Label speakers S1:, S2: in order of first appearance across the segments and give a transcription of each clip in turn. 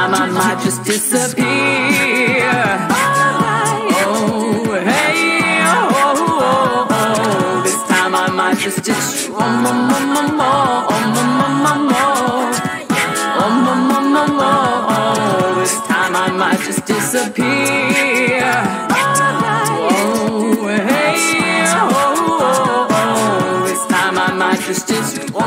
S1: time I might just disappear. Oh, hey, oh, this time I might just disappear. This time I might just disappear. Oh, hey, this time I might just disappear.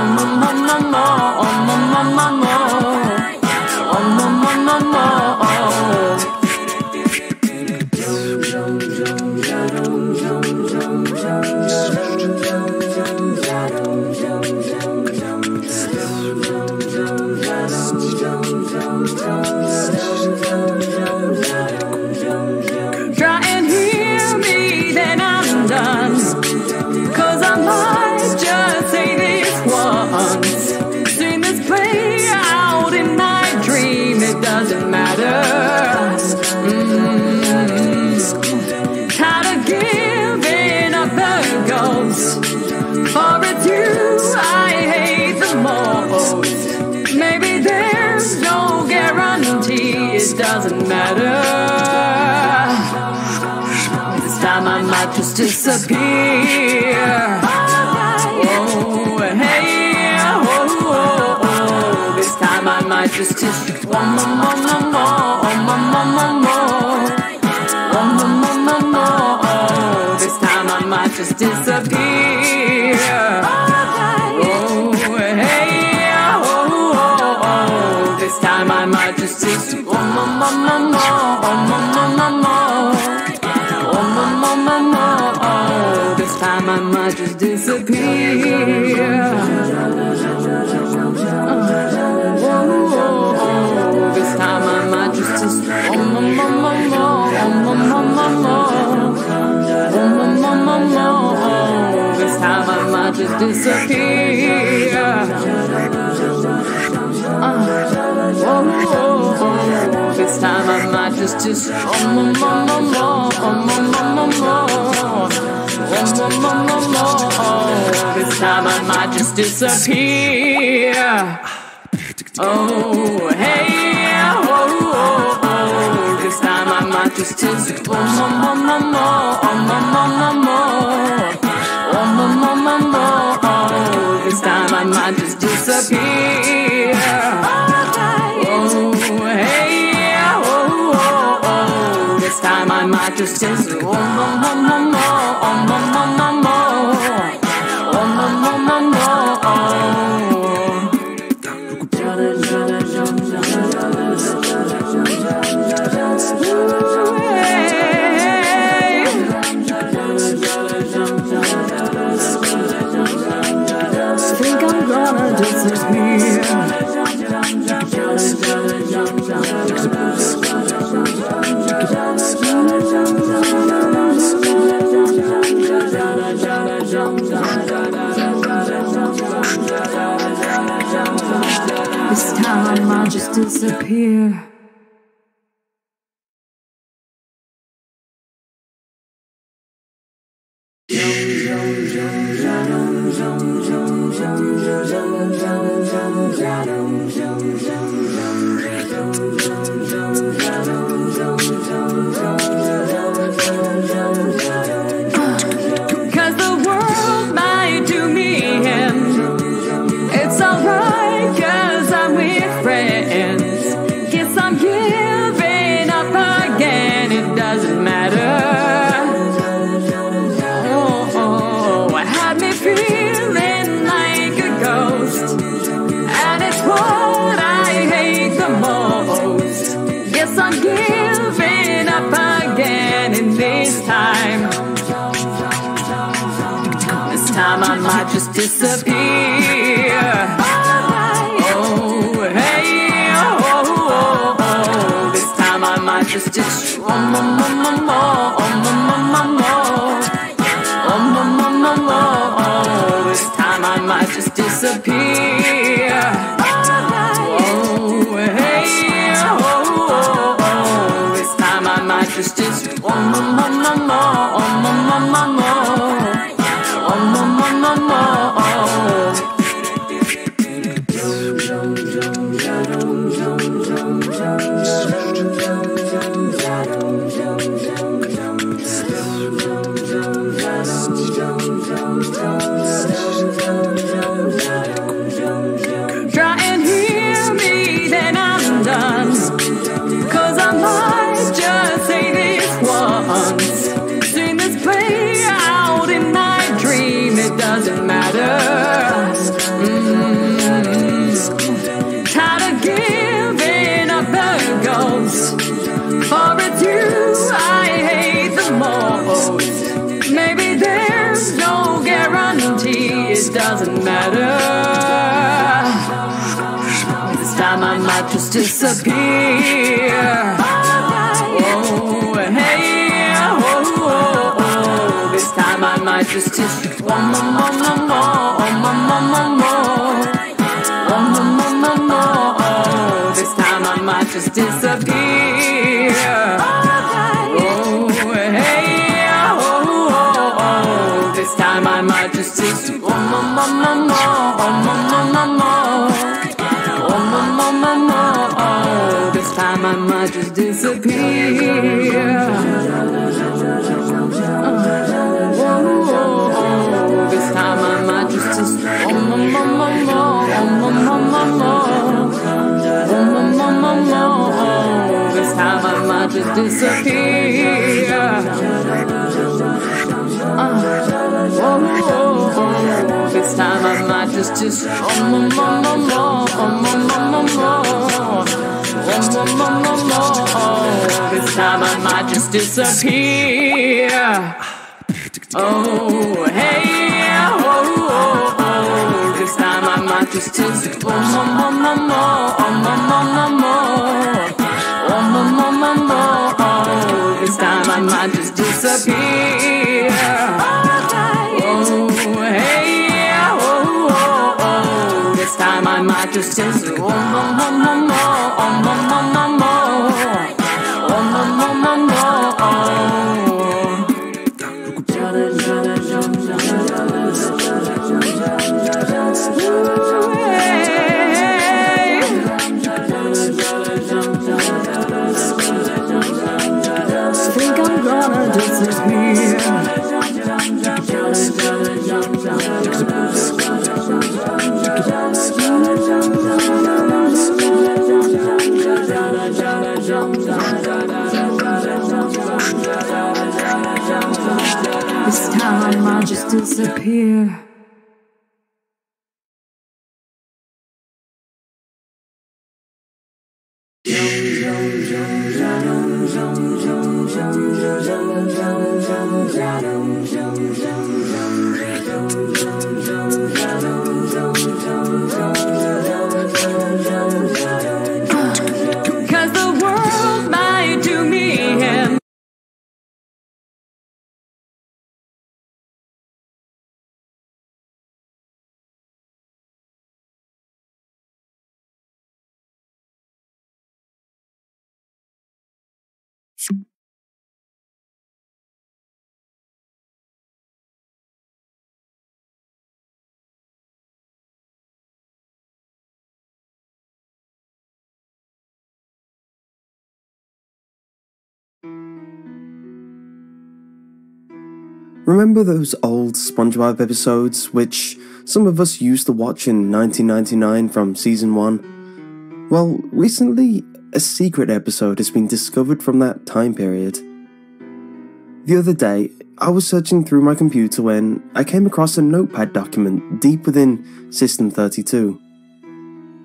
S1: Try and hear me, then I'm done. 'Cause I might just say this once. Seen this play out in my dream, it doesn't matter. Tired of giving up the ghost. For it's you I hate the most. Maybe there's no guarantee, it doesn't matter. This time I might just disappear. Oh, hey, oh, this time I might just disappear. This time I might just disappear. Oh, hey, oh, this time I might just disappear. This time I might just disappear. This time I might just disappear. This time I might just disappear. This time I might just disappear. This time I might just disappear. Oh, hey, oh, this time I might just disappear. This time I might just disappear. Oh, hey, oh, this time I might just disappear. Think I'm gonna disappear. This time I'll just disappear. Cause the world might do me in. It's alright cause I'm with friends. Guess I'm giving up again, it doesn't matter. Feeling like a ghost, and it's what I hate the most. Guess I'm giving up again, and this time I might just disappear. Oh, hey, oh, this time I might just disappear. This time I might just disappear. Oh, hey, oh, this time I might just disappear. Oh, it doesn't matter. This time I might just disappear. Oh, hey, oh, this time I might just disappear. This time I might just disappear. Oh, hey, oh, this time I might just disappear. This time I might just disappear. This time I might just disappear. This time I might just disappear. This time I might just disappear. This time I might just disappear. Oh, hey, oh, this time I might just disappear. This time I might just disappear. Oh, hey, oh, this time I might just disappear. Think I'm gonna disappear. This time I'll just disappear. Cause the world might do me in.
S2: Remember those old SpongeBob episodes which some of us used to watch in 1999 from season 1? Well, recently, a secret episode has been discovered from that time period. The other day, I was searching through my computer when I came across a notepad document deep within System 32.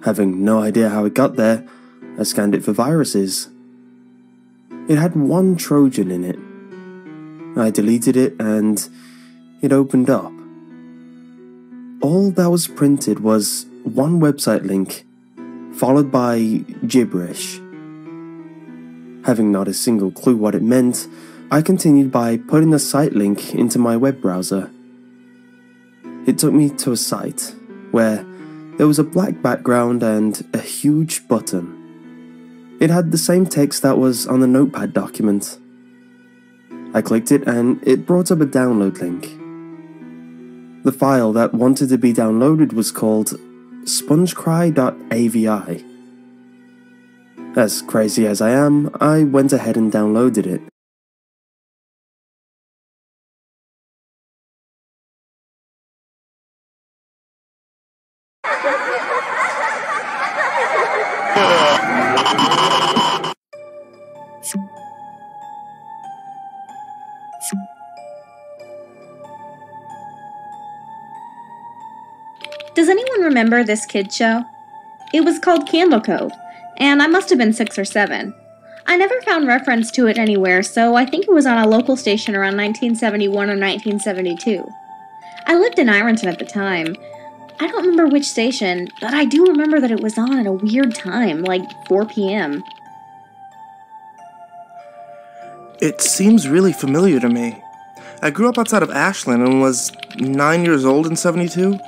S2: Having no idea how it got there, I scanned it for viruses. It had one Trojan in it. I deleted it and it opened up. All that was printed was one website link, followed by gibberish. Having not a single clue what it meant, I continued by putting the site link into my web browser. It took me to a site where there was a black background and a huge button. It had the same text that was on the notepad document. I clicked it and it brought up a download link. The file that wanted to be downloaded was called spongecry.avi. As crazy as I am, I went ahead and downloaded it.
S3: Does anyone remember this kids show? It was called Candle Cove, and I must have been 6 or 7. I never found reference to it anywhere, so I think it was on a local station around 1971 or 1972. I lived in Ironton at the time. I don't remember which station, but I do remember that it was on at a weird time, like 4 p.m.
S4: It seems really familiar to me. I grew up outside of Ashland and was 9 years old in 72.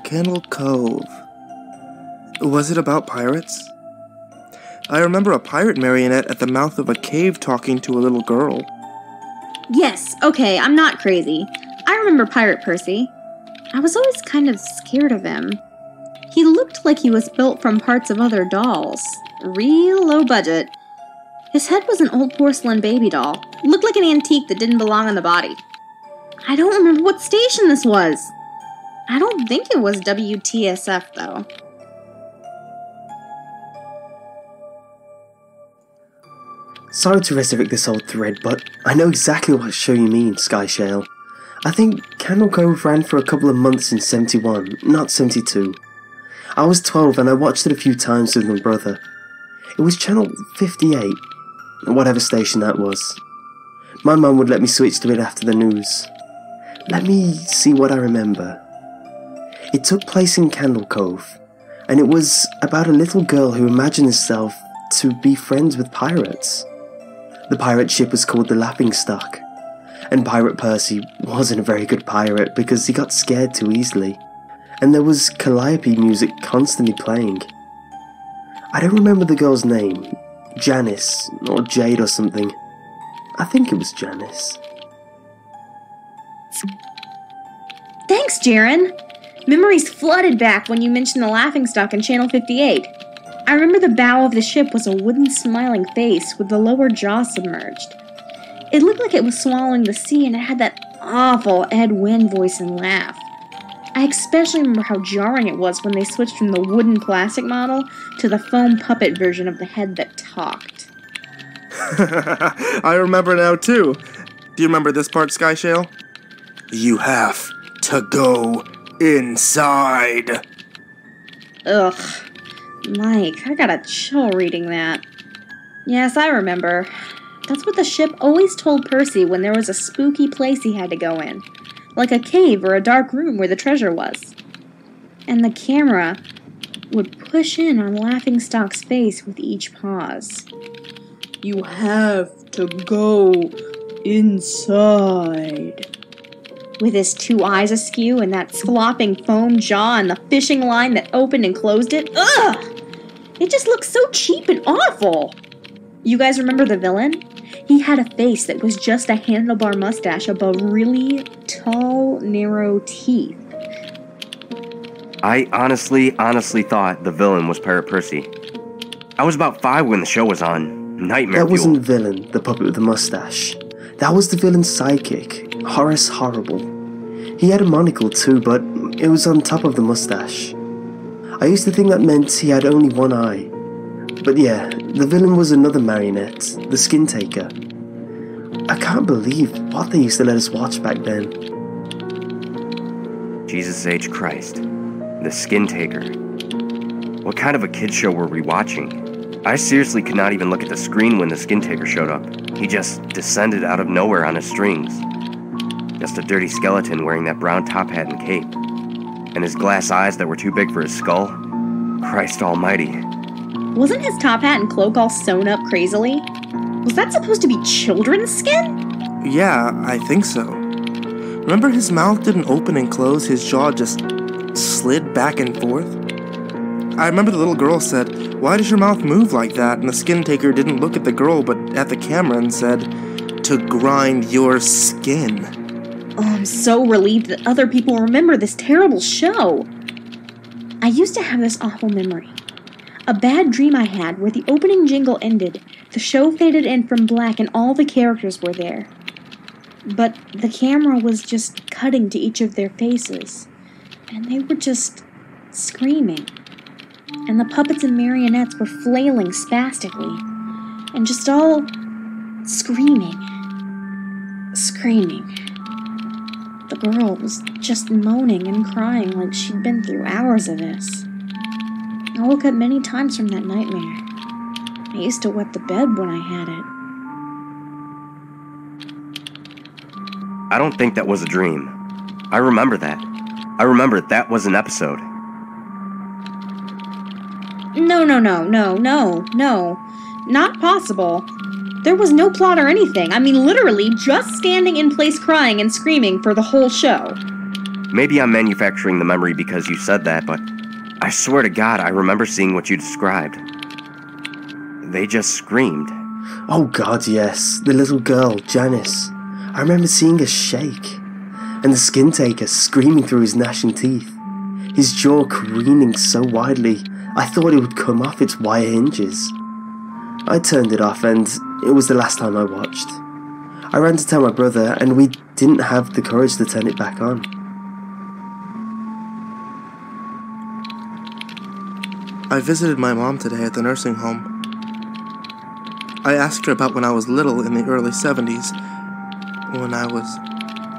S4: Candle Cove. Was it about pirates? I remember a pirate marionette at the mouth of a cave talking to a little girl.
S3: Yes, okay, I'm not crazy. I remember Pirate Percy. I was always kind of scared of him. He looked like he was built from parts of other dolls. Real low budget. His head was an old porcelain baby doll. Looked like an antique that didn't belong on the body. I don't remember what station this was. I don't think it was WTSF, though.
S2: Sorry to resurrect this old thread, but I know exactly what show you mean, Sky Shale. I think Candle Cove ran for a couple of months in 71, not 72. I was 12 and I watched it a few times with my brother. It was channel 58, whatever station that was. My mum would let me switch to it after the news. Let me see what I remember. It took place in Candle Cove, and it was about a little girl who imagined herself to be friends with pirates. The pirate ship was called the Laughingstock, and Pirate Percy wasn't a very good pirate because he got scared too easily, and there was calliope music constantly playing. I don't remember the girl's name, Janice, or Jade or something. I think it was Janice.
S3: Thanks, Jaren. Memories flooded back when you mentioned the Laughingstock in Channel 58. I remember the bow of the ship was a wooden smiling face with the lower jaw submerged. It looked like it was swallowing the sea, and it had that awful Ed Wynn voice and laugh. I especially remember how jarring it was when they switched from the wooden plastic model to the foam puppet version of the head that talked.
S4: I remember now too. Do you remember this part, Sky Shale? You have to go inside.
S3: Ugh. Mike, I got a chill reading that. Yes, I remember. That's what the ship always told Percy when there was a spooky place he had to go in. Like a cave or a dark room where the treasure was. And the camera would push in on Laughingstock's face with each pause. You have to go inside. With his two eyes askew and that slopping foam jaw and the fishing line that opened and closed it. Ugh! It just looks so cheap and awful. You guys remember the villain? He had a face that was just a handlebar mustache above really tall, narrow teeth.
S5: I honestly thought the villain was Pirate Percy. I was about 5 when the show was on. Nightmare
S2: That
S5: Fuel.
S2: wasn't the villain, the puppet with the mustache. That was the villain's sidekick, Horace Horrible. He had a monocle too, but it was on top of the mustache. I used to think that meant he had only one eye. But yeah, the villain was another marionette, the Skin Taker. I can't believe what they used to let us watch back then.
S5: Jesus H. Christ. The Skin Taker. What kind of a kid show were we watching? I seriously could not even look at the screen when the Skin Taker showed up. He just descended out of nowhere on his strings. Just a dirty skeleton wearing that brown top hat and cape. And his glass eyes that were too big for his skull. Christ almighty.
S3: Wasn't his top hat and cloak all sewn up crazily? Was that supposed to be children's skin?
S4: Yeah, I think so. Remember his mouth didn't open and close, his jaw just slid back and forth? I remember the little girl said, "Why does your mouth move like that?" And the Skin Taker didn't look at the girl but at the camera and said, "To grind your skin."
S3: Oh, I'm so relieved that other people remember this terrible show. I used to have this awful memory. A bad dream I had where the opening jingle ended, the show faded in from black and all the characters were there. But the camera was just cutting to each of their faces, and they were just screaming. And the puppets and marionettes were flailing spastically, and just all screaming. The girl was just moaning and crying like she'd been through hours of this. I woke up many times from that nightmare. I used to wet the bed when I had it.
S5: I don't think that was a dream. I remember that. I remember that was an episode.
S3: No. Not possible. There was no plot or anything. I mean, literally just standing in place crying and screaming for the whole show.
S5: Maybe I'm manufacturing the memory because you said that, but I swear to God, I remember seeing what you described. They just screamed.
S2: Oh God, yes. The little girl, Janice. I remember seeing her shake. And the skin taker screaming through his gnashing teeth. His jaw careening so widely, I thought it would come off its wire hinges. I turned it off and it was the last time I watched. I ran to tell my brother and we didn't have the courage to turn it back on.
S4: I visited my mom today at the nursing home. I asked her about when I was little in the early 70s, when I was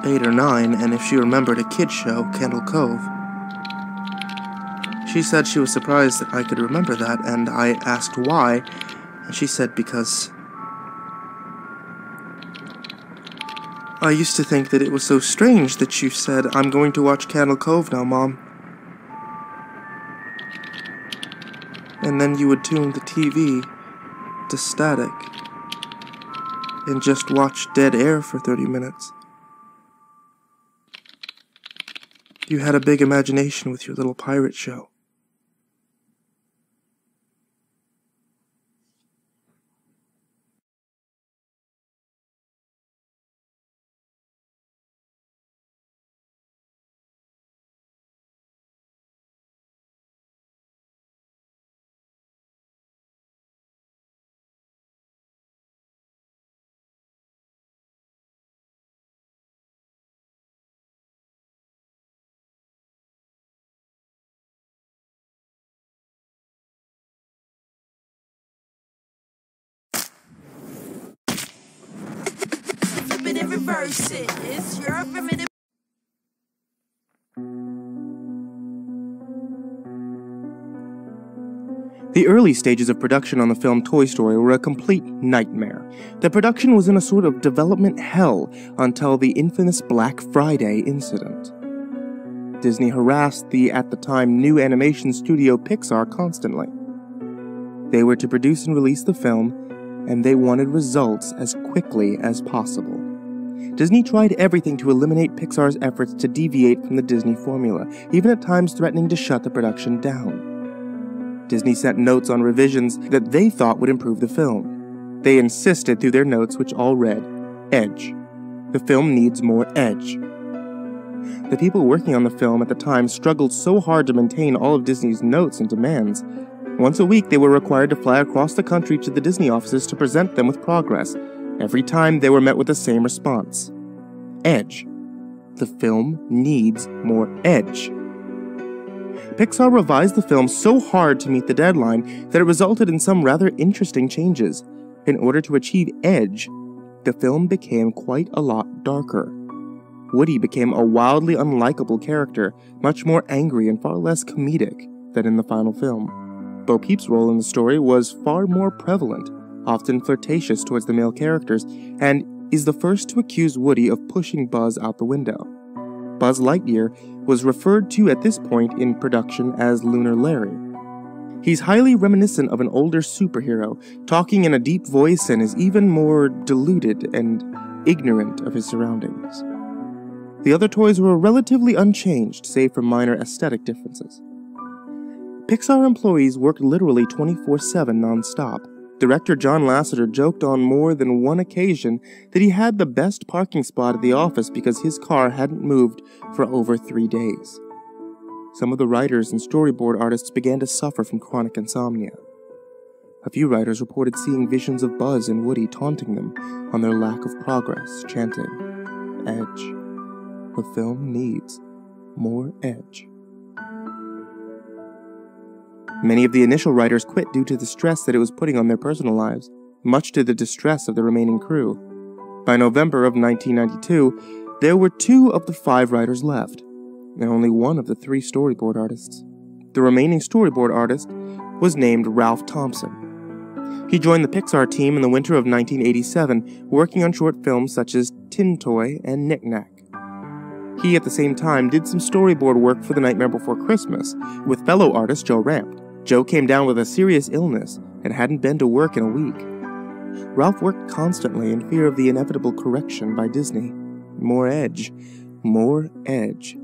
S4: 8 or 9, and if she remembered a kid's show, Candle Cove. She said she was surprised that I could remember that, and I asked why, and she said because I used to think that it was so strange that you said, "I'm going to watch Candle Cove now, Mom." And then you would tune the TV to static and just watch dead air for 30 minutes. You had a big imagination with your little pirate show. The early stages of production on the film Toy Story were a complete nightmare. The production was in a sort of development hell until the infamous Black Friday incident. Disney harassed the, at the time, new animation studio Pixar constantly. They were to produce and release the film, and they wanted results as quickly as possible. Disney tried everything to eliminate Pixar's efforts to deviate from the Disney formula, even at times threatening to shut the production down. Disney sent notes on revisions that they thought would improve the film. They insisted through their notes, which all read, "Edge. The film needs more edge." The people working on the film at the time struggled so hard to maintain all of Disney's notes and demands. Once a week, they were required to fly across the country to the Disney offices to present them with progress. Every time, they were met with the same response. Edge. The film needs more edge. Pixar revised the film so hard to meet the deadline that it resulted in some rather interesting changes. In order to achieve edge, the film became quite a lot darker. Woody became a wildly unlikable character, much more angry and far less comedic than in the final film. Bo Peep's role in the story was far more prevalent, often flirtatious towards the male characters, and is the first to accuse Woody of pushing Buzz out the window. Buzz Lightyear was referred to at this point in production as Lunar Larry. He's highly reminiscent of an older superhero, talking in a deep voice and is even more deluded and ignorant of his surroundings. The other toys were relatively unchanged, save for minor aesthetic differences. Pixar employees worked literally 24/7 non-stop. Director John Lasseter joked on more than one occasion that he had the best parking spot at the office because his car hadn't moved for over 3 days. Some of the writers and storyboard artists began to suffer from chronic insomnia. A few writers reported seeing visions of Buzz and Woody taunting them on their lack of progress, chanting, "Edge. The film needs more edge." Many of the initial writers quit due to the stress that it was putting on their personal lives, much to the distress of the remaining crew. By November of 1992, there were 2 of the 5 writers left, and only 1 of the 3 storyboard artists. The remaining storyboard artist was named Ralph Thompson. He joined the Pixar team in the winter of 1987, working on short films such as Tin Toy and Knick Knack. He, at the same time, did some storyboard work for The Nightmare Before Christmas with fellow artist Joe Ranft. Joe came down with a serious illness and hadn't been to work in a week. Ralph worked constantly in fear of the inevitable correction by Disney. More edge. More edge.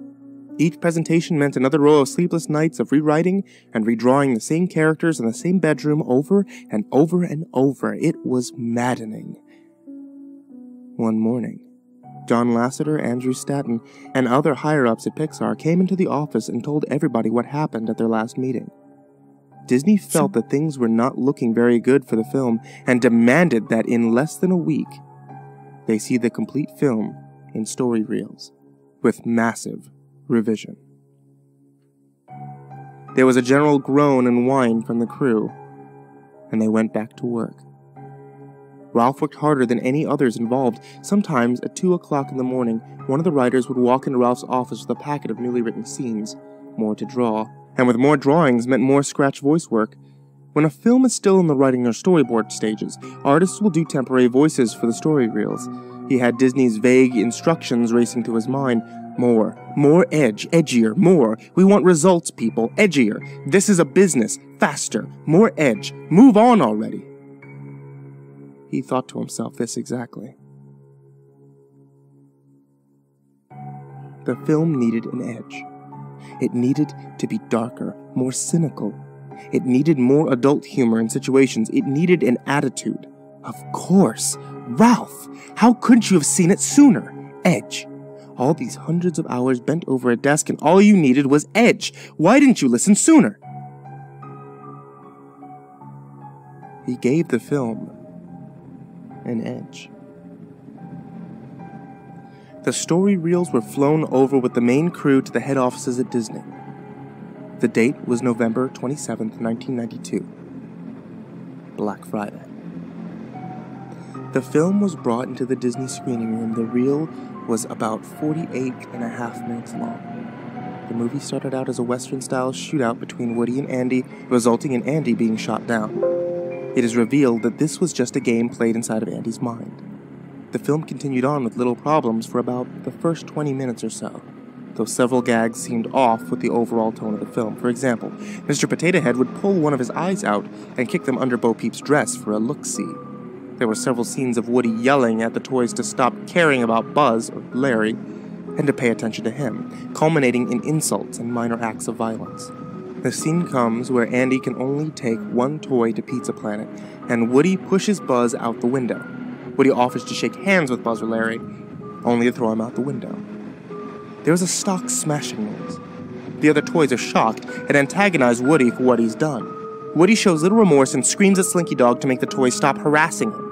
S4: Each presentation meant another row of sleepless nights of rewriting and redrawing the same characters in the same bedroom over and over and over. It was maddening. One morning, John Lasseter, Andrew Stanton, and other higher-ups at Pixar came into the office and told everybody what happened at their last meeting. Disney felt that things were not looking very good for the film and demanded that in less than a week, they see the complete film in story reels, with massive revision. There was a general groan and whine from the crew, and they went back to work. Ralph worked harder than any others involved. Sometimes, at 2 o'clock in the morning, one of the writers would walk into Ralph's office with a packet of newly written scenes, more to draw, and with more drawings meant more scratch voice work. When a film is still in the writing or storyboard stages, artists will do temporary voices for the story reels. He had Disney's vague instructions racing through his mind. More edge, edgier, more. We want results, people, edgier. This is a business, faster, more edge. Move on already. He thought to himself this exactly. The film needed an edge. It needed to be darker, more cynical. It needed more adult humor in situations. It needed an attitude. Of course. Ralph, how couldn't you have seen it sooner? Edge. All these hundreds of hours bent over a desk and all you needed was edge. Why didn't you listen sooner? He gave the film an edge. The story reels were flown over with the main crew to the head offices at Disney. The date was November 27th, 1992. Black Friday. The film was brought into the Disney screening room. The reel was about 48.5 minutes long. The movie started out as a Western-style shootout between Woody and Andy, resulting in Andy being shot down. It is revealed that this was just a game played inside of Andy's mind. The film continued on with little problems for about the first 20 minutes or so, though several gags seemed off with the overall tone of the film. For example, Mr. Potato Head would pull one of his eyes out and kick them under Bo Peep's dress for a look-see. There were several scenes of Woody yelling at the toys to stop caring about Buzz, or Larry, and to pay attention to him, culminating in insults and minor acts of violence. The scene comes where Andy can only take one toy to Pizza Planet, and Woody pushes Buzz out the window. Woody offers to shake hands with Buzz or Larry, only to throw him out the window. There is a stock smashing noise. The other toys are shocked and antagonize Woody for what he's done. Woody shows little remorse and screams at Slinky Dog to make the toys stop harassing him.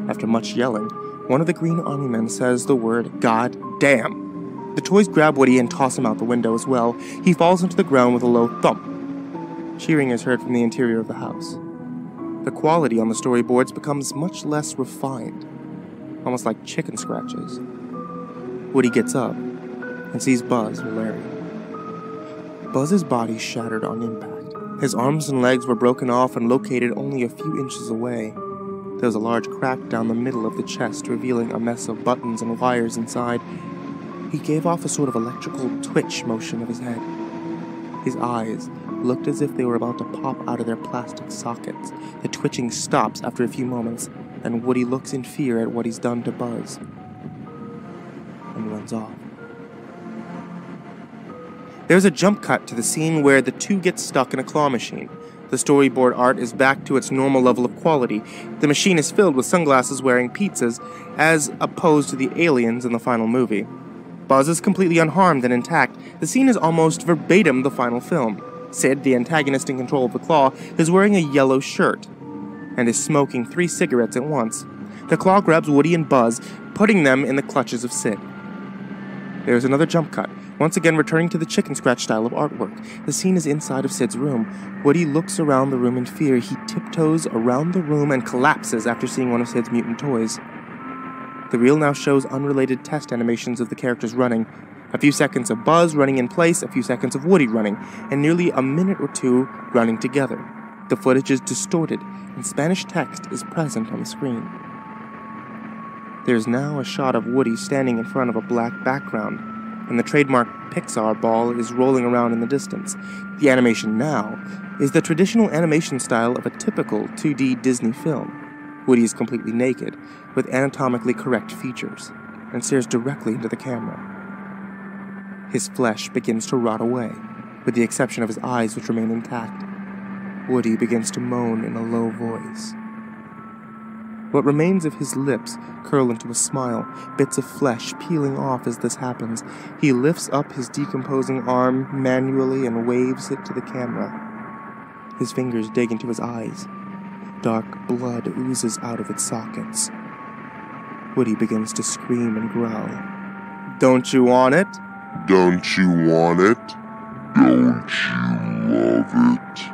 S4: After much yelling, one of the Green Army men says the word "God damn." The toys grab Woody and toss him out the window as well. He falls into the ground with a low thump. Cheering is heard from the interior of the house. The quality on the storyboards becomes much less refined, almost like chicken scratches. Woody gets up and sees Buzz or Larry. Buzz's body shattered on impact. His arms and legs were broken off and located only a few inches away. There was a large crack down the middle of the chest, revealing a mess of buttons and wires inside. He gave off a sort of electrical twitch motion of his head. His eyes looked as if they were about to pop out of their plastic sockets. The twitching stops after a few moments, and Woody looks in fear at what he's done to Buzz, and runs off. There's a jump cut to the scene where the two get stuck in a claw machine. The storyboard art is back to its normal level of quality. The machine is filled with sunglasses wearing pizzas, as opposed to the aliens in the final movie. Buzz is completely unharmed and intact. The scene is almost verbatim the final film. Sid, the antagonist in control of the Claw, is wearing a yellow shirt and is smoking 3 cigarettes at once. The Claw grabs Woody and Buzz, putting them in the clutches of Sid. There is another jump cut, once again returning to the chicken scratch style of artwork. The scene is inside of Sid's room. Woody looks around the room in fear. He tiptoes around the room and collapses after seeing one of Sid's mutant toys. The reel now shows unrelated test animations of the characters running. A few seconds of Buzz running in place, a few seconds of Woody running, and nearly a minute or two running together. The footage is distorted, and Spanish text is present on the screen. There is now a shot of Woody standing in front of a black background, and the trademark Pixar ball is rolling around in the distance. The animation now is the traditional animation style of a typical 2D Disney film. Woody is completely naked, with anatomically correct features, and stares directly into the camera. His flesh begins to rot away, with the exception of his eyes which remain intact. Woody begins to moan in a low voice. What remains of his lips curl into a smile, bits of flesh peeling off as this happens. He lifts up his decomposing arm manually and waves it to the camera. His fingers dig into his eyes. Dark blood oozes out of its sockets. Woody begins to scream and growl. Don't you want it?
S6: Don't you want it? Don't you love it?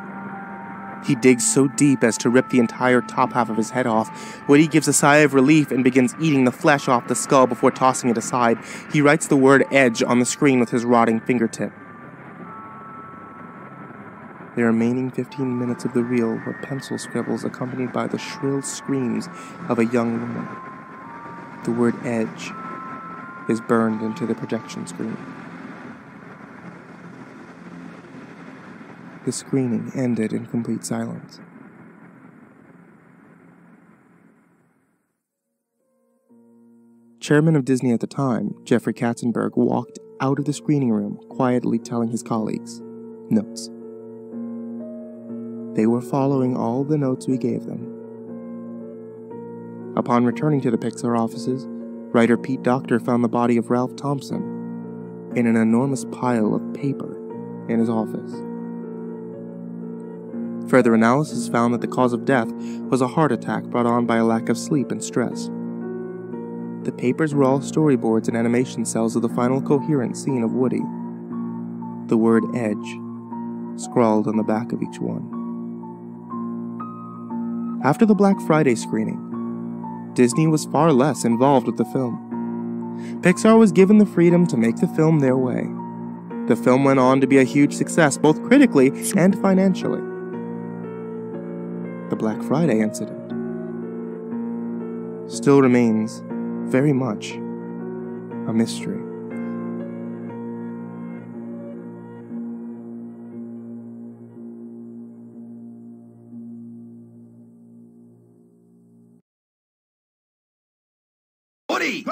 S4: He digs so deep as to rip the entire top half of his head off. Woody gives a sigh of relief and begins eating the flesh off the skull before tossing it aside. He writes the word edge on the screen with his rotting fingertip. The remaining 15 minutes of the reel were pencil scribbles accompanied by the shrill screams of a young woman. The word edge is burned into the projection screen. The screening ended in complete silence. Chairman of Disney at the time, Jeffrey Katzenberg, walked out of the screening room, quietly telling his colleagues, "Notes." They were following all the notes we gave them. Upon returning to the Pixar offices, writer Pete Docter found the body of Ralph Thompson in an enormous pile of paper in his office. Further analysis found that the cause of death was a heart attack brought on by a lack of sleep and stress. The papers were all storyboards and animation cells of the final coherent scene of Woody. The word edge scrawled on the back of each one. After the Black Friday screening, Disney was far less involved with the film. Pixar was given the freedom to make the film their way. The film went on to be a huge success, both critically and financially. The Black Friday incident still remains very much a mystery.
S7: Woody!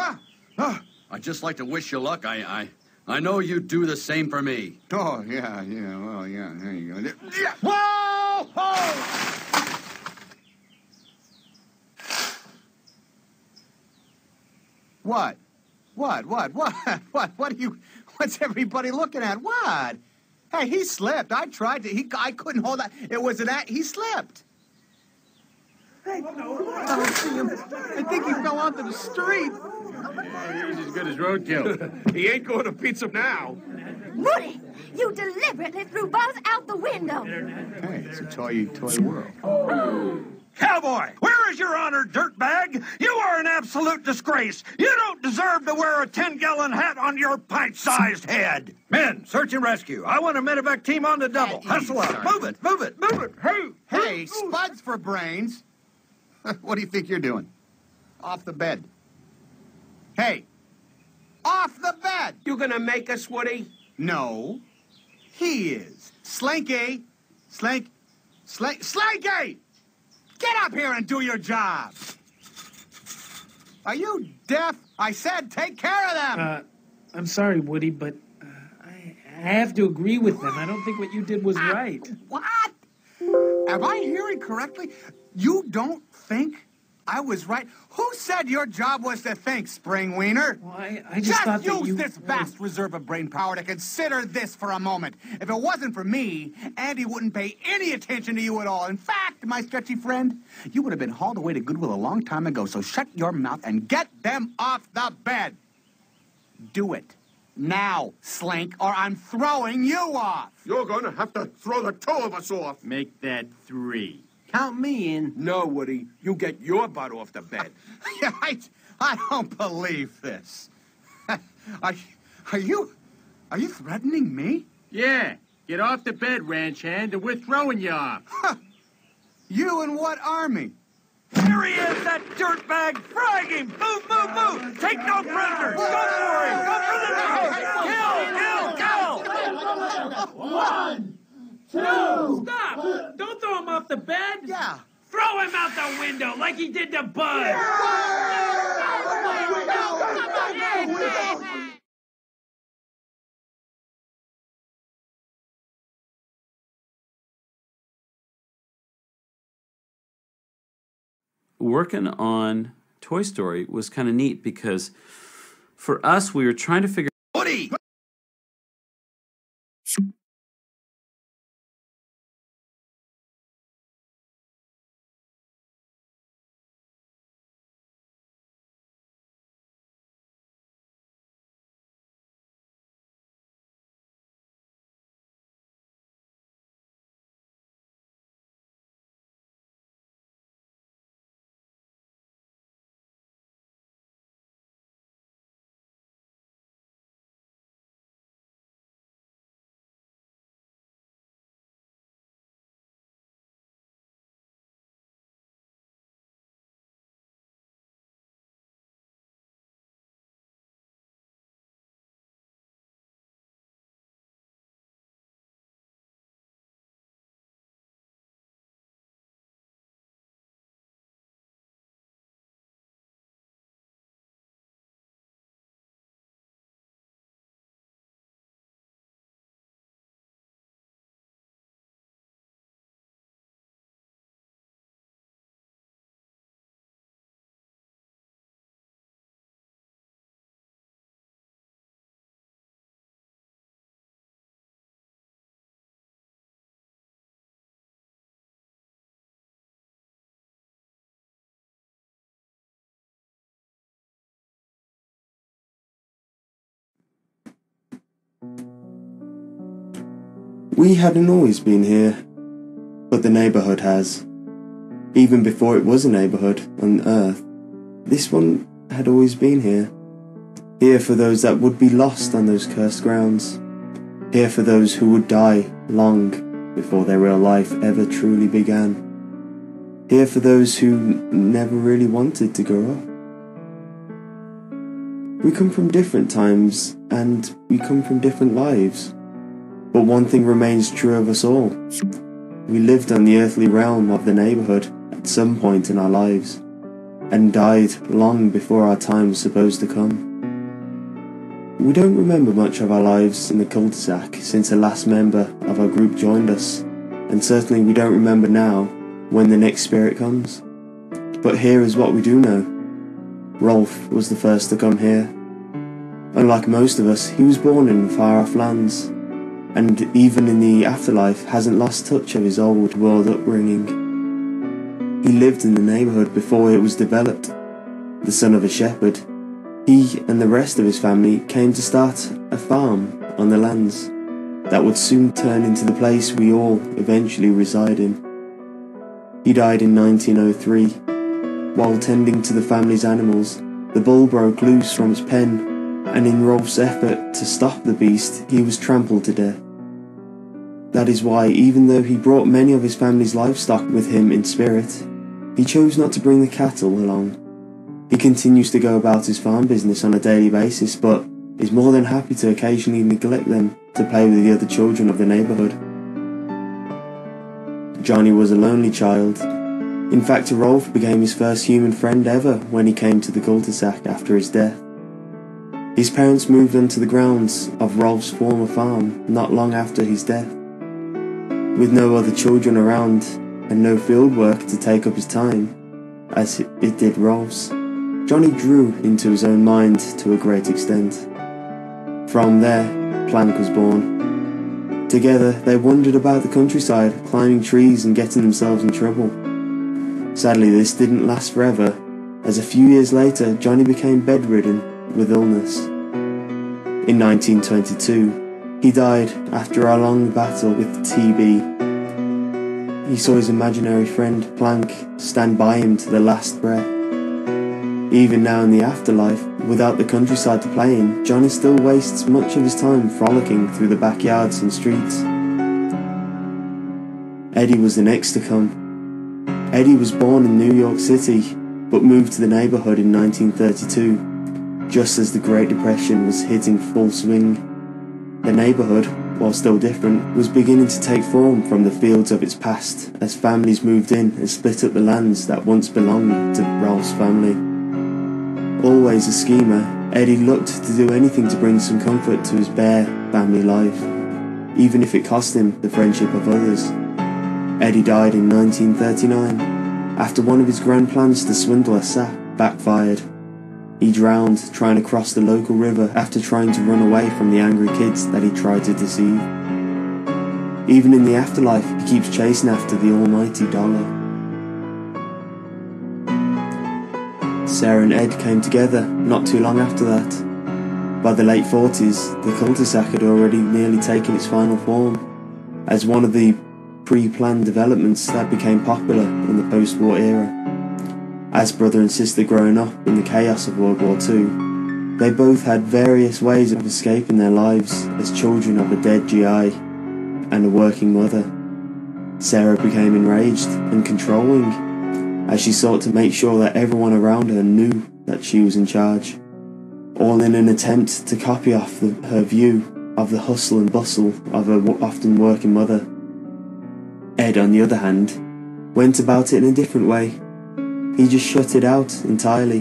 S7: I'd just like to wish you luck. I know you'd do the same for me.
S8: Oh, yeah, well, yeah, there you go. Yeah. Whoa! Whoa! What? What are you, what's everybody looking at? What? Hey, he slipped. I tried to, I couldn't hold that. It was he slipped. Hey, I don't see him. I think he fell onto the street.
S9: He's as good as roadkill. He ain't going to pizza now.
S10: Woody, you deliberately threw Buzz out the window.
S8: Hey, it's a toy world.
S11: Cowboy, where is your honor, dirtbag? You are an absolute disgrace. You don't deserve to wear a 10-gallon hat on your pint-sized head. Men, search and rescue. I want a medevac team on the double. Hustle up. Move it.
S8: Hey, spuds for brains. What do you think you're doing? Off the bed. Hey, off the bed.
S9: You gonna make us, Woody?
S8: No, he is. Slinky! Get up here and do your job! Are you deaf? I said take care of them!
S12: I'm sorry, Woody, but I have to agree with them. I don't think what you did was right.
S8: What? Am I hearing correctly? You don't think I was right? Who said your job was to think, Spring Wiener?
S12: Well, I just thought that you...
S8: use this vast reserve of brain power to consider this for a moment. If it wasn't for me, Andy wouldn't pay any attention to you at all. In fact, my sketchy friend, you would have been hauled away to Goodwill a long time ago, so shut your mouth and get them off the bed. Do it. Now, Slink, or I'm throwing you off.
S9: You're gonna have to throw the two of us off.
S13: Make that 3.
S9: Count me in. No, Woody. You get your butt off the bed.
S8: Yeah, I don't believe this. Are you threatening me?
S13: Yeah. Get off the bed, ranch hand, and we're throwing you off.
S8: You and what army?
S11: Here he is, that dirtbag! Frag him! Move, move, move! Take no prisoners! Go for him! Go for the nose! Kill, kill, kill!
S12: 1, 2. Stop! Don't throw him off the bed.
S8: Yeah.
S12: Throw him out the window like he did to Bud.
S14: Working on Toy Story was kind of neat because for us, we were trying to figure
S11: Woody!
S2: We hadn't always been here, but the neighbourhood has. Even before it was a neighbourhood on Earth, this one had always been here. Here for those that would be lost on those cursed grounds. Here for those who would die long before their real life ever truly began. Here for those who never really wanted to grow up. We come from different times, and we come from different lives. But one thing remains true of us all. We lived on the earthly realm of the neighbourhood at some point in our lives, and died long before our time was supposed to come. We don't remember much of our lives in the cul-de-sac since the last member of our group joined us, and certainly we don't remember now when the next spirit comes. But here is what we do know. Rolf was the first to come here. Unlike most of us, he was born in far-off lands, and even in the afterlife hasn't lost touch of his old world upbringing. He lived in the neighbourhood before it was developed. The son of a shepherd, he and the rest of his family came to start a farm on the lands that would soon turn into the place we all eventually reside in. He died in 1903. While tending to the family's animals, the bull broke loose from its pen, and in Rolf's effort to stop the beast, he was trampled to death. That is why, even though he brought many of his family's livestock with him in spirit, he chose not to bring the cattle along. He continues to go about his farm business on a daily basis, but is more than happy to occasionally neglect them to play with the other children of the neighbourhood. Johnny was a lonely child. In fact, Rolf became his first human friend ever when he came to the cul-de-sac after his death. His parents moved onto the grounds of Rolf's former farm not long after his death. With no other children around and no field work to take up his time, as it did Rolf's, Johnny grew into his own mind to a great extent. From there, Plank was born. Together, they wandered about the countryside, climbing trees and getting themselves in trouble. Sadly, this didn't last forever, as a few years later, Johnny became bedridden with illness. In 1922, he died after a long battle with TB. He saw his imaginary friend, Plank, stand by him to the last breath. Even now in the afterlife, without the countryside to play in, Johnny still wastes much of his time frolicking through the backyards and streets. Eddie was the next to come. Eddie was born in New York City, but moved to the neighborhood in 1932, just as the Great Depression was hitting full swing. The neighborhood, while still different, was beginning to take form from the fields of its past as families moved in and split up the lands that once belonged to Ralph's family. Always a schemer, Eddie looked to do anything to bring some comfort to his bare family life, even if it cost him the friendship of others. Eddie died in 1939 after one of his grand plans to swindle a sap backfired. He drowned trying to cross the local river after trying to run away from the angry kids that he tried to deceive. Even in the afterlife, he keeps chasing after the almighty dollar. Sarah and Ed came together not too long after that. By the late 40s, the cul-de-sac had already nearly taken its final form, as one of the pre-planned developments that became popular in the post-war era. As brother and sister growing up in the chaos of World War II, they both had various ways of escaping their lives as children of a dead GI and a working mother. Sarah became enraged and controlling as she sought to make sure that everyone around her knew that she was in charge, all in an attempt to copy off her view of the hustle and bustle of her often working mother. Ed, on the other hand, went about it in a different way. He just shut it out entirely.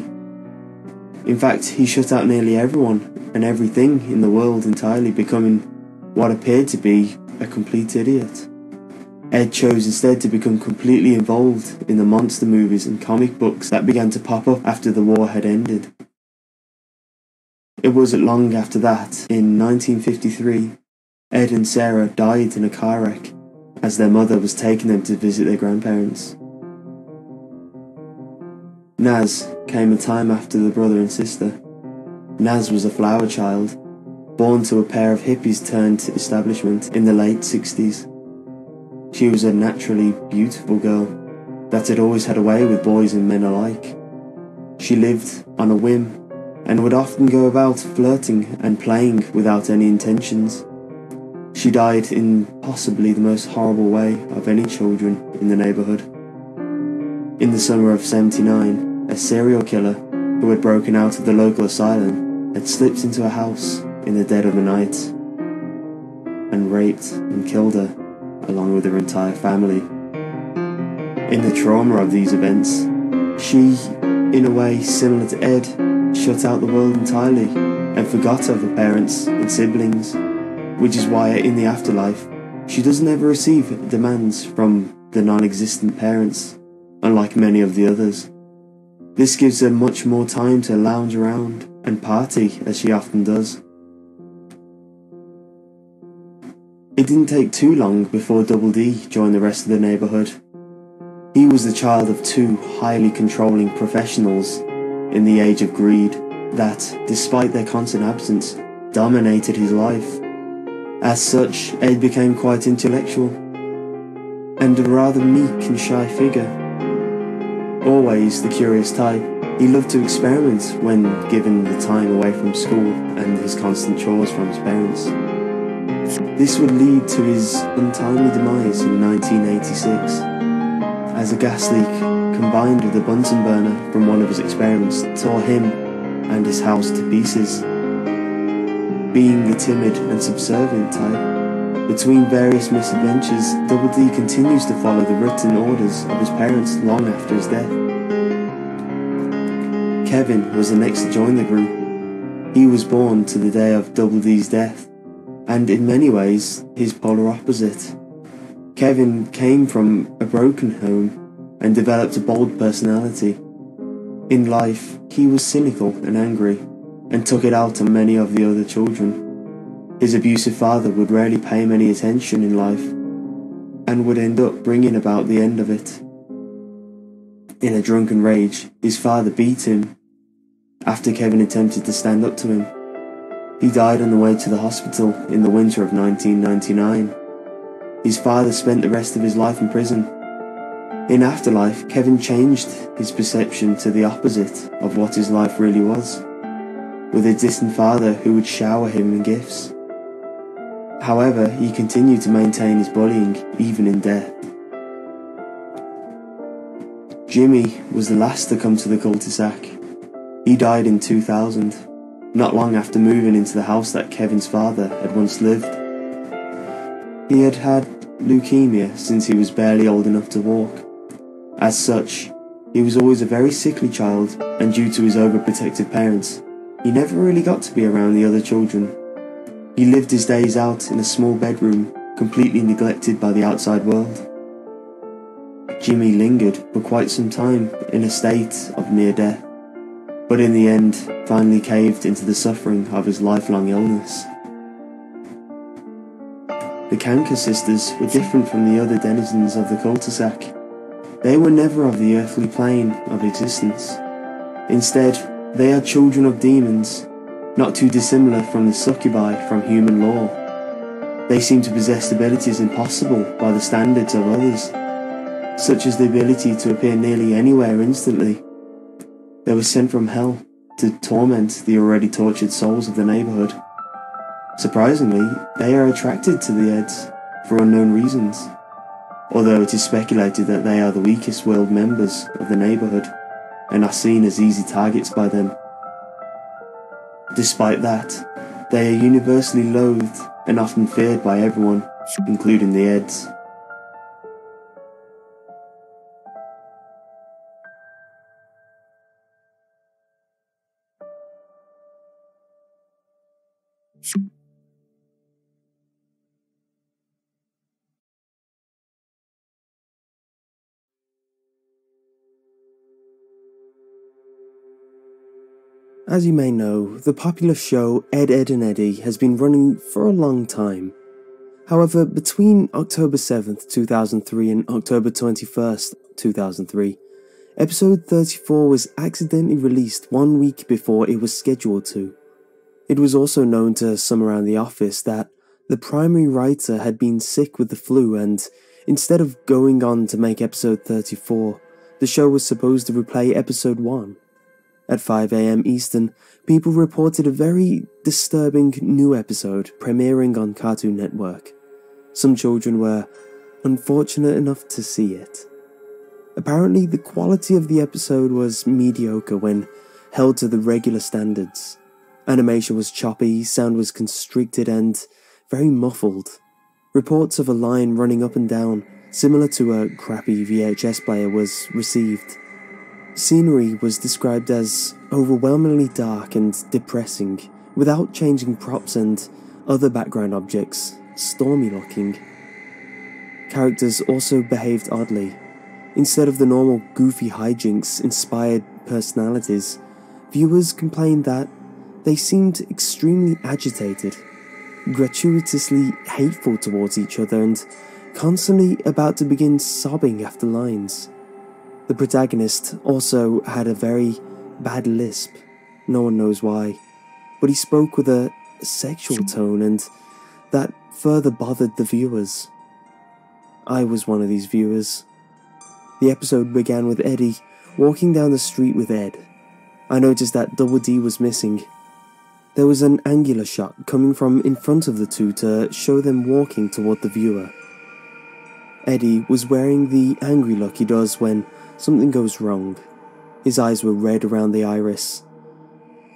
S2: In fact, he shut out nearly everyone and everything in the world entirely, becoming what appeared to be a complete idiot. Ed chose instead to become completely involved in the monster movies and comic books that began to pop up after the war had ended. It wasn't long after that, in 1953, Ed and Sarah died in a car wreck as their mother was taking them to visit their grandparents. Naz came a time after the brother and sister. Naz was a flower child, born to a pair of hippies-turned-establishment in the late 60s. She was a naturally beautiful girl that had always had a way with boys and men alike. She lived on a whim and would often go about flirting and playing without any intentions. She died in possibly the most horrible way of any children in the neighborhood. In the summer of '79, a serial killer who had broken out of the local asylum had slipped into a house in the dead of the night and raped and killed her, along with her entire family. In the trauma of these events, she, in a way similar to Ed, shut out the world entirely and forgot of her parents and siblings, which is why in the afterlife, she doesn't ever receive demands from the non-existent parents, unlike many of the others. This gives her much more time to lounge around and party as she often does. It didn't take too long before Double D joined the rest of the neighborhood. He was the child of two highly controlling professionals in the age of greed that, despite their constant absence, dominated his life. As such, Ed became quite intellectual and a rather meek and shy figure. Always the curious type, he loved to experiment when given the time away from school and his constant chores from his parents. This would lead to his untimely demise in 1986, as a gas leak combined with a Bunsen burner from one of his experiments tore him and his house to pieces. Being the timid and subservient type, between various misadventures, Double D continues to follow the written orders of his parents long after his death. Kevin was the next to join the group. He was born to the day of Double D's death, and in many ways, his polar opposite. Kevin came from a broken home and developed a bold personality. In life, he was cynical and angry, and took it out on many of the other children. His abusive father would rarely pay him any attention in life, and would end up bringing about the end of it. In a drunken rage, his father beat him after Kevin attempted to stand up to him. He died on the way to the hospital in the winter of 1999. His father spent the rest of his life in prison. In afterlife, Kevin changed his perception to the opposite of what his life really was, with a distant father who would shower him in gifts. However, he continued to maintain his bullying even in death. Jimmy was the last to come to the cul-de-sac. He died in 2000, not long after moving into the house that Kevin's father had once lived. He had had leukemia since he was barely old enough to walk. As such, he was always a very sickly child, and due to his overprotective parents, he never really got to be around the other children. He lived his days out in a small bedroom, completely neglected by the outside world. Jimmy lingered for quite some time in a state of near death, but in the end finally caved into the suffering of his lifelong illness. The Kanker sisters were different from the other denizens of the cul-de-sac. They were never of the earthly plane of existence. Instead, they are children of demons, not too dissimilar from the succubi from human lore. They seem to possess abilities impossible by the standards of others, such as the ability to appear nearly anywhere instantly. They were sent from hell to torment the already tortured souls of the neighborhood. Surprisingly, they are attracted to the Eds for unknown reasons, although it is speculated that they are the weakest willed members of the neighborhood and are seen as easy targets by them. Despite that, they are universally loathed and often feared by everyone, including the Eds. As you may know, the popular show Ed, Edd and Eddy has been running for a long time. However, between October 7th, 2003 and October 21st, 2003, episode 34 was accidentally released 1 week before it was scheduled to. It was also known to some around the office that the primary writer had been sick with the flu, and instead of going on to make episode 34, the show was supposed to replay episode 1. At 5 AM Eastern, people reported a very disturbing new episode premiering on Cartoon Network. Some children were unfortunate enough to see it. Apparently, the quality of the episode was mediocre when held to the regular standards. Animation was choppy, sound was constricted and very muffled. Reports of a line running up and down, similar to a crappy VHS player, was received. Scenery was described as overwhelmingly dark and depressing, without changing props and other background objects, stormy looking. Characters also behaved oddly. Instead of the normal goofy hijinks-inspired personalities, viewers complained that they seemed extremely agitated, gratuitously hateful towards each other, and constantly about to begin sobbing after lines. The protagonist also had a very bad lisp, no one knows why, but he spoke with a sexual tone, and that further bothered the viewers. I was one of these viewers. The episode began with Eddie walking down the street with Ed. I noticed that Double D was missing. There was an angular shot coming from in front of the two to show them walking toward the viewer. Eddie was wearing the angry look he does when something goes wrong. His eyes were red around the iris.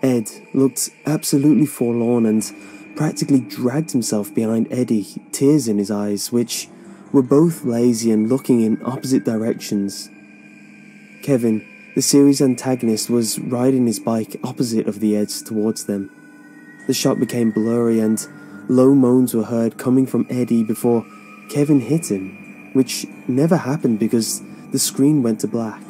S2: Ed looked absolutely forlorn and practically dragged himself behind Eddie, tears in his eyes, which were both lazy and looking in opposite directions. Kevin, the series antagonist, was riding his bike opposite of the Eds towards them. The shot became blurry and low moans were heard coming from Eddie before Kevin hit him, which never happened because the screen went to black.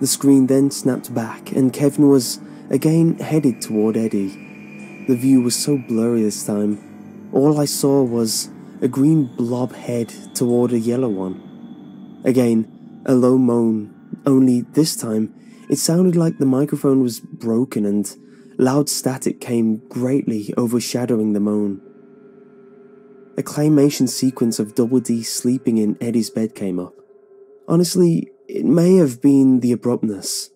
S2: The screen then snapped back and Kevin was again headed toward Eddie. The view was so blurry this time. All I saw was a green blob head toward a yellow one. Again, a low moan, only this time it sounded like the microphone was broken and loud static came greatly overshadowing the moan. A claymation sequence of Double D sleeping in Eddie's bed came up. Honestly, it may have been the abruptness,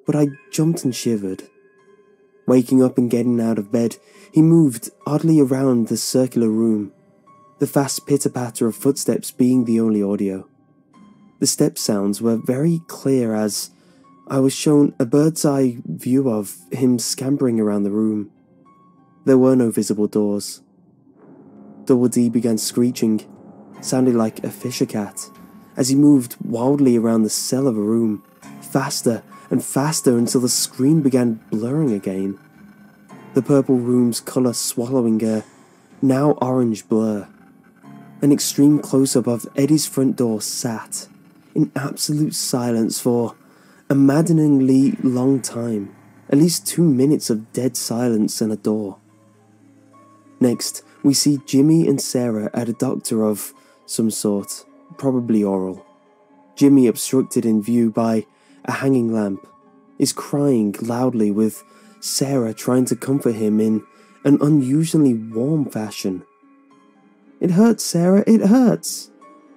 S2: but I jumped and shivered. Waking up and getting out of bed, he moved oddly around the circular room, the fast pitter-patter of footsteps being the only audio. The The step sounds were very clear as I was shown a bird's eye view of him scampering around the room. There were no visible doors. Double D began screeching, sounding like a fisher cat, as he moved wildly around the cell of a room, faster and faster until the screen began blurring again. The purple room's colour swallowing a now orange blur. An extreme close-up of Eddie's front door sat in absolute silence for a maddeningly long time, at least 2 minutes of dead silence and a door. Next, we see Jimmy and Sarah at a doctor of some sort, probably oral. Jimmy, obstructed in view by a hanging lamp, is crying loudly with Sarah trying to comfort him in an unusually warm fashion. "It hurts, Sarah, it hurts!"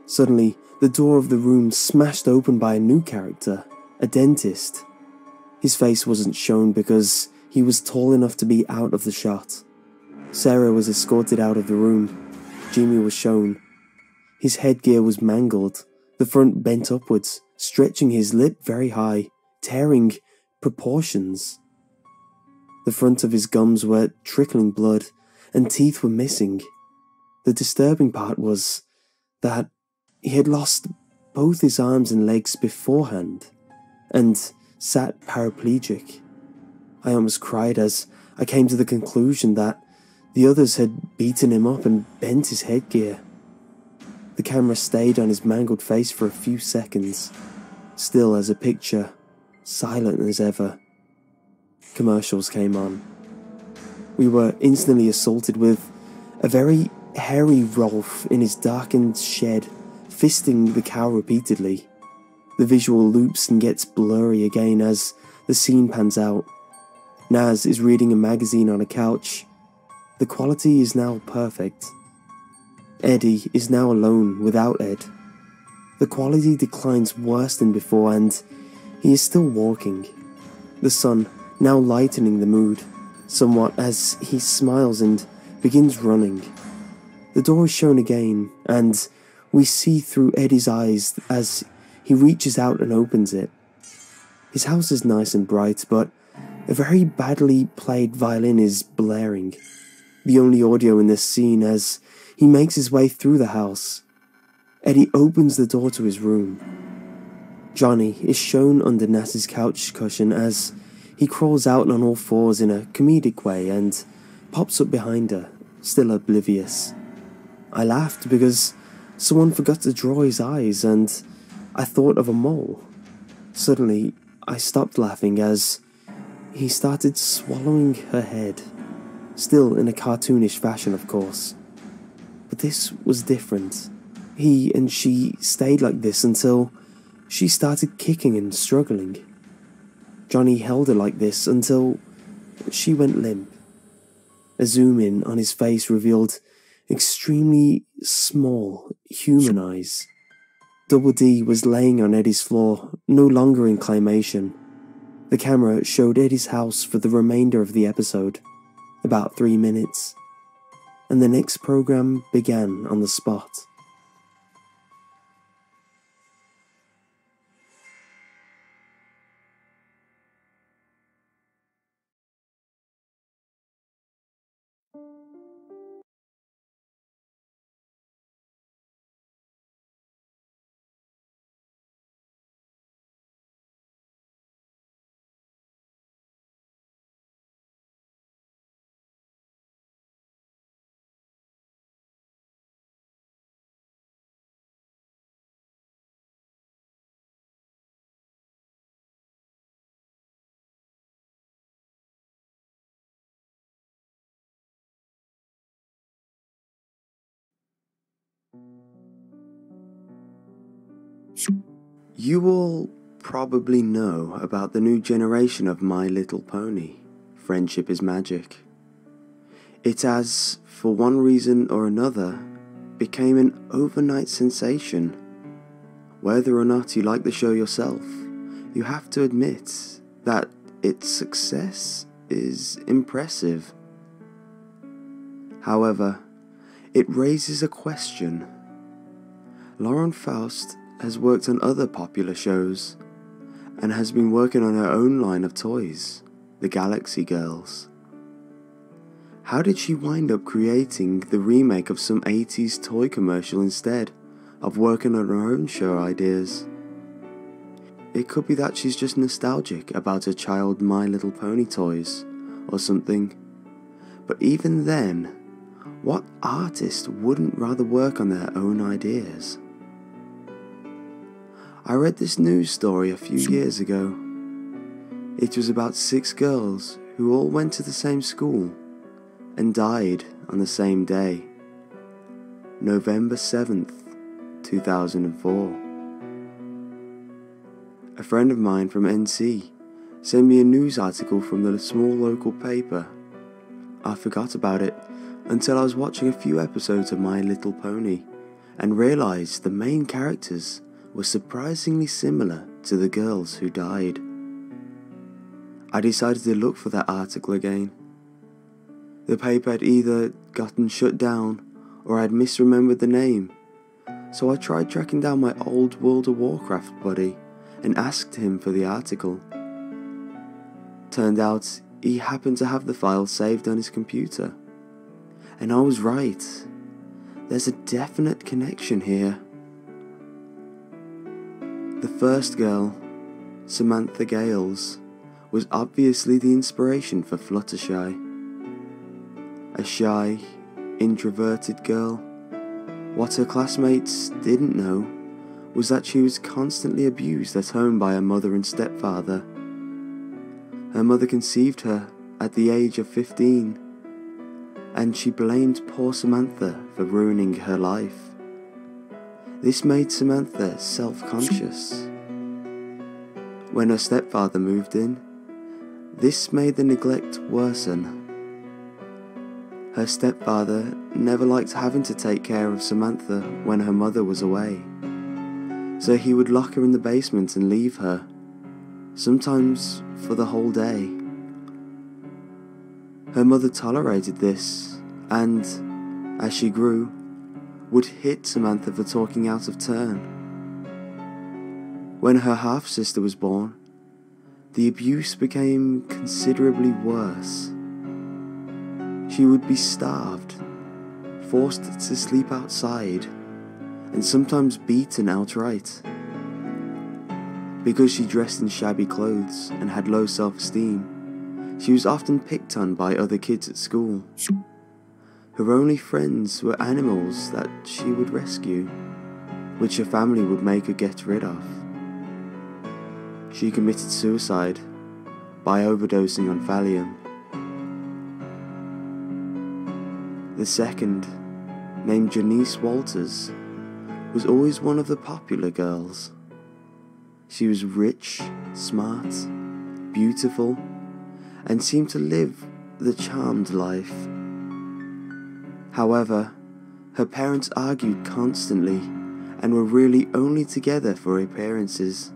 S2: Suddenly, the door of the room smashed open by a new character, a dentist. His face wasn't shown because he was tall enough to be out of the shot. Sarah was escorted out of the room. Jimmy was shown. His headgear was mangled, the front bent upwards, stretching his lip very high, tearing proportions. The front of his gums were trickling blood, and teeth were missing. The disturbing part was that he had lost both his arms and legs beforehand, and sat paraplegic. I almost cried as I came to the conclusion that the others had beaten him up and bent his headgear. The camera stayed on his mangled face for a few seconds, still as a picture, silent as ever. Commercials came on. We were instantly assaulted with a very hairy Rolf in his darkened shed, fisting the cow repeatedly. The visual loops and gets blurry again as the scene pans out. Naz is reading a magazine on a couch. The quality is now perfect. Eddie is now alone without Ed. The quality declines worse than before and he is still walking. The sun now lightening the mood somewhat as he smiles and begins running. The door is shown again and we see through Eddie's eyes as he reaches out and opens it. His house is nice and bright, but a very badly played violin is blaring. The only audio in this scene as he makes his way through the house. Eddie opens the door to his room. Johnny is shown under Nas's couch cushion as he crawls out on all fours in a comedic way and pops up behind her, still oblivious. I laughed because someone forgot to draw his eyes and I thought of a mole. Suddenly, I stopped laughing as he started swallowing her head, still in a cartoonish fashion, of course. But this was different. He and she stayed like this until she started kicking and struggling. Johnny held her like this until she went limp. A zoom in on his face revealed extremely small human eyes. Double D was laying on Eddie's floor, no longer in claymation. The camera showed Eddie's house for the remainder of the episode, about 3 minutes, and the next program began on the spot. You all probably know about the new generation of My Little Pony, Friendship is Magic. It has, for one reason or another, became an overnight sensation. Whether or not you like the show yourself, you have to admit that its success is impressive. However, it raises a question. Lauren Faust has worked on other popular shows and has been working on her own line of toys, the Galaxy Girls. How did she wind up creating the remake of some 80s toy commercial instead of working on her own show ideas? It could be that she's just nostalgic about her child My Little Pony toys or something. But even then, what artist wouldn't rather work on their own ideas? I read this news story a few years ago. It was about 6 girls who all went to the same school and died on the same day, November 7th, 2004. A friend of mine from NC sent me a news article from the small local paper. I forgot about it until I was watching a few episodes of My Little Pony and realised the main characters were surprisingly similar to the girls who died. I decided to look for that article again. The paper had either gotten shut down or I had misremembered the name, so I tried tracking down my old World of Warcraft buddy and asked him for the article. Turned out he happened to have the file saved on his computer. And I was right. There's a definite connection here. The first girl, Samantha Gales, was obviously the inspiration for Fluttershy. A shy, introverted girl. What her classmates didn't know was that she was constantly abused at home by her mother and stepfather. Her mother conceived her at the age of 15, and she blamed poor Samantha for ruining her life. This made Samantha self-conscious. When her stepfather moved in, this made the neglect worsen. Her stepfather never liked having to take care of Samantha when her mother was away, so he would lock her in the basement and leave her, sometimes for the whole day. Her mother tolerated this and, as she grew, would hit Samantha for talking out of turn. When her half-sister was born, the abuse became considerably worse. She would be starved, forced to sleep outside, and sometimes beaten outright. Because she dressed in shabby clothes and had low self-esteem, she was often picked on by other kids at school. Her only friends were animals that she would rescue, which her family would make her get rid of. She committed suicide by overdosing on Valium. The second, named Janice Walters, was always one of the popular girls. She was rich, smart, beautiful, and seemed to live the charmed life. However, her parents argued constantly and were really only together for appearances.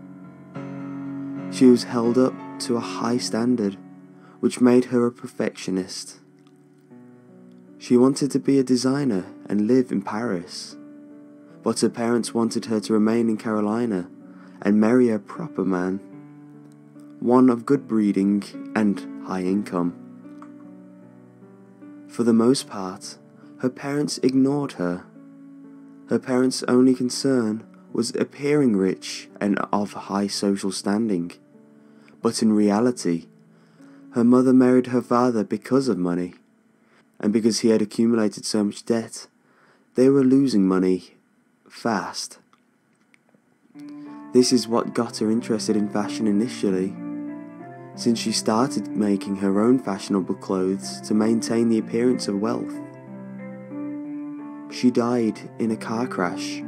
S2: She was held up to a high standard, which made her a perfectionist. She wanted to be a designer and live in Paris, but her parents wanted her to remain in Carolina and marry a proper man, one of good breeding and high income. For the most part, her parents ignored her. Her parents' only concern was appearing rich and of high social standing, but in reality, her mother married her father because of money, and because he had accumulated so much debt, they were losing money fast. This is what got her interested in fashion initially, since she started making her own fashionable clothes to maintain the appearance of wealth. She died in a car crash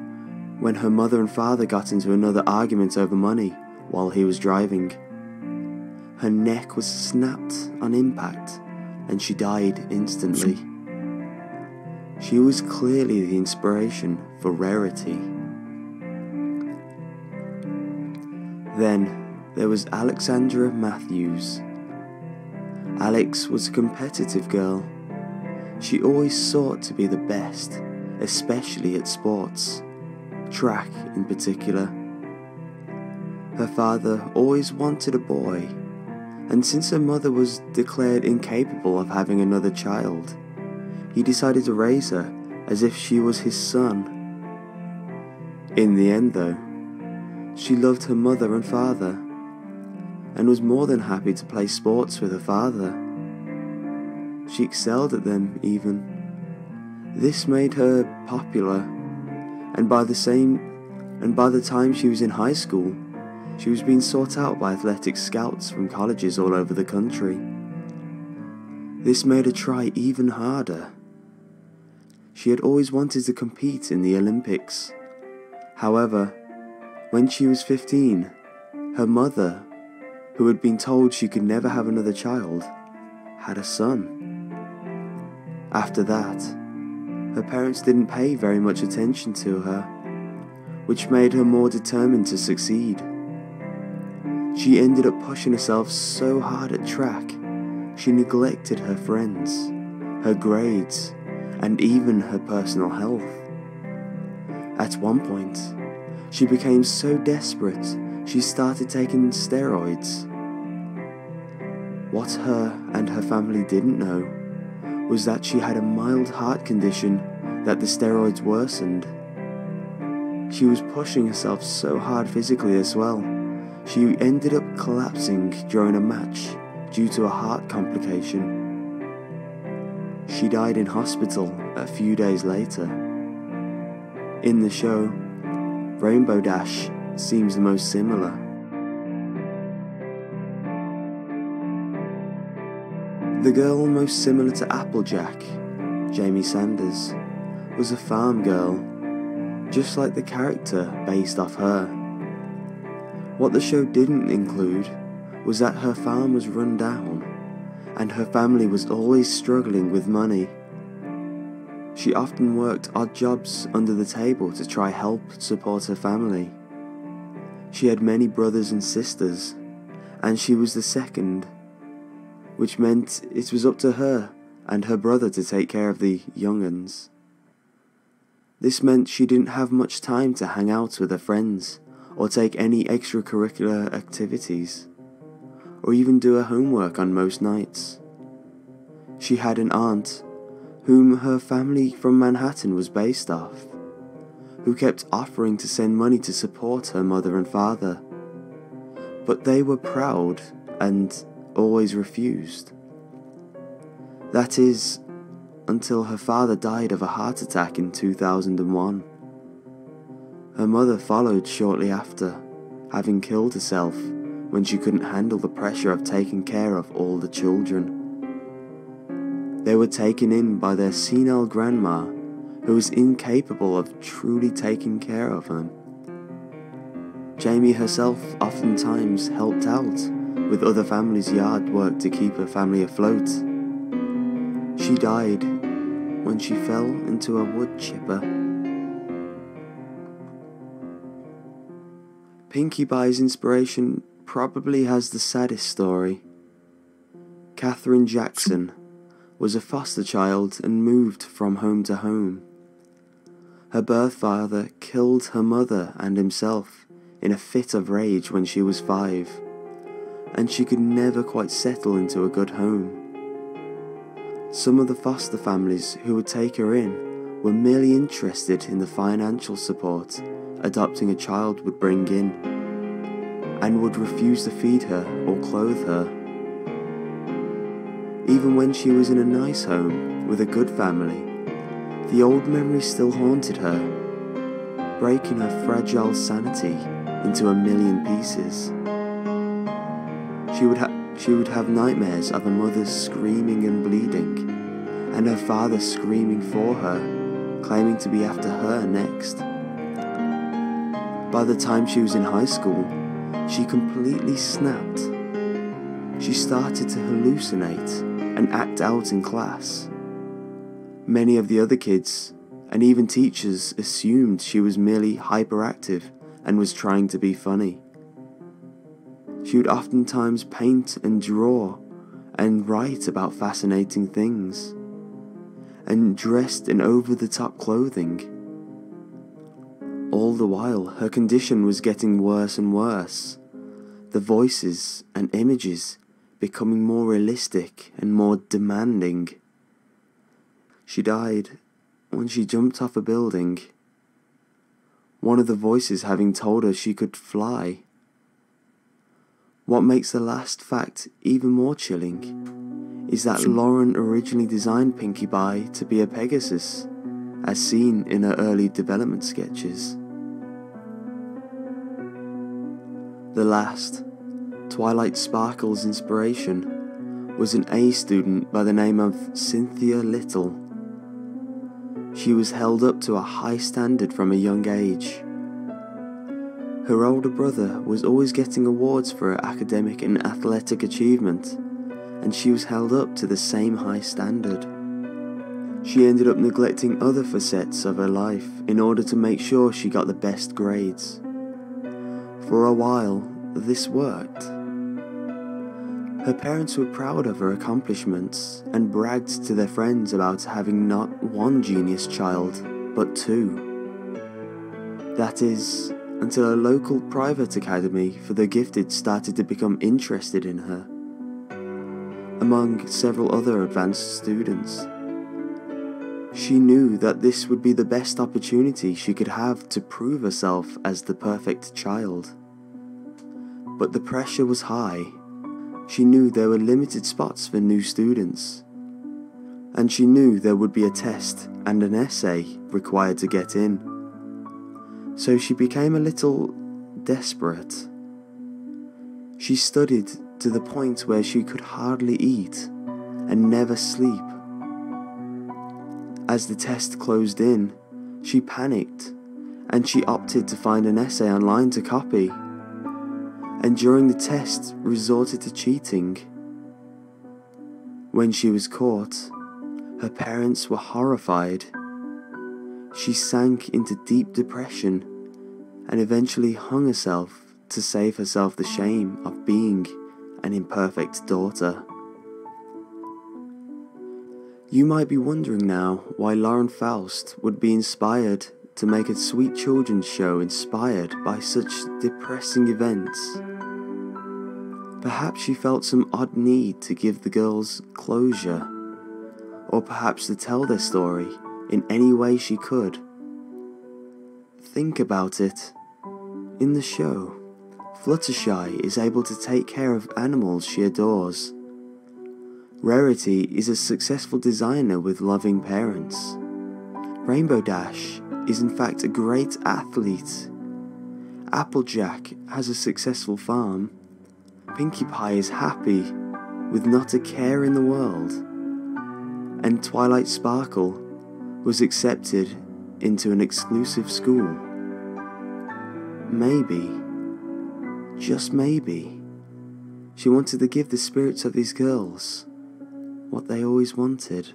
S2: when her mother and father got into another argument over money while he was driving. Her neck was snapped on impact and she died instantly. She was clearly the inspiration for Rarity. Then there was Alexandra Matthews. Alex was a competitive girl. She always sought to be the best, especially at sports. track in particular. Her father always wanted a boy, and since her mother was declared incapable of having another child, he decided to raise her as if she was his son. In the end, though, she loved her mother and father, and was more than happy to play sports with her father. She excelled at them, even. This made her popular, and by the time she was in high school, she was being sought out by athletic scouts from colleges all over the country. This made her try even harder. She had always wanted to compete in the Olympics. However, when she was 15, her mother, who had been told she could never have another child, had a son. After that, her parents didn't pay very much attention to her, which made her more determined to succeed. She ended up pushing herself so hard at track, she neglected her friends, her grades, and even her personal health. At one point, she became so desperate, she started taking steroids. What her and her family didn't know was that she had a mild heart condition that the steroids worsened. She was pushing herself so hard physically as well. She ended up collapsing during a match due to a heart complication. She died in hospital a few days later. In the show, Rainbow Dash seems the most similar. The girl most similar to Applejack, Jamie Sanders, was a farm girl, just like the character based off her. What the show didn't include was that her farm was run down, and her family was always struggling with money. She often worked odd jobs under the table to try help support her family. She had many brothers and sisters, and she was the second, which meant it was up to her and her brother to take care of the young'uns. This meant she didn't have much time to hang out with her friends, or take any extracurricular activities, or even do her homework on most nights. She had an aunt, whom her family from Manhattan was based off, who kept offering to send money to support her mother and father, but they were proud and always refused. That is, until her father died of a heart attack in 2001. Her mother followed shortly after, having killed herself when she couldn't handle the pressure of taking care of all the children. They were taken in by their senile grandma, who was incapable of truly taking care of them. Jamie herself oftentimes helped out with other families' yard work to keep her family afloat. She died when she fell into a wood chipper. Pinkie Pie's inspiration probably has the saddest story. Katherine Jackson was a foster child and moved from home to home. Her birth father killed her mother and himself in a fit of rage when she was 5, and she could never quite settle into a good home. Some of the foster families who would take her in were merely interested in the financial support adopting a child would bring in, and would refuse to feed her or clothe her. Even when she was in a nice home with a good family, the old memories still haunted her, breaking her fragile sanity into a million pieces. She would have nightmares of her mother screaming and bleeding, and her father screaming for her, claiming to be after her next. By the time she was in high school, she completely snapped. She started to hallucinate and act out in class. Many of the other kids, and even teachers, assumed she was merely hyperactive and was trying to be funny. She would oftentimes paint and draw and write about fascinating things, and dressed in over-the-top clothing. all the while her condition was getting worse and worse, the voices and images becoming more realistic and more demanding. She died when she jumped off a building, one of the voices having told her she could fly. What makes the last fact even more chilling is that Lauren originally designed Pinkie Pie to be a Pegasus, as seen in her early development sketches. The last, Twilight Sparkle's inspiration was an A student by the name of Cynthia Little. She was held up to a high standard from a young age. Her older brother was always getting awards for her academic and athletic achievement, and she was held up to the same high standard. She ended up neglecting other facets of her life in order to make sure she got the best grades. For a while, this worked. Her parents were proud of her accomplishments and bragged to their friends about having not one genius child, but two. That is, until a local private academy for the gifted started to become interested in her, among several other advanced students. She knew that this would be the best opportunity she could have to prove herself as the perfect child. But the pressure was high. She knew there were limited spots for new students, and she knew there would be a test and an essay required to get in. So she became a little desperate. She studied to the point where she could hardly eat and never sleep. As the test closed in, she panicked and she opted to find an essay online to copy, and during the test resorted to cheating. When she was caught, her parents were horrified. She sank into deep depression and eventually hung herself to save herself the shame of being an imperfect daughter. You might be wondering now why Lauren Faust would be inspired to make a sweet children's show inspired by such depressing events. Perhaps she felt some odd need to give the girls closure, or perhaps to tell their story in any way she could. Think about it. In the show, Fluttershy is able to take care of animals she adores. Rarity is a successful designer with loving parents. Rainbow Dash is in fact a great athlete. Applejack has a successful farm. Pinkie Pie is happy with not a care in the world. And Twilight Sparkle was accepted into an exclusive school. Maybe, just maybe, she wanted to give the spirits of these girls what they always wanted.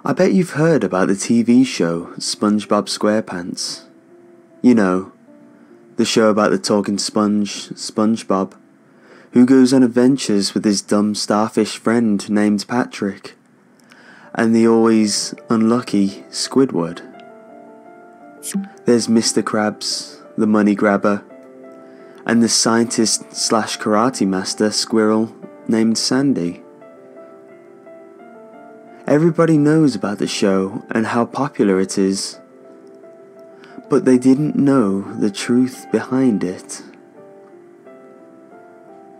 S2: I bet you've heard about the TV show SpongeBob SquarePants. You know, the show about the talking sponge, SpongeBob, who goes on adventures with his dumb starfish friend named Patrick, and the always unlucky Squidward. There's Mr. Krabs, the money grabber, and the scientist/karate master squirrel named Sandy. Everybody knows about the show and how popular it is, but they didn't know the truth behind it.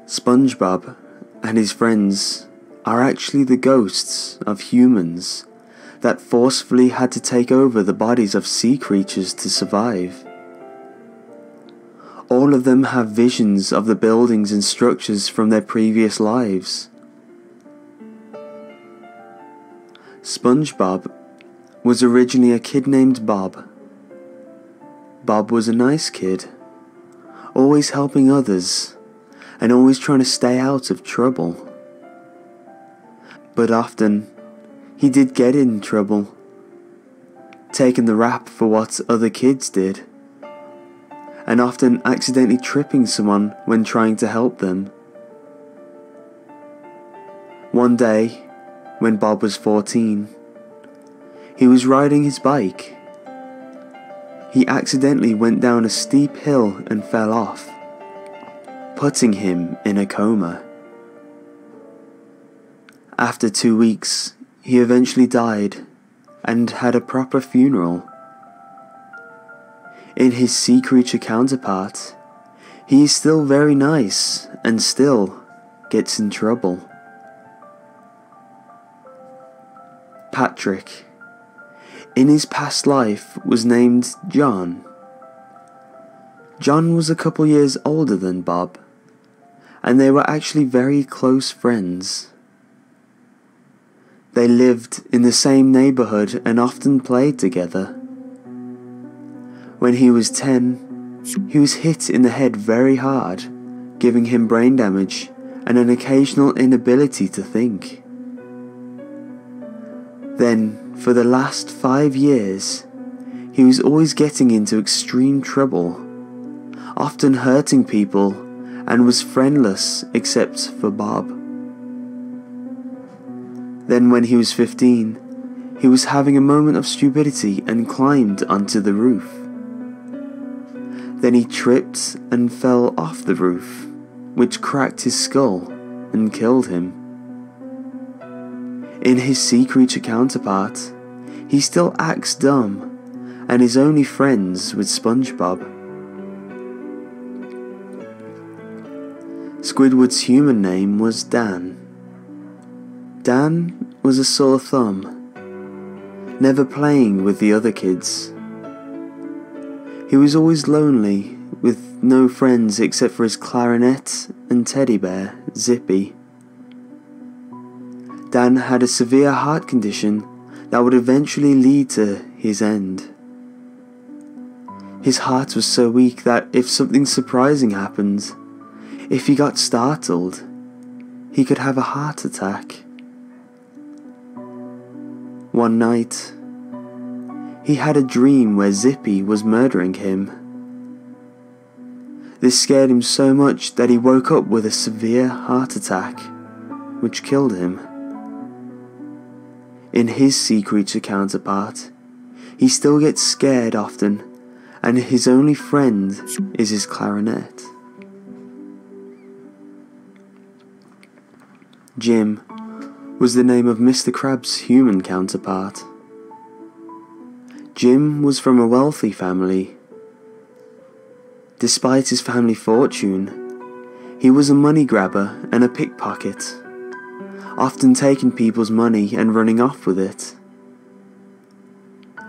S2: SpongeBob and his friends are actually the ghosts of humans that forcefully had to take over the bodies of sea creatures to survive. All of them have visions of the buildings and structures from their previous lives. SpongeBob was originally a kid named Bob. Bob was a nice kid, always helping others and always trying to stay out of trouble. But often, he did get in trouble, taking the rap for what other kids did, and often accidentally tripping someone when trying to help them. One day, when Bob was 14, He was riding his bike. He accidentally went down a steep hill and fell off, putting him in a coma. After 2 weeks, he eventually died and had a proper funeral. In his sea creature counterpart, he is still very nice and still gets in trouble. Patrick, in his past life, was named John. John was a couple years older than Bob, and they were actually very close friends. They lived in the same neighborhood and often played together. When he was 10, he was hit in the head very hard, giving him brain damage and an occasional inability to think. Then, for the last 5 years, he was always getting into extreme trouble, often hurting people, and was friendless except for Bob. Then when he was 15, he was having a moment of stupidity and climbed onto the roof. Then he tripped and fell off the roof, which cracked his skull and killed him. In his sea creature counterpart, he still acts dumb and is only friends with SpongeBob. Squidward's human name was Dan. Dan was a sore thumb, never playing with the other kids. He was always lonely, with no friends except for his clarinet and teddy bear, Zippy. Dan had a severe heart condition that would eventually lead to his end. His heart was so weak that if something surprising happened, if he got startled, he could have a heart attack. One night, he had a dream where Zippy was murdering him. This scared him so much that he woke up with a severe heart attack, which killed him. In his sea creature counterpart, he still gets scared often, and his only friend is his clarinet. Jim was the name of Mr. Krabs' human counterpart. Jim was from a wealthy family. Despite his family fortune, he was a money grabber and a pickpocket, often taking people's money and running off with it.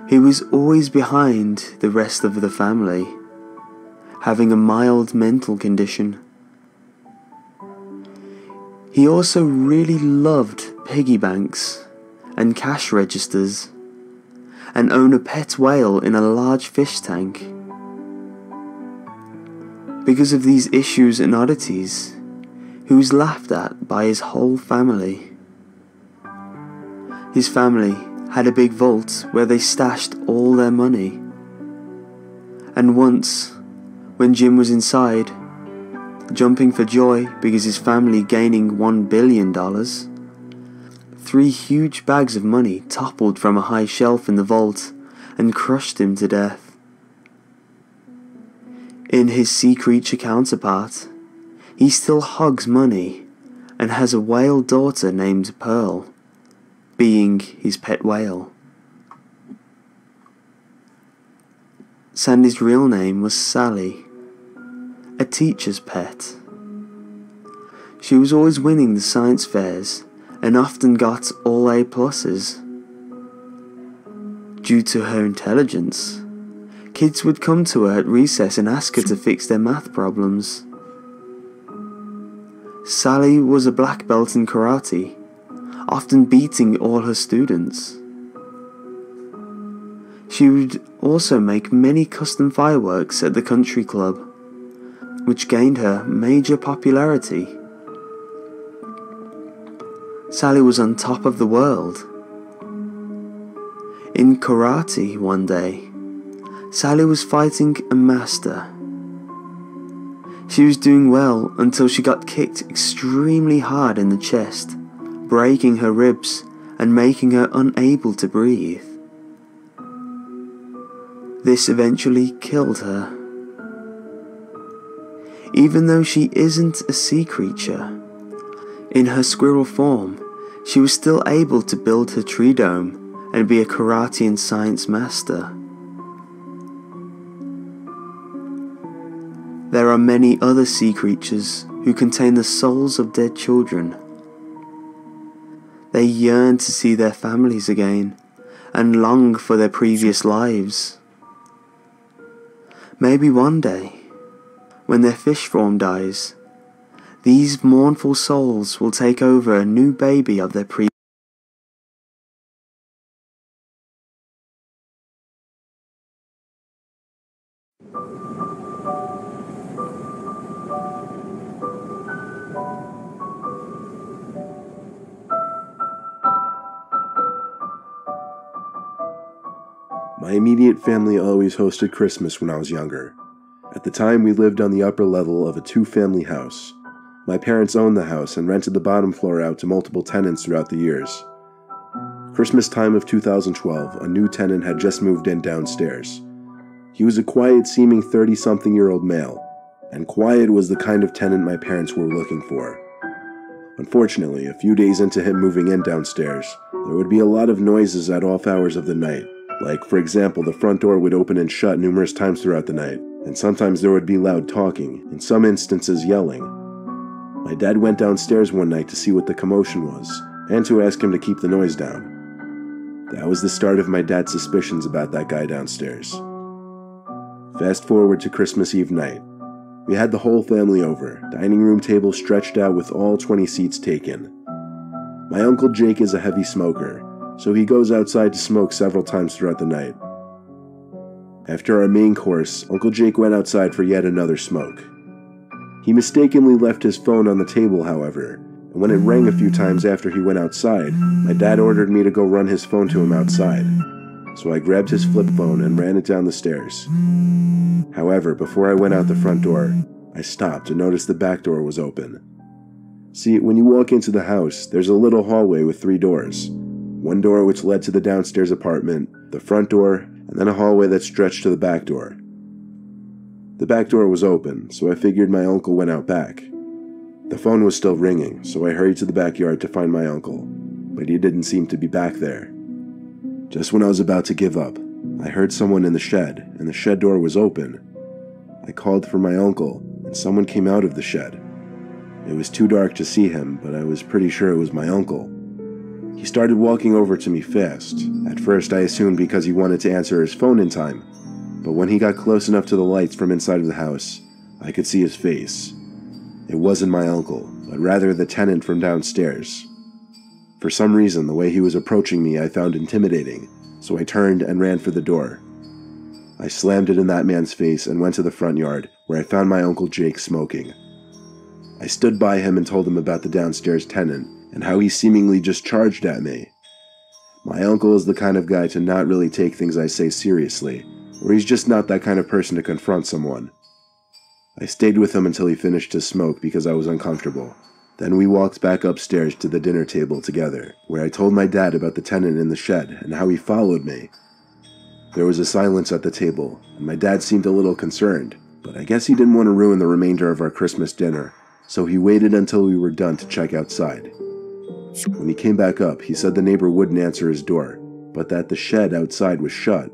S2: He was always behind the rest of the family, having a mild mental condition. He also really loved piggy banks and cash registers, and owned a pet whale in a large fish tank. Because of these issues and oddities, he was laughed at by his whole family. His family had a big vault where they stashed all their money. And once, when Jim was inside, jumping for joy because his family gaining $1 billion, 3 huge bags of money toppled from a high shelf in the vault and crushed him to death. In his sea creature counterpart, he still hogs money and has a whale daughter named Pearl, being his pet whale. Sandy's real name was Sally, a teacher's pet. She was always winning the science fairs and often got all A+. Due to her intelligence, kids would come to her at recess and ask her to fix their math problems. Sally was a black belt in karate, often beating all her students. She would also make many custom fireworks at the country club, which gained her major popularity. Sally was on top of the world. In karate one day, Sally was fighting a master. She was doing well until she got kicked extremely hard in the chest, breaking her ribs and making her unable to breathe. This eventually killed her. Even though she isn't a sea creature, in her squirrel form, she was still able to build her tree dome and be a karate and science master. There are many other sea creatures who contain the souls of dead children. They yearn to see their families again and long for their previous lives. Maybe one day, when their fish form dies, these mournful souls will take over a new baby of their previous.
S15: My immediate family always hosted Christmas when I was younger. At the time, we lived on the upper level of a two-family house. My parents owned the house and rented the bottom floor out to multiple tenants throughout the years. Christmas time of 2012, a new tenant had just moved in downstairs. He was a quiet-seeming 30-something-year-old male, and quiet was the kind of tenant my parents were looking for. Unfortunately, a few days into him moving in downstairs, there would be a lot of noises at off hours of the night. Like, for example, the front door would open and shut numerous times throughout the night, and sometimes there would be loud talking, in some instances yelling. My dad went downstairs one night to see what the commotion was, and to ask him to keep the noise down. That was the start of my dad's suspicions about that guy downstairs. Fast forward to Christmas Eve night. We had the whole family over, dining room table stretched out with all 20 seats taken. My Uncle Jake is a heavy smoker, so he goes outside to smoke several times throughout the night. After our main course, Uncle Jake went outside for yet another smoke. He mistakenly left his phone on the table, however, and when it rang a few times after he went outside, my dad ordered me to go run his phone to him outside. So I grabbed his flip phone and ran it down the stairs. However, before I went out the front door, I stopped and noticed the back door was open. See, when you walk into the house, there's a little hallway with 3 doors. One door which led to the downstairs apartment, the front door, and then a hallway that stretched to the back door. The back door was open, so I figured my uncle went out back. The phone was still ringing, so I hurried to the backyard to find my uncle, but he didn't seem to be back there. Just when I was about to give up, I heard someone in the shed, and the shed door was open. I called for my uncle, and someone came out of the shed. It was too dark to see him, but I was pretty sure it was my uncle. He started walking over to me fast. At first I assumed because he wanted to answer his phone in time, but when he got close enough to the lights from inside of the house, I could see his face. It wasn't my uncle, but rather the tenant from downstairs. For some reason, the way he was approaching me I found intimidating, so I turned and ran for the door. I slammed it in that man's face and went to the front yard, where I found my Uncle Jake smoking. I stood by him and told him about the downstairs tenant, and how he seemingly just charged at me. My uncle is the kind of guy to not really take things I say seriously, or he's just not that kind of person to confront someone. I stayed with him until he finished his smoke because I was uncomfortable. Then we walked back upstairs to the dinner table together, where I told my dad about the tenant in the shed and how he followed me. There was a silence at the table, and my dad seemed a little concerned, but I guess he didn't want to ruin the remainder of our Christmas dinner, so he waited until we were done to check outside. When he came back up, he said the neighbor wouldn't answer his door, but that the shed outside was shut.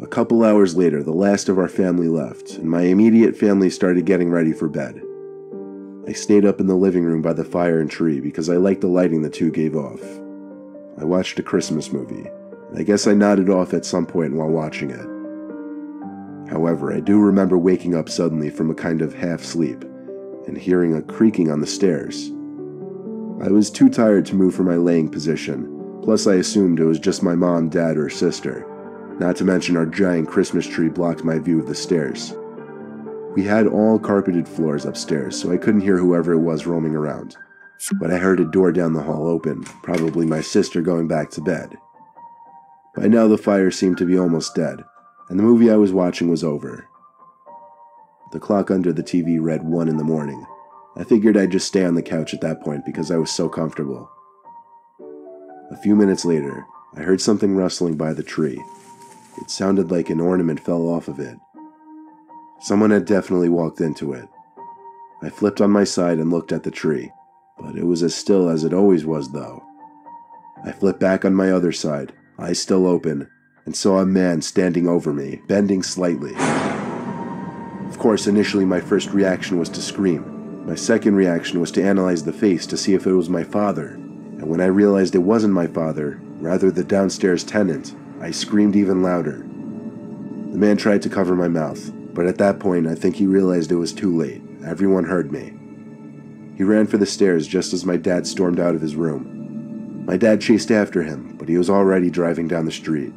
S15: A couple hours later, the last of our family left, and my immediate family started getting ready for bed. I stayed up in the living room by the fire and tree because I liked the lighting the two gave off. I watched a Christmas movie, and I guess I nodded off at some point while watching it. However, I do remember waking up suddenly from a kind of half-sleep and hearing a creaking on the stairs. I was too tired to move from my laying position, plus I assumed it was just my mom, dad, or sister, not to mention our giant Christmas tree blocked my view of the stairs. We had all carpeted floors upstairs, so I couldn't hear whoever it was roaming around, but I heard a door down the hall open, probably my sister going back to bed. By now the fire seemed to be almost dead, and the movie I was watching was over. The clock under the TV read 1 in the morning. I figured I'd just stay on the couch at that point because I was so comfortable. A few minutes later, I heard something rustling by the tree. It sounded like an ornament fell off of it. Someone had definitely walked into it. I flipped on my side and looked at the tree, but it was as still as it always was though. I flipped back on my other side, eyes still open, and saw a man standing over me, bending slightly. Of course, initially my first reaction was to scream. My second reaction was to analyze the face to see if it was my father, and when I realized it wasn't my father, rather the downstairs tenant, I screamed even louder. The man tried to cover my mouth, but at that point I think he realized it was too late. Everyone heard me. He ran for the stairs just as my dad stormed out of his room. My dad chased after him, but he was already driving down the street.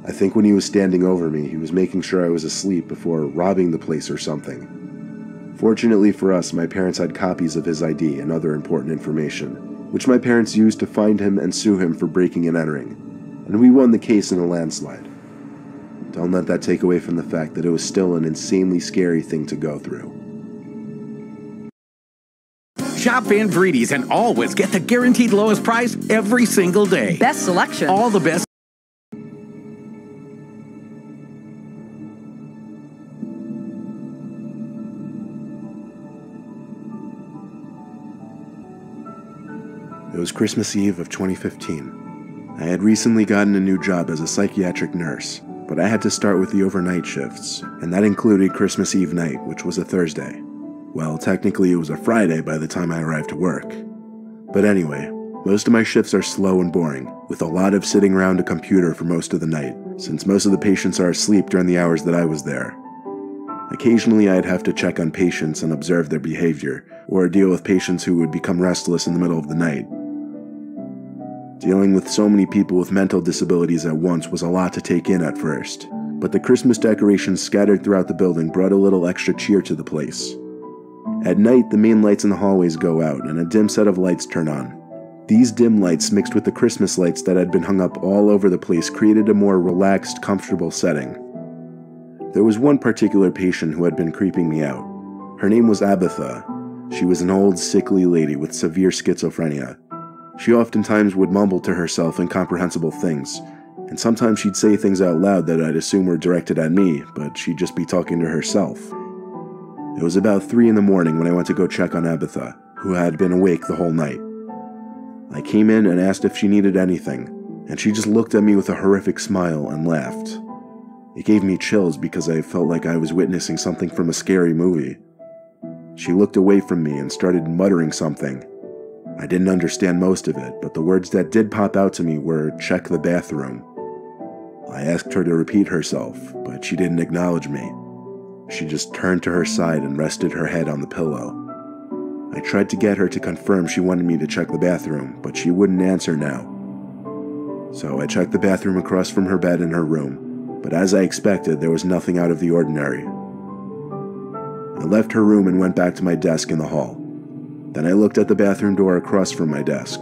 S15: I think when he was standing over me, he was making sure I was asleep before robbing the place or something. Fortunately for us, my parents had copies of his ID and other important information, which my parents used to find him and sue him for breaking and entering, and we won the case in a landslide. Don't let that take away from the fact that it was still an insanely scary thing to go through.
S16: Shop Van Vreedy's and always get the guaranteed lowest price every single day.
S17: Best selection.
S16: All the best.
S15: It was Christmas Eve of 2015. I had recently gotten a new job as a psychiatric nurse, but I had to start with the overnight shifts, and that included Christmas Eve night, which was a Thursday. Well, technically it was a Friday by the time I arrived to work. But anyway, most of my shifts are slow and boring, with a lot of sitting around a computer for most of the night, since most of the patients are asleep during the hours that I was there. Occasionally I'd have to check on patients and observe their behavior, or deal with patients who would become restless in the middle of the night. Dealing with so many people with mental disabilities at once was a lot to take in at first, but the Christmas decorations scattered throughout the building brought a little extra cheer to the place. At night, the main lights in the hallways go out and a dim set of lights turn on. These dim lights mixed with the Christmas lights that had been hung up all over the place created a more relaxed, comfortable setting. There was one particular patient who had been creeping me out. Her name was Abatha. She was an old, sickly lady with severe schizophrenia. She oftentimes would mumble to herself incomprehensible things, and sometimes she'd say things out loud that I'd assume were directed at me, but she'd just be talking to herself. It was about 3 in the morning when I went to go check on Abatha, who had been awake the whole night. I came in and asked if she needed anything, and she just looked at me with a horrific smile and laughed. It gave me chills because I felt like I was witnessing something from a scary movie. She looked away from me and started muttering something. I didn't understand most of it, but the words that did pop out to me were, "Check the bathroom." I asked her to repeat herself, but she didn't acknowledge me. She just turned to her side and rested her head on the pillow. I tried to get her to confirm she wanted me to check the bathroom, but she wouldn't answer now. So I checked the bathroom across from her bed in her room, but as I expected, there was nothing out of the ordinary. I left her room and went back to my desk in the hall. Then I looked at the bathroom door across from my desk.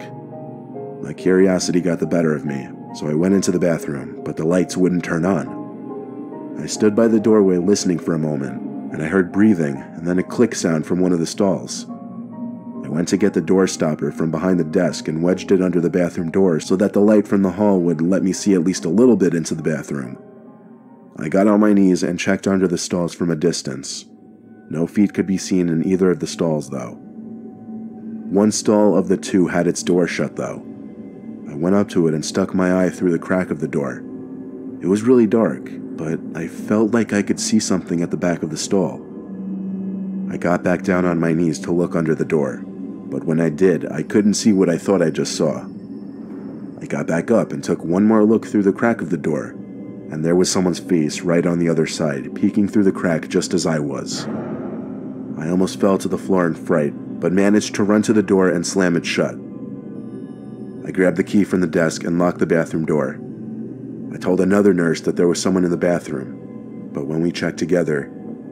S15: My curiosity got the better of me, so I went into the bathroom, but the lights wouldn't turn on. I stood by the doorway listening for a moment, and I heard breathing and then a click sound from one of the stalls. I went to get the door stopper from behind the desk and wedged it under the bathroom door so that the light from the hall would let me see at least a little bit into the bathroom. I got on my knees and checked under the stalls from a distance. No feet could be seen in either of the stalls, though. One stall of the two had its door shut, though. I went up to it and stuck my eye through the crack of the door. It was really dark, but I felt like I could see something at the back of the stall. I got back down on my knees to look under the door, but when I did, I couldn't see what I thought I just saw. I got back up and took one more look through the crack of the door, and there was someone's face right on the other side, peeking through the crack just as I was. I almost fell to the floor in fright, but managed to run to the door and slam it shut. I grabbed the key from the desk and locked the bathroom door. I told another nurse that there was someone in the bathroom, but when we checked together,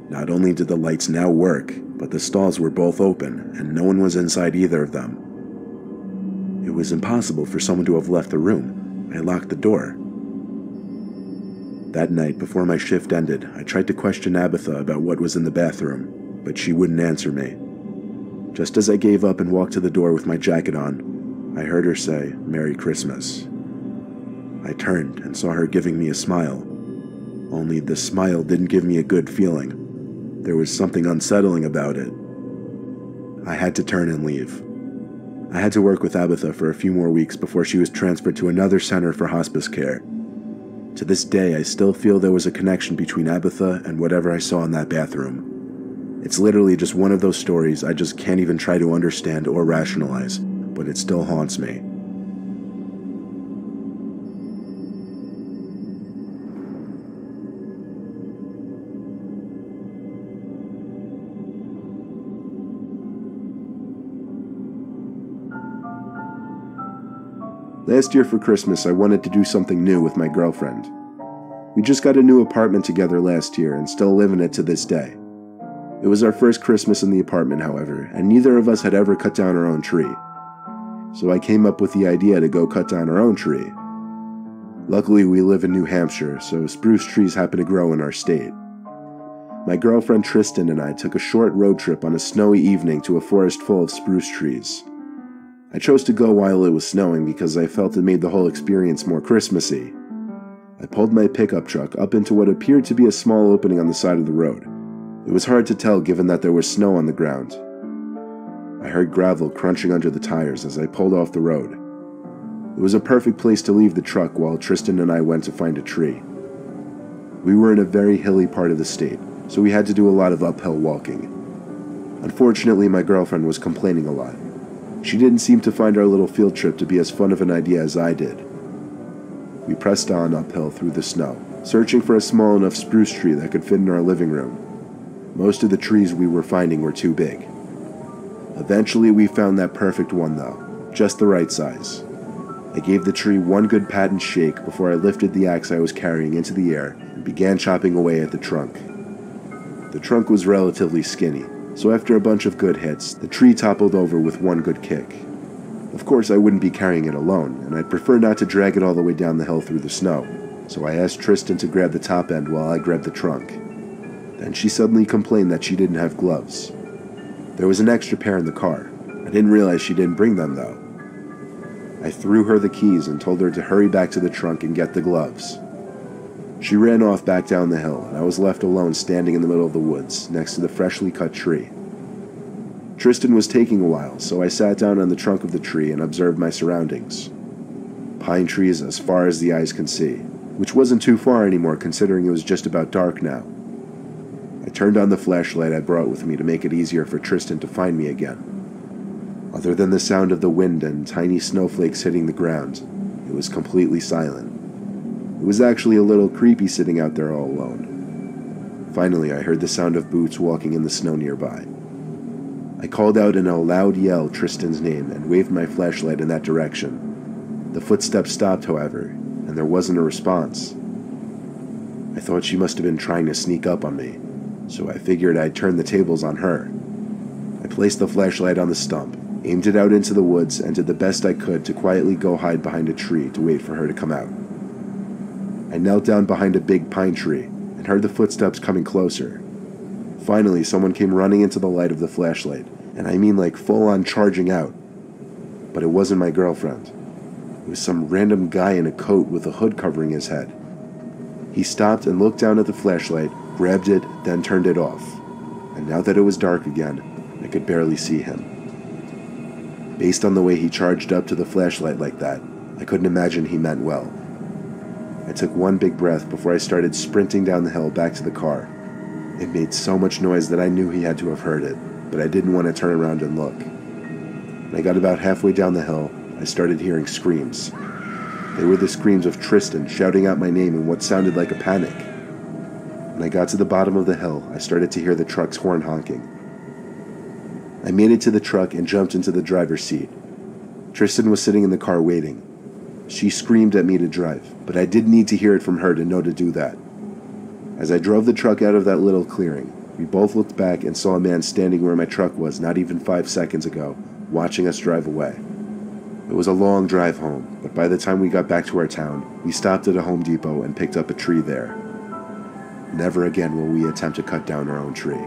S15: not only did the lights now work, but the stalls were both open and no one was inside either of them. It was impossible for someone to have left the room. I locked the door. That night, before my shift ended, I tried to question Abatha about what was in the bathroom, but she wouldn't answer me. Just as I gave up and walked to the door with my jacket on, I heard her say, "Merry Christmas." I turned and saw her giving me a smile, Only the smile didn't give me a good feeling. There was something unsettling about it. I had to turn and leave. I had to work with Abatha for a few more weeks before she was transferred to another center for hospice care. To this day, I still feel there was a connection between Abatha and whatever I saw in that bathroom. It's literally just one of those stories I just can't even try to understand or rationalize, but it still haunts me. Last year for Christmas, I wanted to do something new with my girlfriend. We just got a new apartment together last year and still live in it to this day. It was our first Christmas in the apartment, however, and neither of us had ever cut down our own tree. So I came up with the idea to go cut down our own tree. Luckily, we live in New Hampshire, so spruce trees happen to grow in our state. My girlfriend Tristan and I took a short road trip on a snowy evening to a forest full of spruce trees. I chose to go while it was snowing because I felt it made the whole experience more Christmassy. I pulled my pickup truck up into what appeared to be a small opening on the side of the road. It was hard to tell given that there was snow on the ground. I heard gravel crunching under the tires as I pulled off the road. It was a perfect place to leave the truck while Tristan and I went to find a tree. We were in a very hilly part of the state, so we had to do a lot of uphill walking. Unfortunately, my girlfriend was complaining a lot. She didn't seem to find our little field trip to be as fun of an idea as I did. We pressed on uphill through the snow, searching for a small enough spruce tree that could fit in our living room. Most of the trees we were finding were too big. Eventually we found that perfect one though, just the right size. I gave the tree one good pat and shake before I lifted the axe I was carrying into the air and began chopping away at the trunk. The trunk was relatively skinny, so after a bunch of good hits, the tree toppled over with one good kick. Of course, I wouldn't be carrying it alone, and I'd prefer not to drag it all the way down the hill through the snow, so I asked Tristan to grab the top end while I grabbed the trunk. Then she suddenly complained that she didn't have gloves. There was an extra pair in the car. I didn't realize she didn't bring them, though. I threw her the keys and told her to hurry back to the trunk and get the gloves. She ran off back down the hill, and I was left alone standing in the middle of the woods, next to the freshly cut tree. Tristan was taking a while, so I sat down on the trunk of the tree and observed my surroundings. Pine trees as far as the eyes can see, which wasn't too far anymore considering it was just about dark now. I turned on the flashlight I brought with me to make it easier for Tristan to find me again. Other than the sound of the wind and tiny snowflakes hitting the ground, it was completely silent. It was actually a little creepy sitting out there all alone. Finally, I heard the sound of boots walking in the snow nearby. I called out in a loud yell Tristan's name and waved my flashlight in that direction. The footsteps stopped, however, and there wasn't a response. I thought she must have been trying to sneak up on me, so I figured I'd turn the tables on her. I placed the flashlight on the stump, aimed it out into the woods, and did the best I could to quietly go hide behind a tree to wait for her to come out. I knelt down behind a big pine tree and heard the footsteps coming closer. Finally, someone came running into the light of the flashlight, and I mean like full-on charging out. But it wasn't my girlfriend. It was some random guy in a coat with a hood covering his head. He stopped and looked down at the flashlight, grabbed it, then turned it off. And now that it was dark again, I could barely see him. Based on the way he charged up to the flashlight like that, I couldn't imagine he meant well. I took one big breath before I started sprinting down the hill back to the car. It made so much noise that I knew he had to have heard it, but I didn't want to turn around and look. When I got about halfway down the hill, I started hearing screams. They were the screams of Tristan shouting out my name in what sounded like a panic. When I got to the bottom of the hill, I started to hear the truck's horn honking. I made it to the truck and jumped into the driver's seat. Tristan was sitting in the car waiting. She screamed at me to drive, but I didn't need to hear it from her to know to do that. As I drove the truck out of that little clearing, we both looked back and saw a man standing where my truck was not even 5 seconds ago, watching us drive away. It was a long drive home, but by the time we got back to our town, we stopped at a Home Depot and picked up a tree there. Never again will we attempt to cut down our own tree.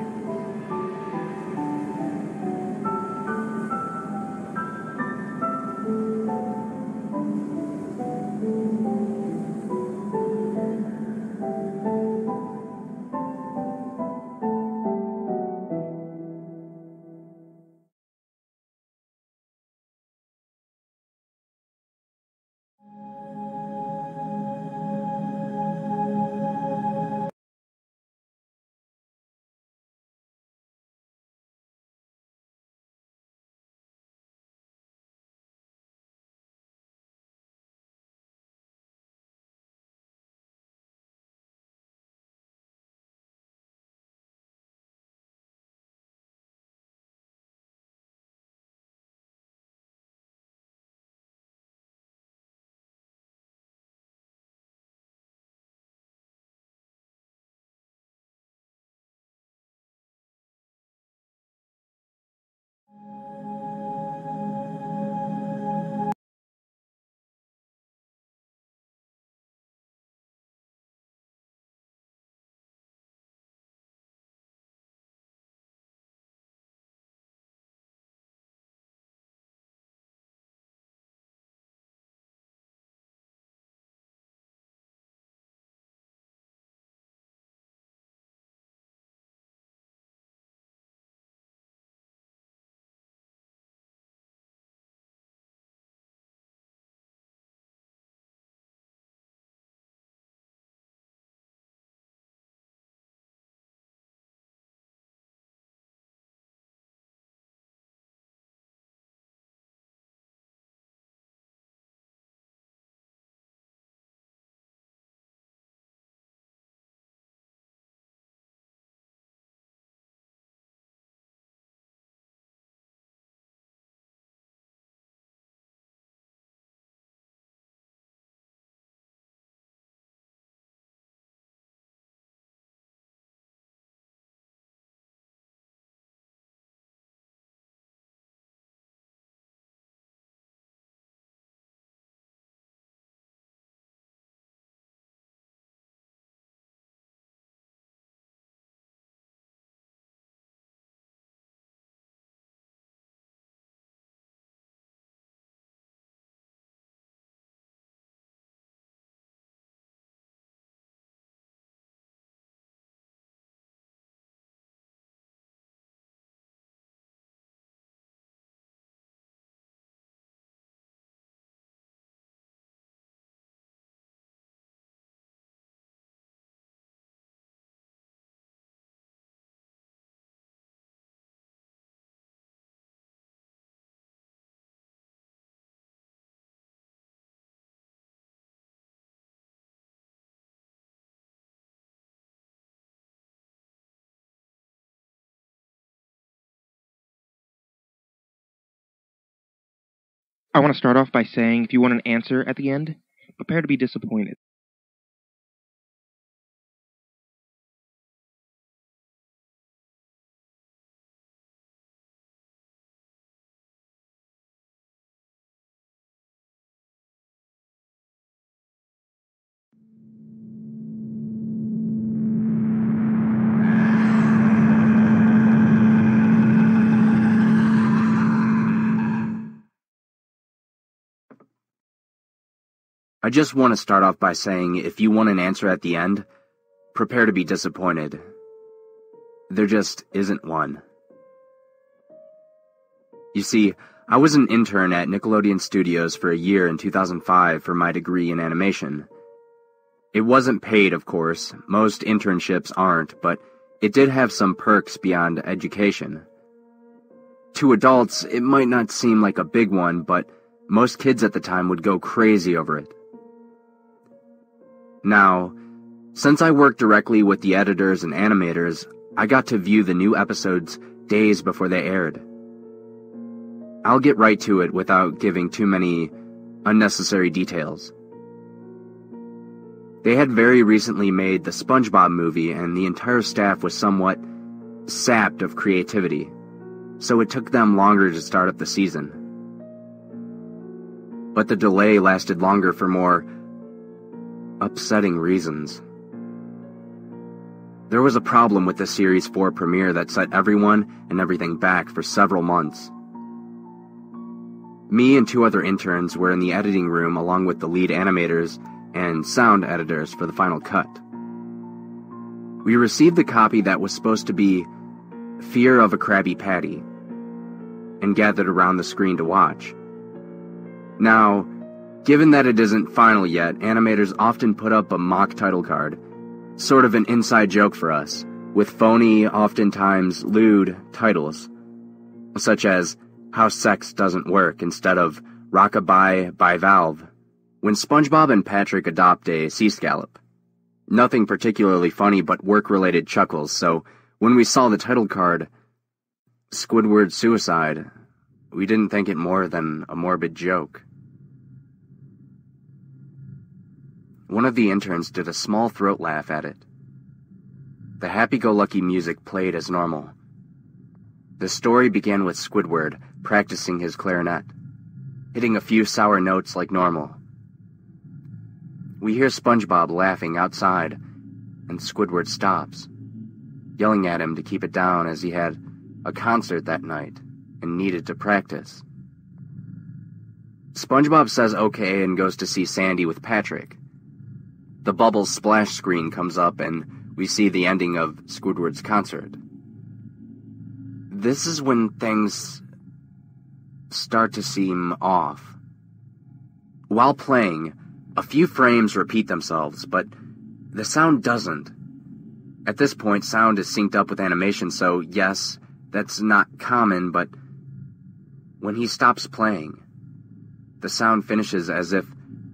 S17: I want to start off by saying if you want an answer at the end, prepare to be disappointed.
S5: I just want to start off by saying, if you want an answer at the end, prepare to be disappointed. There just isn't one. You see, I was an intern at Nickelodeon Studios for a year in 2005 for my degree in animation. It wasn't paid, of course, most internships aren't, but it did have some perks beyond education. To adults, it might not seem like a big one, but most kids at the time would go crazy over it. Now, since I worked directly with the editors and animators, I got to view the new episodes days before they aired. I'll get right to it without giving too many unnecessary details. They had very recently made the SpongeBob movie, and the entire staff was somewhat sapped of creativity, so it took them longer to start up the season. But the delay lasted longer for more upsetting reasons. There was a problem with the Series 4 premiere that set everyone and everything back for several months. Me and 2 other interns were in the editing room along with the lead animators and sound editors for the final cut. We received the copy that was supposed to be Fear of a Krabby Patty and gathered around the screen to watch. Now, given that it isn't final yet, animators often put up a mock title card, sort of an inside joke for us, with phony, oftentimes lewd titles, such as How Sex Doesn't Work instead of Rockabye by Valve, when SpongeBob and Patrick adopt a sea scallop. Nothing particularly funny but work-related chuckles, so when we saw the title card, Squidward's Suicide, we didn't think it more than a morbid joke. One of the interns did a small throat laugh at it. The happy-go-lucky music played as normal. The story began with Squidward practicing his clarinet, hitting a few sour notes like normal. We hear SpongeBob laughing outside, and Squidward stops, yelling at him to keep it down as he had a concert that night and needed to practice. SpongeBob says okay and goes to see Sandy with Patrick. The Bubbles splash screen comes up and we see the ending of Squidward's concert. This is when things start to seem off. While playing, a few frames repeat themselves, but the sound doesn't. At this point, sound is synced up with animation, so yes, that's not common, but when he stops playing, the sound finishes as if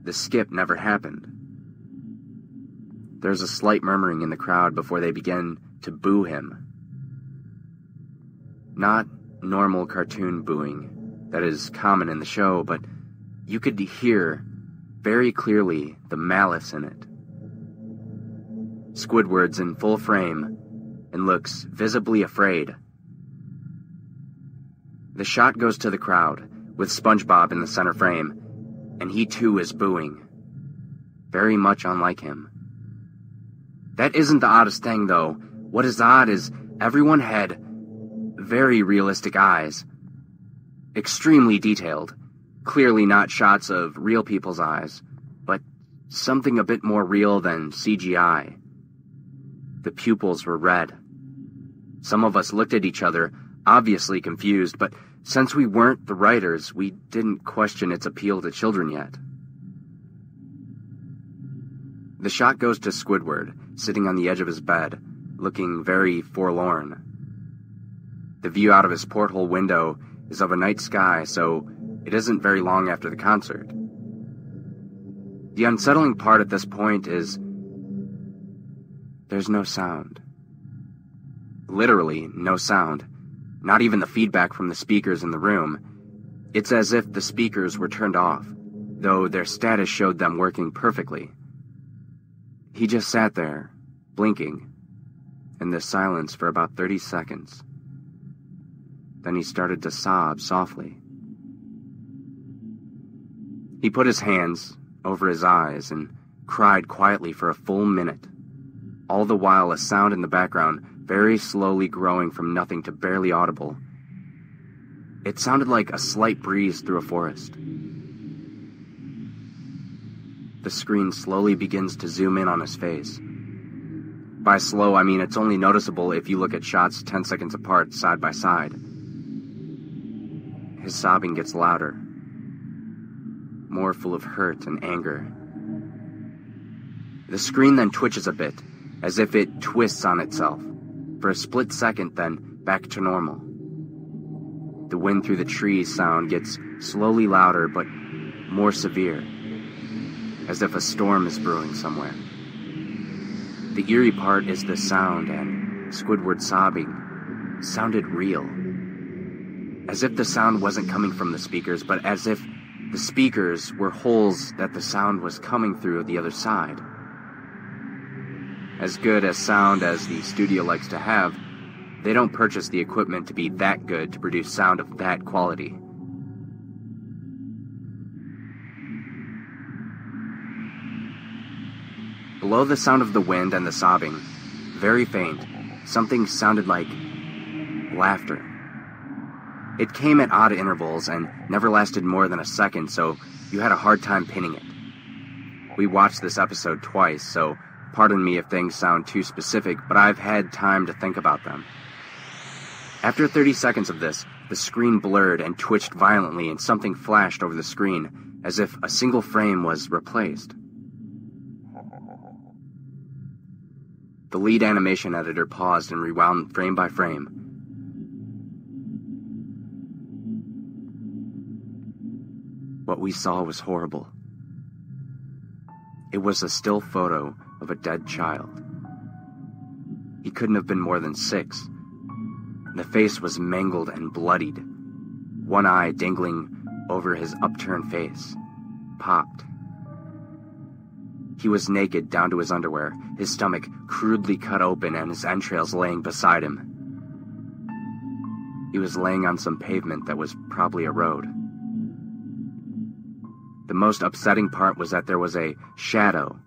S5: the skip never happened. There's a slight murmuring in the crowd before they begin to boo him. Not normal cartoon booing that is common in the show, but you could hear very clearly the malice in it. Squidward's in full frame and looks visibly afraid. The shot goes to the crowd, with SpongeBob in the center frame, and he too is booing. Very much unlike him. That isn't the oddest thing, though. What is odd is everyone had very realistic eyes. Extremely detailed. Clearly not shots of real people's eyes, but something a bit more real than CGI. The pupils were red. Some of us looked at each other, obviously confused, but since we weren't the writers, we didn't question its appeal to children yet. The shot goes to Squidward, sitting on the edge of his bed, looking very forlorn. The view out of his porthole window is of a night sky, so it isn't very long after the concert. The unsettling part at this point is there's no sound. Literally no sound. Not even the feedback from the speakers in the room. It's as if the speakers were turned off, though their status showed them working perfectly. He just sat there, blinking, in the silence for about 30 seconds. Then he started to sob softly. He put his hands over his eyes and cried quietly for a full minute, all the while a sound in the background very slowly growing from nothing to barely audible. It sounded like a slight breeze through a forest. The screen slowly begins to zoom in on his face. By slow, I mean it's only noticeable if you look at shots 10 seconds apart, side by side. His sobbing gets louder, more full of hurt and anger. The screen then twitches a bit, as if it twists on itself, for a split second, then back to normal. The wind through the trees sound gets slowly louder but more severe, as if a storm is brewing somewhere. The eerie part is the sound, and Squidward's sobbing sounded real. As if the sound wasn't coming from the speakers, but as if the speakers were holes that the sound was coming through the other side. As good as sound as the studio likes to have, they don't purchase the equipment to be that good to produce sound of that quality. Below the sound of the wind and the sobbing, very faint, something sounded like laughter. It came at odd intervals and never lasted more than a second, so you had a hard time pinning it. We watched this episode twice, so pardon me if things sound too specific, but I've had time to think about them. After 30 seconds of this, the screen blurred and twitched violently and something flashed over the screen, as if a single frame was replaced. The lead animation editor paused and rewound frame by frame. What we saw was horrible. It was a still photo of a dead child. He couldn't have been more than 6. The face was mangled and bloodied, one eye dangling over his upturned face, popped. He was naked down to his underwear, his stomach crudely cut open and his entrails laying beside him. He was laying on some pavement that was probably a road. The most upsetting part was that there was a shadow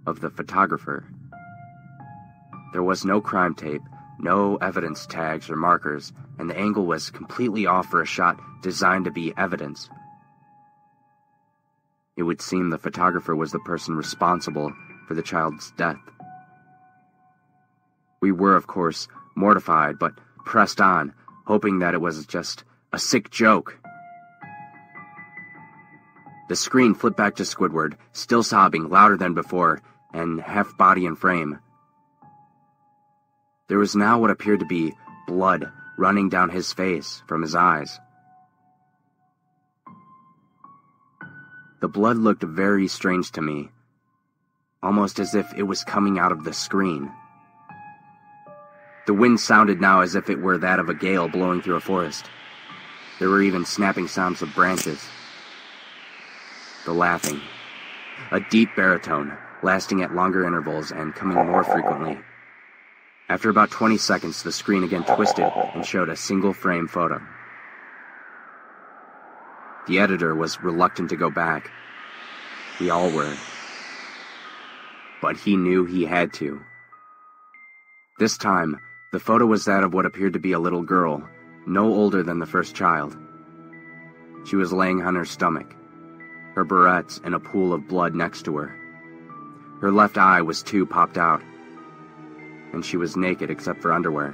S5: of the photographer. There was no crime tape, no evidence tags or markers, and the angle was completely off for a shot designed to be evidence. It would seem the photographer was the person responsible for the child's death. We were, of course, mortified, but pressed on, hoping that it was just a sick joke. The screen flipped back to Squidward, still sobbing louder than before, and half body and frame. There was now what appeared to be blood running down his face from his eyes. The blood looked very strange to me, almost as if it was coming out of the screen. The wind sounded now as if it were that of a gale blowing through a forest. There were even snapping sounds of branches. The laughing, a deep baritone, lasting at longer intervals and coming more frequently. After about 20 seconds, the screen again twisted and showed a single-frame photo. The editor was reluctant to go back. We all were. But he knew he had to. This time, the photo was that of what appeared to be a little girl, no older than the first child. She was laying on her stomach, her barrettes in a pool of blood next to her. Her left eye was too popped out, and she was naked except for underwear.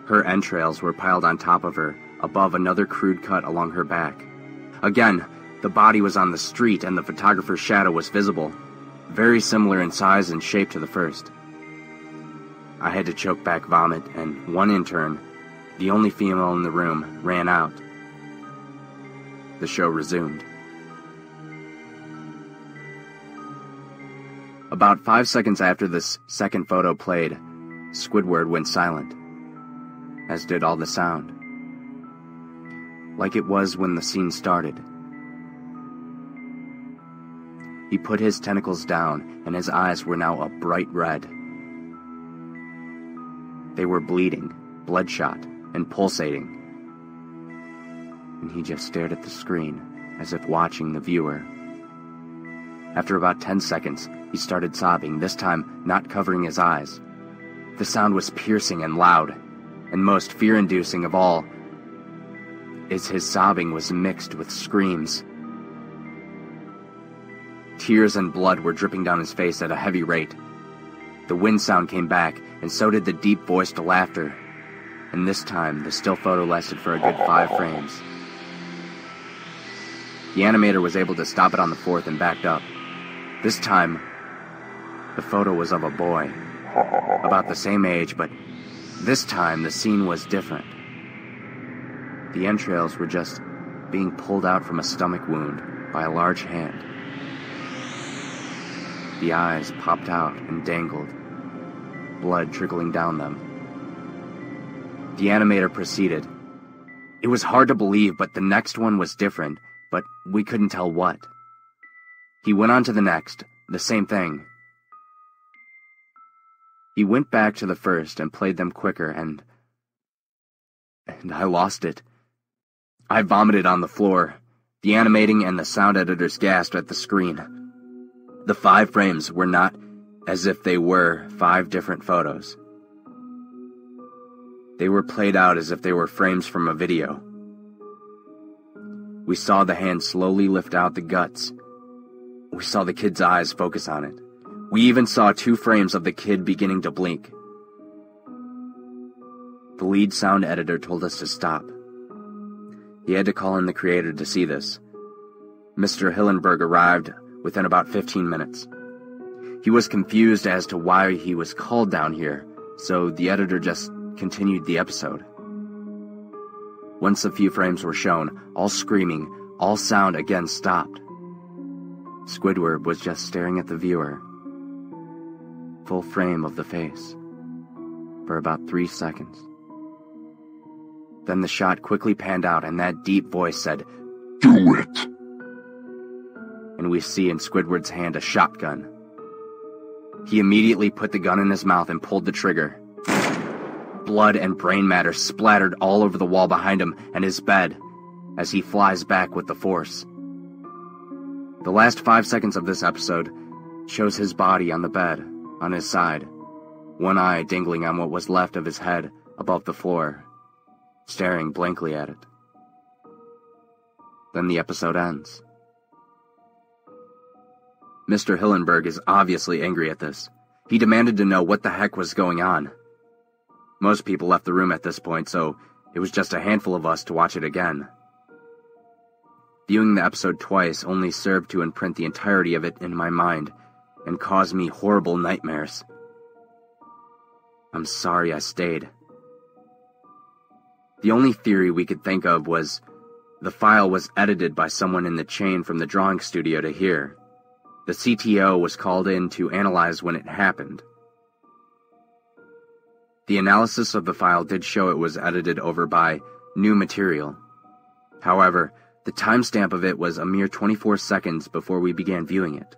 S5: Her entrails were piled on top of her, above another crude cut along her back. Again, the body was on the street and the photographer's shadow was visible, very similar in size and shape to the first. I had to choke back vomit, and one intern, the only female in the room, ran out. The show resumed. About 5 seconds after this second photo played, Squidward went silent, as did all the sound. like it was when the scene started. He put his tentacles down, and his eyes were now a bright red. They were bleeding, bloodshot, and pulsating. And he just stared at the screen, as if watching the viewer. After about 10 seconds, he started sobbing, this time not covering his eyes. The sound was piercing and loud, and most fear-inducing of all is his sobbing was mixed with screams. Tears and blood were dripping down his face at a heavy rate. The wind sound came back, and so did the deep-voiced laughter. And this time, the still photo lasted for a good 5 frames. The animator was able to stop it on the 4th and backed up. This time, the photo was of a boy, about the same age, but this time the scene was different. The entrails were just being pulled out from a stomach wound by a large hand. The eyes popped out and dangled, blood trickling down them. The animator proceeded. It was hard to believe, but the next one was different, but we couldn't tell what. He went on to the next, the same thing. He went back to the first and played them quicker, and I lost it. I vomited on the floor. The animating and the sound editors gasped at the screen. The 5 frames were not as if they were 5 different photos. They were played out as if they were frames from a video. We saw the hand slowly lift out the guts. We saw the kid's eyes focus on it. We even saw 2 frames of the kid beginning to blink. The lead sound editor told us to stop. He had to call in the creator to see this. Mr. Hillenberg arrived within about 15 minutes. He was confused as to why he was called down here, so the editor just continued the episode. Once a few frames were shown, all screaming, all sound again stopped. Squidward was just staring at the viewer, full frame of the face, for about 3 seconds. Then the shot quickly panned out and that deep voice said, "Do it!" And we see in Squidward's hand a shotgun. He immediately put the gun in his mouth and pulled the trigger. Blood and brain matter splattered all over the wall behind him and his bed as he flies back with the force. The last 5 seconds of this episode shows his body on the bed, on his side, one eye dangling on what was left of his head above the floor, staring blankly at it. Then the episode ends. Mr. Hillenberg is obviously angry at this. He demanded to know what the heck was going on. Most people left the room at this point, so it was just a handful of us to watch it again. Viewing the episode twice only served to imprint the entirety of it in my mind and cause me horrible nightmares. I'm sorry I stayed. The only theory we could think of was the file was edited by someone in the chain from the drawing studio to here. The CTO was called in to analyze when it happened. The analysis of the file did show it was edited over by new material. However, the timestamp of it was a mere 24 seconds before we began viewing it.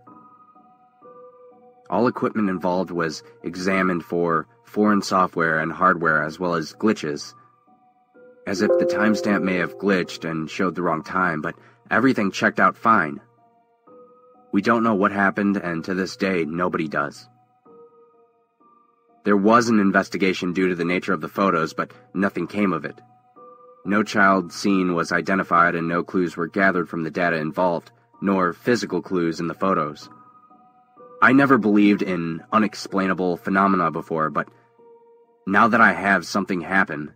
S5: All equipment involved was examined for foreign software and hardware as well as glitches, as if the timestamp may have glitched and showed the wrong time, but everything checked out fine. We don't know what happened, and to this day, nobody does. There was an investigation due to the nature of the photos, but nothing came of it. No child seen was identified and no clues were gathered from the data involved, nor physical clues in the photos. I never believed in unexplainable phenomena before, but now that I have something happen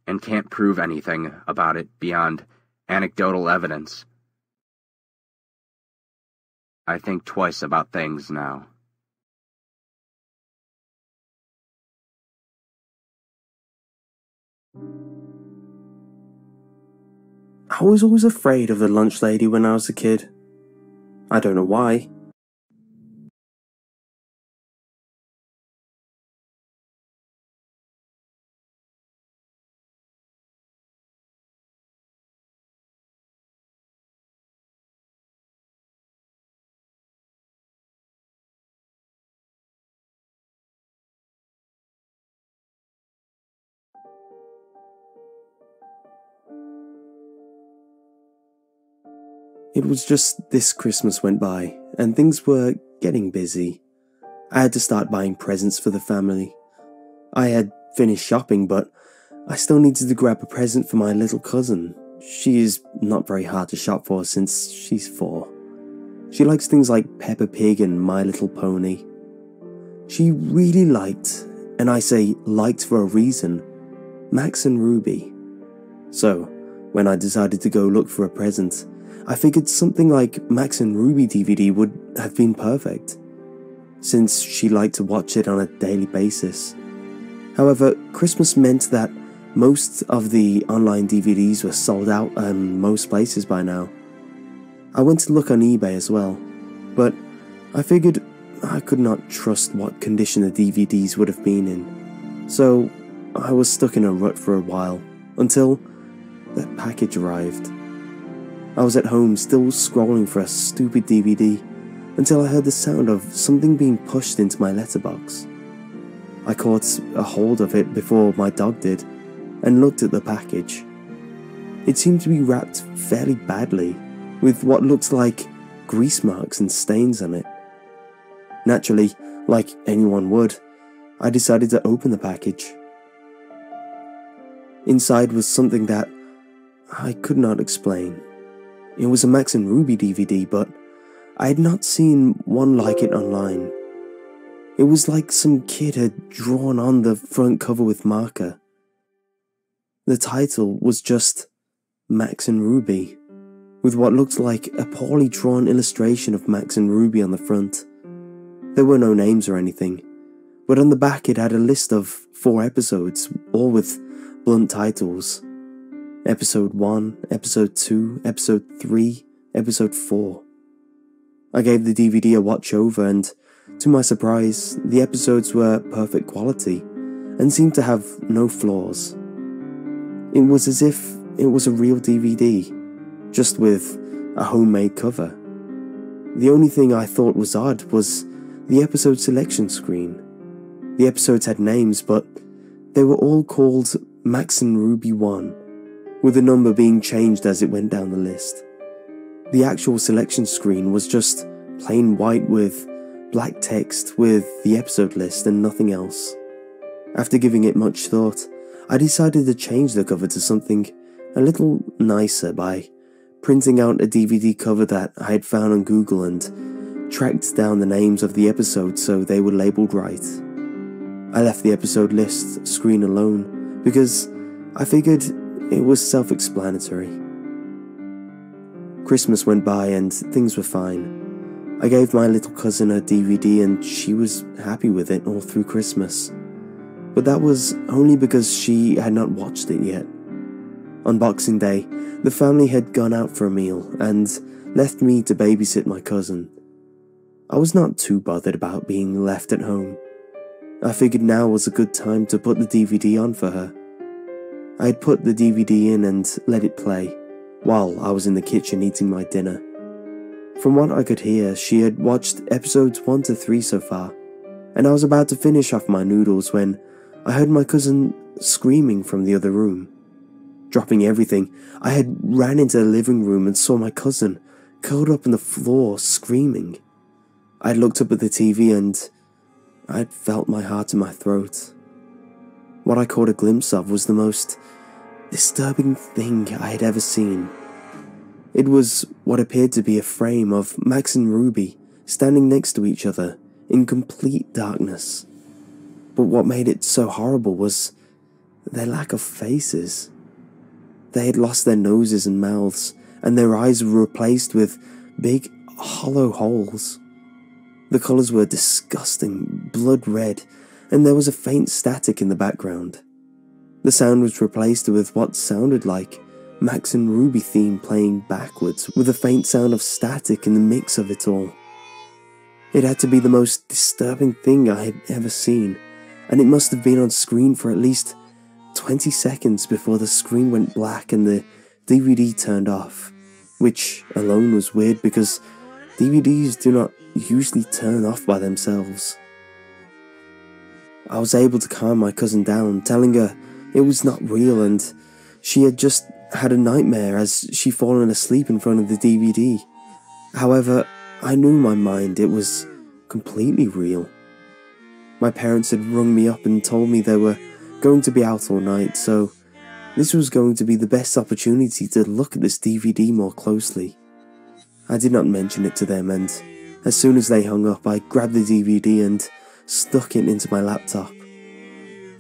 S5: and can't prove anything about it beyond anecdotal evidence, I think twice about things now.
S2: I was always afraid of the lunch lady when I was a kid. I don't know why. It was just this Christmas went by, and things were getting busy. I had to start buying presents for the family. I had finished shopping, but I still needed to grab a present for my little cousin. She is not very hard to shop for since she's 4. She likes things like Peppa Pig and My Little Pony. She really liked, and I say liked for a reason, Max and Ruby. So, when I decided to go look for a present, I figured something like Max and Ruby DVD would have been perfect, since she liked to watch it on a daily basis. However, Christmas meant that most of the online DVDs were sold out in most places by now. I went to look on eBay as well, but I figured I could not trust what condition the DVDs would have been in, so I was stuck in a rut for a while, until that package arrived. I was at home still scrolling for a stupid DVD, until I heard the sound of something being pushed into my letterbox. I caught a hold of it before my dog did, and looked at the package. It seemed to be wrapped fairly badly, with what looked like grease marks and stains on it. Naturally, like anyone would, I decided to open the package. Inside was something that I could not explain. It was a Max and Ruby DVD, but I had not seen one like it online. It was like some kid had drawn on the front cover with marker. The title was just Max and Ruby, with what looked like a poorly drawn illustration of Max and Ruby on the front. There were no names or anything, but on the back it had a list of 4 episodes, all with blunt titles. Episode 1, Episode 2, Episode 3, Episode 4. I gave the DVD a watch over, and to my surprise, the episodes were perfect quality and seemed to have no flaws. It was as if it was a real DVD, just with a homemade cover. The only thing I thought was odd was the episode selection screen. The episodes had names, but they were all called Max and Ruby 1, with the number being changed as it went down the list. The actual selection screen was just plain white with black text with the episode list and nothing else. After giving it much thought, I decided to change the cover to something a little nicer by printing out a DVD cover that I had found on Google and tracked down the names of the episodes so they were labelled right. I left the episode list screen alone because I figured it was self-explanatory. Christmas went by and things were fine. I gave my little cousin a DVD and she was happy with it all through Christmas. But that was only because she had not watched it yet. On Boxing Day, the family had gone out for a meal and left me to babysit my cousin. I was not too bothered about being left at home. I figured now was a good time to put the DVD on for her. I had put the DVD in and let it play, while I was in the kitchen eating my dinner. From what I could hear, she had watched episodes 1 to 3 so far, and I was about to finish off my noodles when I heard my cousin screaming from the other room. Dropping everything, I had ran into the living room and saw my cousin curled up on the floor screaming. I had looked up at the TV and I had felt my heart in my throat. What I caught a glimpse of was the most disturbing thing I had ever seen. It was what appeared to be a frame of Max and Ruby standing next to each other in complete darkness. But what made it so horrible was their lack of faces. They had lost their noses and mouths, and their eyes were replaced with big, hollow holes. The colours were disgusting, blood red, and there was a faint static in the background. The sound was replaced with what sounded like Max and Ruby theme playing backwards with a faint sound of static in the mix of it all. It had to be the most disturbing thing I had ever seen, and it must have been on screen for at least 20 seconds before the screen went black and the DVD turned off, which alone was weird because DVDs do not usually turn off by themselves. I was able to calm my cousin down, telling her it was not real and she had just had a nightmare as she fallen asleep in front of the DVD. However, I knew in my mind it was completely real. My parents had rung me up and told me they were going to be out all night, so this was going to be the best opportunity to look at this DVD more closely. I did not mention it to them, and as soon as they hung up, I grabbed the DVD and stuck it into my laptop.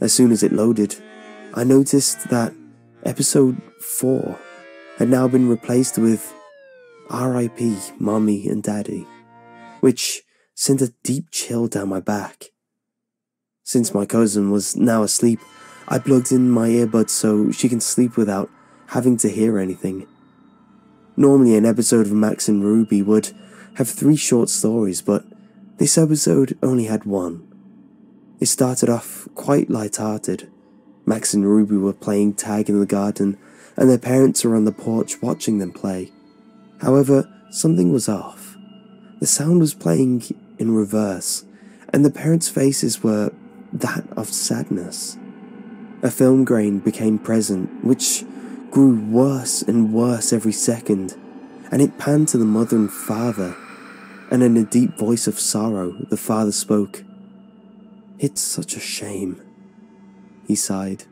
S2: As soon as it loaded, I noticed that episode 4 had now been replaced with R.I.P. Mommy and Daddy, which sent a deep chill down my back. Since my cousin was now asleep, I plugged in my earbuds so she can sleep without having to hear anything. Normally an episode of Max and Ruby would have 3 short stories, but this episode only had 1. It started off quite light-hearted. Max and Ruby were playing tag in the garden, and their parents were on the porch watching them play. However, something was off. The sound was playing in reverse, and the parents' faces were that of sadness. A film grain became present, which grew worse and worse every second, and it panned to the mother and father, and in a deep voice of sorrow, the father spoke. "It's such a shame," he sighed.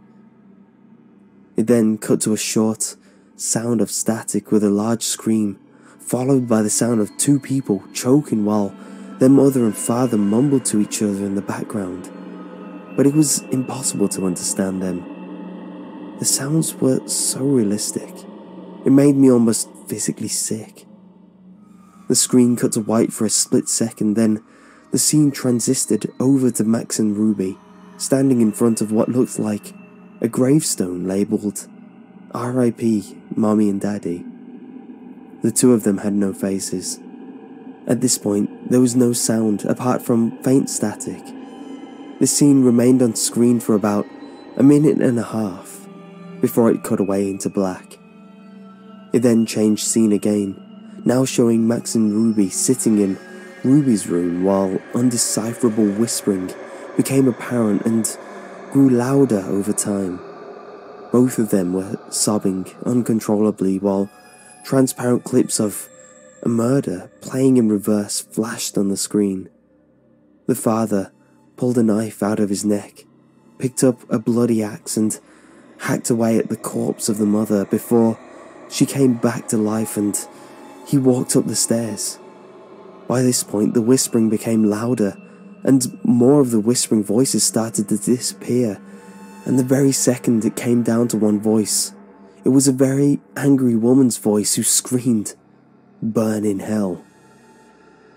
S2: It then cut to a short sound of static with a large scream, followed by the sound of 2 people choking while their mother and father mumbled to each other in the background. But it was impossible to understand them. The sounds were so realistic. It made me almost physically sick. The screen cut to white for a split second, then the scene transited over to Max and Ruby, standing in front of what looked like a gravestone labelled R.I.P. Mommy and Daddy. The 2 of them had no faces. At this point, there was no sound apart from faint static. The scene remained on screen for about a minute and a half before it cut away into black. It then changed scene again, now showing Max and Ruby sitting in Ruby's room while undecipherable whispering became apparent and grew louder over time. Both of them were sobbing uncontrollably while transparent clips of a murder playing in reverse flashed on the screen. The father pulled a knife out of his neck, picked up a bloody axe and hacked away at the corpse of the mother before she came back to life, and he walked up the stairs. By this point, the whispering became louder, and more of the whispering voices started to disappear, and the very second it came down to one voice. It was a very angry woman's voice who screamed, "Burn in hell."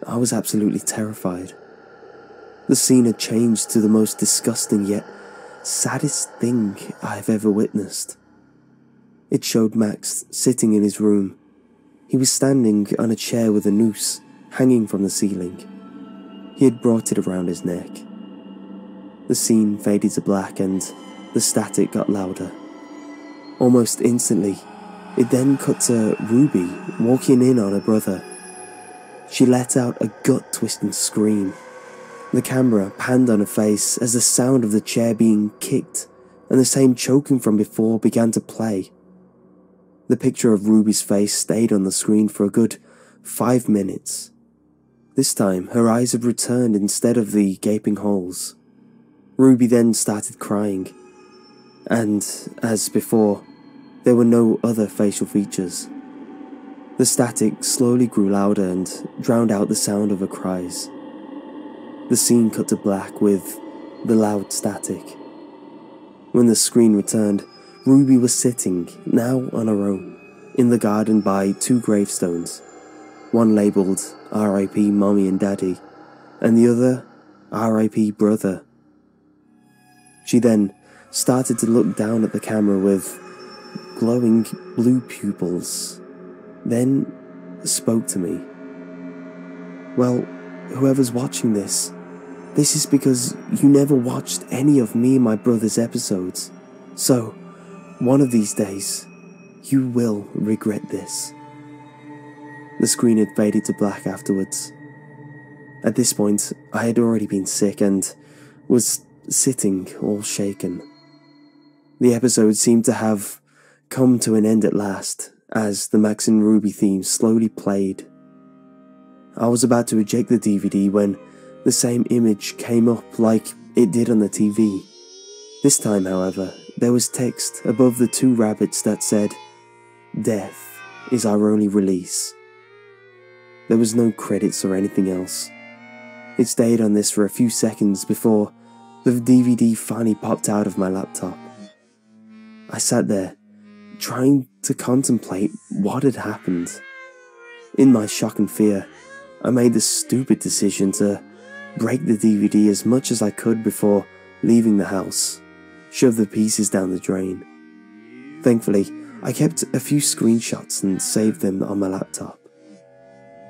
S2: I was absolutely terrified. The scene had changed to the most disgusting yet saddest thing I've ever witnessed. It showed Max sitting in his room. He was standing on a chair with a noose hanging from the ceiling. He had brought it around his neck. The scene faded to black and the static got louder. Almost instantly, it then cut to Ruby walking in on her brother. She let out a gut-twisting scream. The camera panned on her face as the sound of the chair being kicked and the same choking from before began to play. The picture of Ruby's face stayed on the screen for a good 5 minutes. This time, her eyes had returned instead of the gaping holes. Ruby then started crying, and, as before, there were no other facial features. The static slowly grew louder and drowned out the sound of her cries. The scene cut to black with the loud static. When the screen returned, Ruby was sitting, now on her own, in the garden by 2 gravestones, one labelled R.I.P. Mommy and Daddy, and the other R.I.P. Brother. She then started to look down at the camera with glowing blue pupils, then spoke to me. "Well, whoever's watching this is because you never watched any of me and my brother's episodes. So, one of these days, you will regret this." The screen had faded to black afterwards. At this point, I had already been sick and was sitting all shaken. The episode seemed to have come to an end at last, as the Max and Ruby theme slowly played. I was about to eject the DVD when the same image came up like it did on the TV. This time, however, there was text above the two rabbits that said, "Death is our only release." There was no credits or anything else. It stayed on this for a few seconds before the DVD finally popped out of my laptop. I sat there, trying to contemplate what had happened. In my shock and fear, I made the stupid decision to break the DVD as much as I could before leaving the house, shove the pieces down the drain. Thankfully, I kept a few screenshots and saved them on my laptop.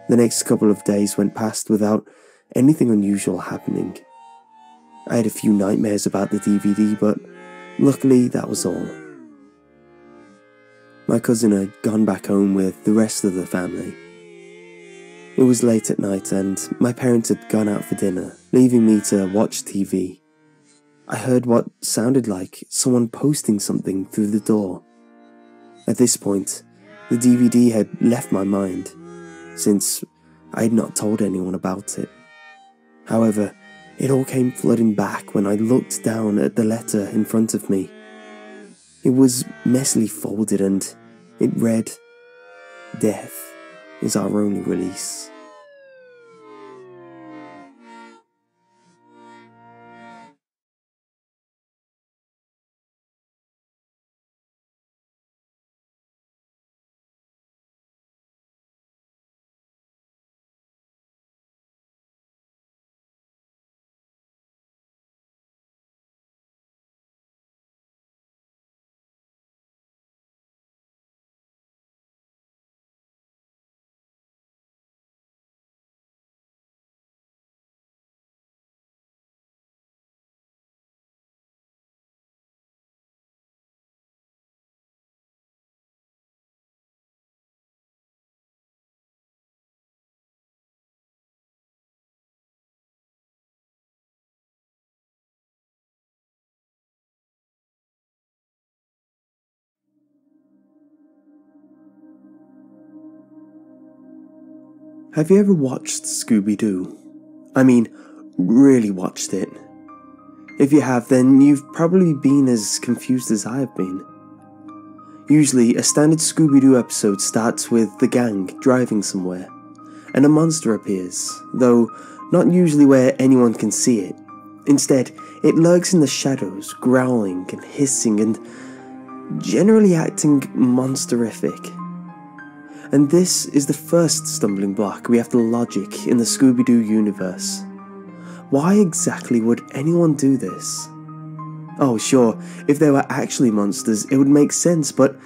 S2: The next couple of days went past without anything unusual happening. I had a few nightmares about the DVD, but luckily that was all. My cousin had gone back home with the rest of the family. It was late at night and my parents had gone out for dinner, leaving me to watch TV. I heard what sounded like someone posting something through the door. At this point, the DVD had left my mind, since I had not told anyone about it. However, it all came flooding back when I looked down at the letter in front of me. It was messily folded and it read, "Death is our only release." Have you ever watched Scooby-Doo? I mean, really watched it. If you have, then you've probably been as confused as I have been. Usually, a standard Scooby-Doo episode starts with the gang driving somewhere, and a monster appears, though not usually where anyone can see it. Instead, it lurks in the shadows, growling and hissing and generally acting monsterific. And this is the first stumbling block we have to logic in the Scooby-Doo universe. Why exactly would anyone do this? Oh sure, if they were actually monsters it would make sense, but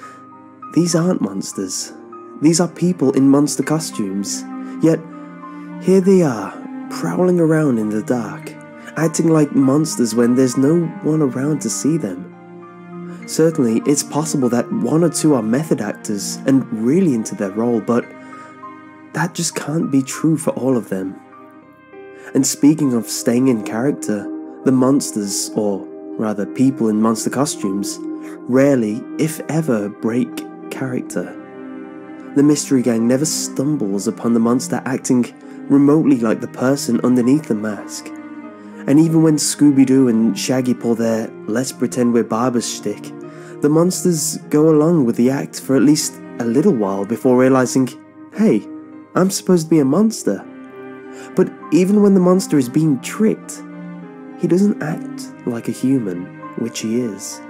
S2: these aren't monsters. These are people in monster costumes. Yet, here they are, prowling around in the dark, acting like monsters when there's no one around to see them. Certainly, it's possible that one or two are method actors and really into their role, but that just can't be true for all of them. And speaking of staying in character, the monsters, or rather people in monster costumes, rarely, if ever, break character. The Mystery Gang never stumbles upon the monster acting remotely like the person underneath the mask. And even when Scooby-Doo and Shaggy pull their "let's pretend we're barbers" shtick, the monsters go along with the act for at least a little while before realizing, hey, I'm supposed to be a monster. But even when the monster is being tricked, he doesn't act like a human, which he is.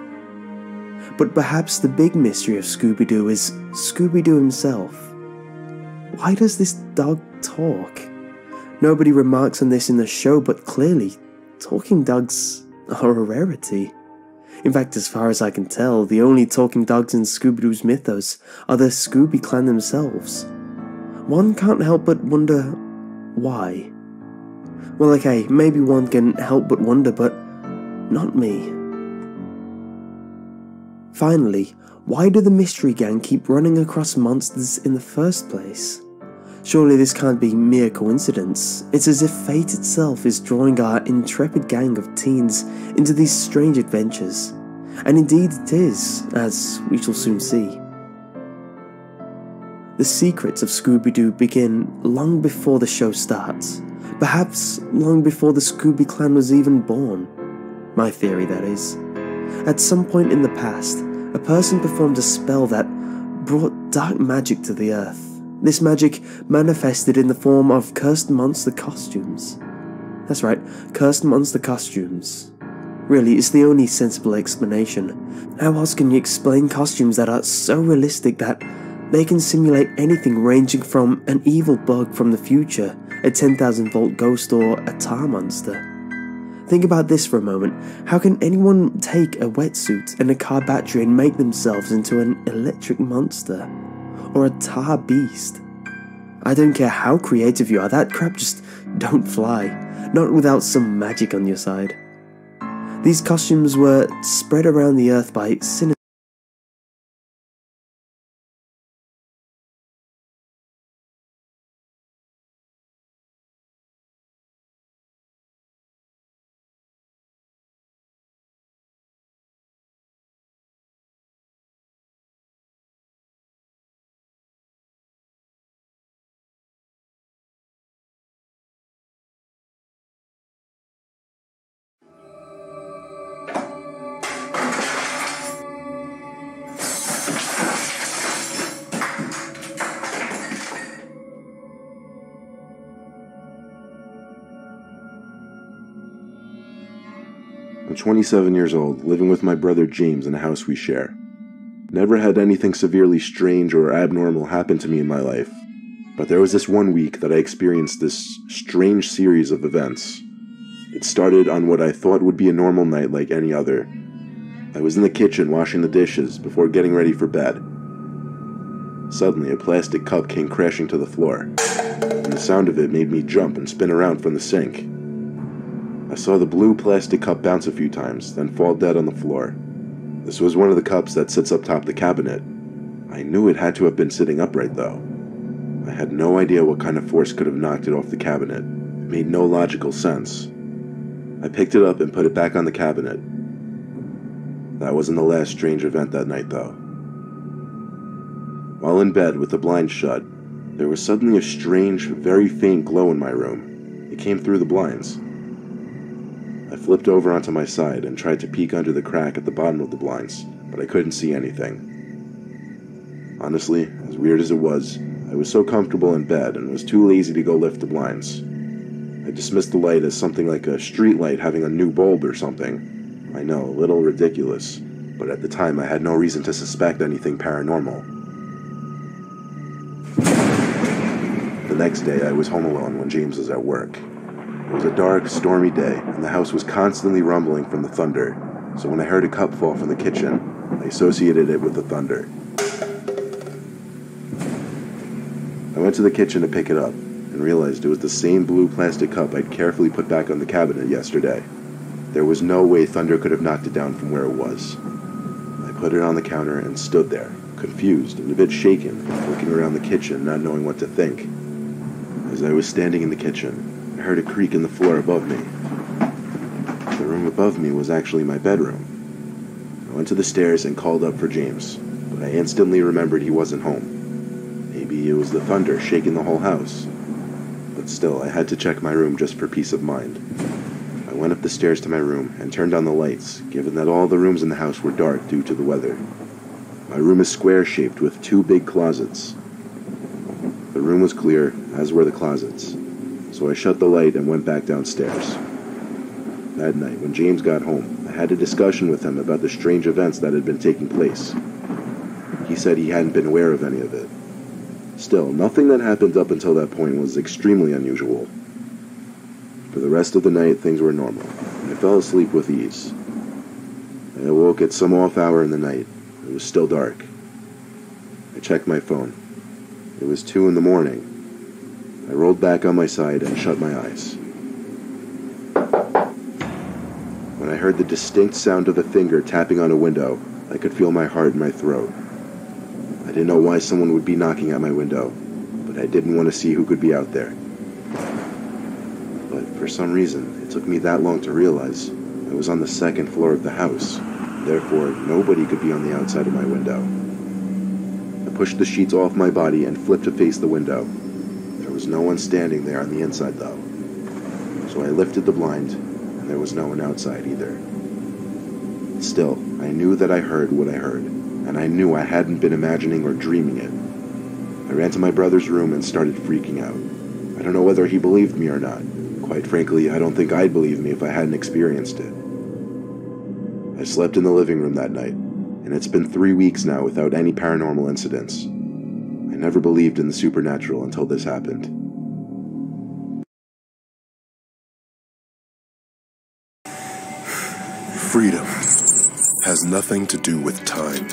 S2: But perhaps the big mystery of Scooby-Doo is Scooby-Doo himself. Why does this dog talk? Nobody remarks on this in the show, but clearly, talking dogs are a rarity. In fact, as far as I can tell, the only talking dogs in Scooby-Doo's mythos are the Scooby Clan themselves. One can't help but wonder why. Well, okay, maybe one can help but wonder, but not me. Finally, why do the Mystery Gang keep running across monsters in the first place? Surely this can't be mere coincidence. It's as if fate itself is drawing our intrepid gang of teens into these strange adventures. And indeed it is, as we shall soon see. The secrets of Scooby-Doo begin long before the show starts, perhaps long before the Scooby Clan was even born. My theory, that is. At some point in the past, a person performed a spell that brought dark magic to the earth. This magic manifested in the form of cursed monster costumes. That's right, cursed monster costumes. Really, it's the only sensible explanation. How else can you explain costumes that are so realistic that they can simulate anything ranging from an evil bug from the future, a 10,000-volt ghost, or a tar monster? Think about this for a moment. How can anyone take a wetsuit and a car battery and make themselves into an electric monster? Or a tar beast? I don't care how creative you are, that crap just don't fly. Not without some magic on your side. These costumes were spread around the earth by sinister.
S15: I'm 27 years old, living with my brother James in a house we share. Never had anything severely strange or abnormal happen to me in my life, but there was this one week that I experienced this strange series of events. It started on what I thought would be a normal night like any other. I was in the kitchen washing the dishes before getting ready for bed. Suddenly, a plastic cup came crashing to the floor, and the sound of it made me jump and spin around from the sink. I saw the blue plastic cup bounce a few times, then fall dead on the floor. This was one of the cups that sits up top the cabinet. I knew it had to have been sitting upright, though. I had no idea what kind of force could have knocked it off the cabinet. It made no logical sense. I picked it up and put it back on the cabinet. That wasn't the last strange event that night, though. While in bed with the blinds shut, there was suddenly a strange, very faint glow in my room. It came through the blinds. I flipped over onto my side and tried to peek under the crack at the bottom of the blinds, but I couldn't see anything. Honestly, as weird as it was, I was so comfortable in bed and was too lazy to go lift the blinds. I dismissed the light as something like a street light having a new bulb or something. I know, a little ridiculous, but at the time I had no reason to suspect anything paranormal. The next day I was home alone when James was at work. It was a dark, stormy day, and the house was constantly rumbling from the thunder, so when I heard a cup fall from the kitchen, I associated it with the thunder. I went to the kitchen to pick it up, and realized it was the same blue plastic cup I'd carefully put back on the cabinet yesterday. There was no way thunder could have knocked it down from where it was. I put it on the counter and stood there, confused and a bit shaken, looking around the kitchen, not knowing what to think. As I was standing in the kitchen, I heard a creak in the floor above me. The room above me was actually my bedroom. I went to the stairs and called up for James, but I instantly remembered he wasn't home. Maybe it was the thunder shaking the whole house. But still, I had to check my room just for peace of mind. I went up the stairs to my room and turned on the lights, given that all the rooms in the house were dark due to the weather. My room is square-shaped with 2 big closets. The room was clear, as were the closets. So I shut the light and went back downstairs. That night, when James got home, I had a discussion with him about the strange events that had been taking place. He said he hadn't been aware of any of it. Still, nothing that happened up until that point was extremely unusual. For the rest of the night, things were normal, and I fell asleep with ease. I awoke at some off hour in the night. It was still dark. I checked my phone. It was 2 in the morning. I rolled back on my side and shut my eyes. When I heard the distinct sound of a finger tapping on a window, I could feel my heart in my throat. I didn't know why someone would be knocking at my window, but I didn't want to see who could be out there. But for some reason, it took me that long to realize I was on the 2nd floor of the house. Therefore, nobody could be on the outside of my window. I pushed the sheets off my body and flipped to face the window. There was no one standing there on the inside, though. So I lifted the blind, and there was no one outside either. Still, I knew that I heard what I heard, and I knew I hadn't been imagining or dreaming it. I ran to my brother's room and started freaking out. I don't know whether he believed me or not. Quite frankly, I don't think I'd believe me if I hadn't experienced it. I slept in the living room that night, and it's been 3 weeks now without any paranormal incidents. I never believed in the supernatural until this happened.
S6: Freedom has nothing to do with time.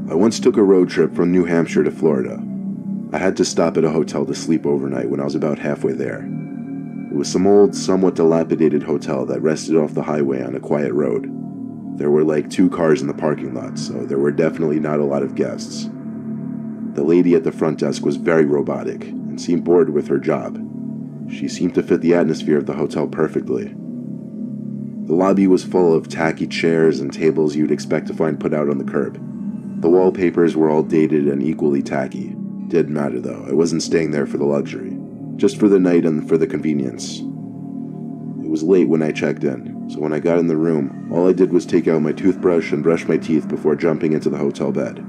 S15: I once took a road trip from New Hampshire to Florida. I had to stop at a hotel to sleep overnight when I was about halfway there. It was some old, somewhat dilapidated hotel that rested off the highway on a quiet road. There were like 2 cars in the parking lot, so there were definitely not a lot of guests. The lady at the front desk was very robotic and seemed bored with her job. She seemed to fit the atmosphere of the hotel perfectly. The lobby was full of tacky chairs and tables you'd expect to find put out on the curb. The wallpapers were all dated and equally tacky. Didn't matter though, I wasn't staying there for the luxury, just for the night and for the convenience. It was late when I checked in, so when I got in the room, all I did was take out my toothbrush and brush my teeth before jumping into the hotel bed.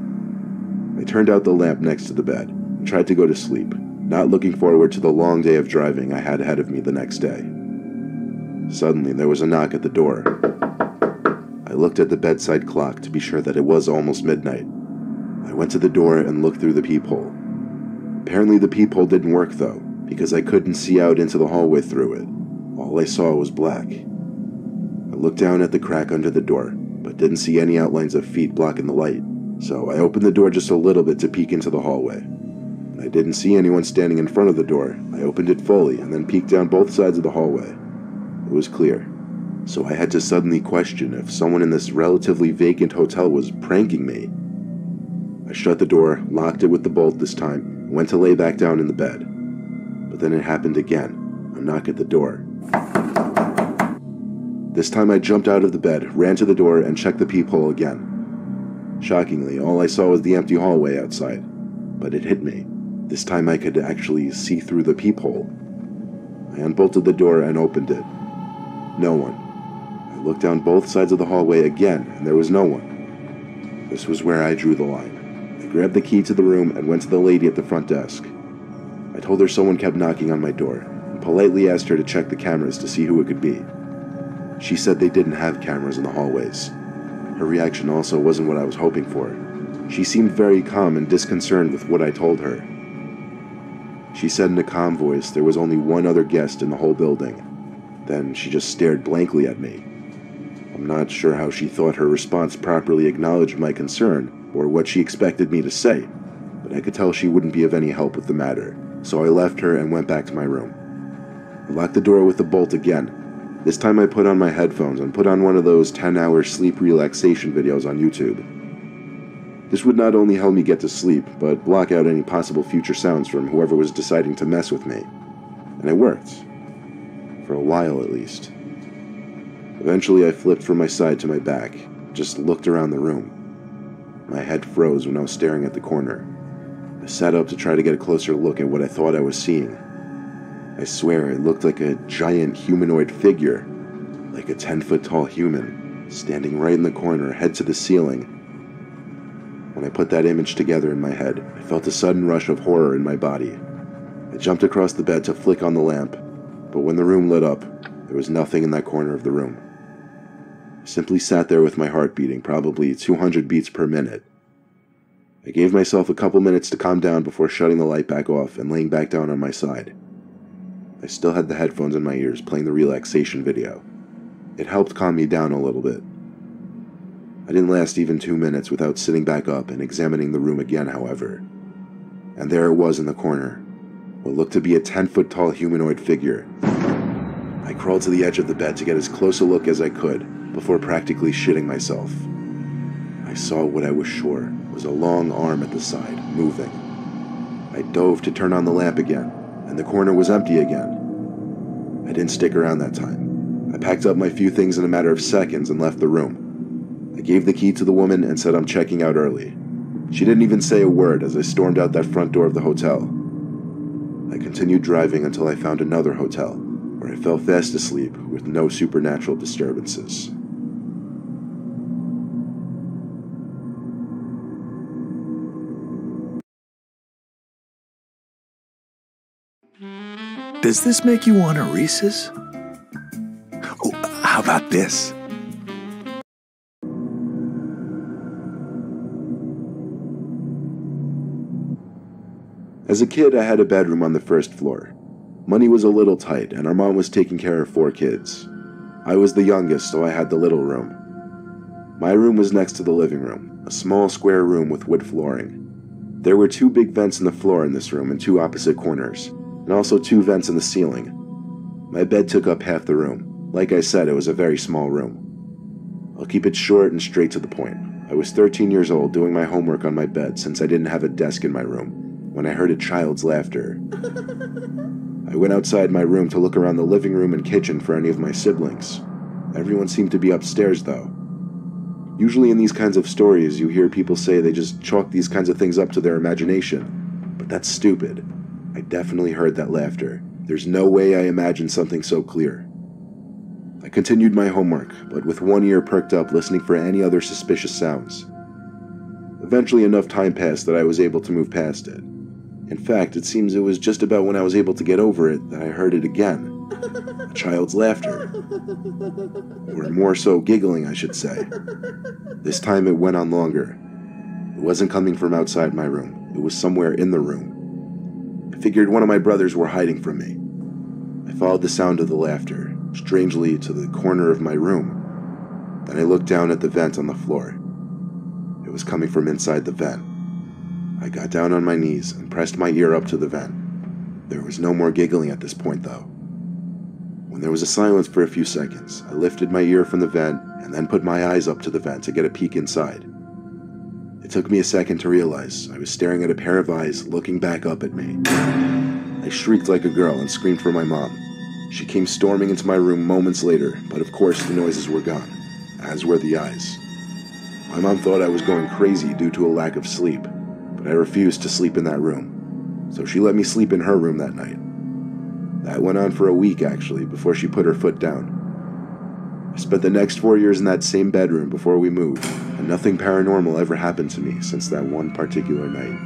S15: I turned out the lamp next to the bed and tried to go to sleep, not looking forward to the long day of driving I had ahead of me the next day. Suddenly, there was a knock at the door. I looked at the bedside clock to be sure that it was almost midnight. I went to the door and looked through the peephole. Apparently the peephole didn't work though, because I couldn't see out into the hallway through it. All I saw was black. I looked down at the crack under the door, but didn't see any outlines of feet blocking the light, so I opened the door just a little bit to peek into the hallway. When I didn't see anyone standing in front of the door, I opened it fully and then peeked down both sides of the hallway. It was clear. So I had to suddenly question if someone in this relatively vacant hotel was pranking me. I shut the door, locked it with the bolt this time, and went to lay back down in the bed. But then it happened again, a knock at the door. This time I jumped out of the bed, ran to the door, and checked the peephole again. Shockingly, all I saw was the empty hallway outside. But it hit me. This time I could actually see through the peephole. I unbolted the door and opened it. No one. I looked down both sides of the hallway again, and there was no one. This was where I drew the line. I grabbed the key to the room and went to the lady at the front desk. I told her someone kept knocking on my door, and politely asked her to check the cameras to see who it could be. She said they didn't have cameras in the hallways. Her reaction also wasn't what I was hoping for. She seemed very calm and disconcerted with what I told her. She said in a calm voice there was only one other guest in the whole building. Then she just stared blankly at me. I'm not sure how she thought her response properly acknowledged my concern, or what she expected me to say, but I could tell she wouldn't be of any help with the matter, so I left her and went back to my room. I locked the door with a bolt again. This time I put on my headphones and put on one of those 10-hour sleep relaxation videos on YouTube. This would not only help me get to sleep, but block out any possible future sounds from whoever was deciding to mess with me. And it worked. For a while, at least. Eventually, I flipped from my side to my back, just looked around the room. My head froze when I was staring at the corner. I sat up to try to get a closer look at what I thought I was seeing. I swear, it looked like a giant humanoid figure, like a 10-foot-tall human, standing right in the corner, head to the ceiling. When I put that image together in my head, I felt a sudden rush of horror in my body. I jumped across the bed to flick on the lamp, but when the room lit up, there was nothing in that corner of the room. I simply sat there with my heart beating, probably 200 beats per minute. I gave myself a couple minutes to calm down before shutting the light back off and laying back down on my side. I still had the headphones in my ears playing the relaxation video. It helped calm me down a little bit. I didn't last even 2 minutes without sitting back up and examining the room again, however. And there it was in the corner, what looked to be a 10-foot-tall humanoid figure. I crawled to the edge of the bed to get as close a look as I could before practically shitting myself. I saw what I was sure was a long arm at the side, moving. I dove to turn on the lamp again, and the corner was empty again. I didn't stick around that time. I packed up my few things in a matter of seconds and left the room. I gave the key to the woman and said I'm checking out early. She didn't even say a word as I stormed out that front door of the hotel. I continued driving until I found another hotel, where I fell fast asleep with no supernatural disturbances.
S18: Does this make you want a Reese's? Oh, how about this?
S15: As a kid, I had a bedroom on the first floor. Money was a little tight, and our mom was taking care of 4 kids. I was the youngest, so I had the little room. My room was next to the living room, a small square room with wood flooring. There were 2 big vents in the floor in this room in 2 opposite corners, and also 2 vents in the ceiling. My bed took up half the room. Like I said, it was a very small room. I'll keep it short and straight to the point. I was 13 years old doing my homework on my bed since I didn't have a desk in my room when I heard a child's laughter. I went outside my room to look around the living room and kitchen for any of my siblings. Everyone seemed to be upstairs, though. Usually in these kinds of stories, you hear people say they just chalk these kinds of things up to their imagination. But that's stupid. I definitely heard that laughter. There's no way I imagined something so clear. I continued my homework, but with one ear perked up listening for any other suspicious sounds. Eventually enough time passed that I was able to move past it. In fact, it seems it was just about when I was able to get over it that I heard it again. A child's laughter. Or more so, giggling, I should say. This time it went on longer. It wasn't coming from outside my room. It was somewhere in the room. I figured one of my brothers were hiding from me. I followed the sound of the laughter, strangely to the corner of my room. Then I looked down at the vent on the floor. It was coming from inside the vent. I got down on my knees and pressed my ear up to the vent. There was no more giggling at this point, though. When there was a silence for a few seconds, I lifted my ear from the vent and then put my eyes up to the vent to get a peek inside. It took me a second to realize I was staring at a pair of eyes looking back up at me. I shrieked like a girl and screamed for my mom. She came storming into my room moments later, but of course the noises were gone, as were the eyes. My mom thought I was going crazy due to a lack of sleep, but I refused to sleep in that room, so she let me sleep in her room that night. That went on for a week, actually, before she put her foot down. I spent the next 4 years in that same bedroom before we moved, and nothing paranormal ever happened to me since that one particular night.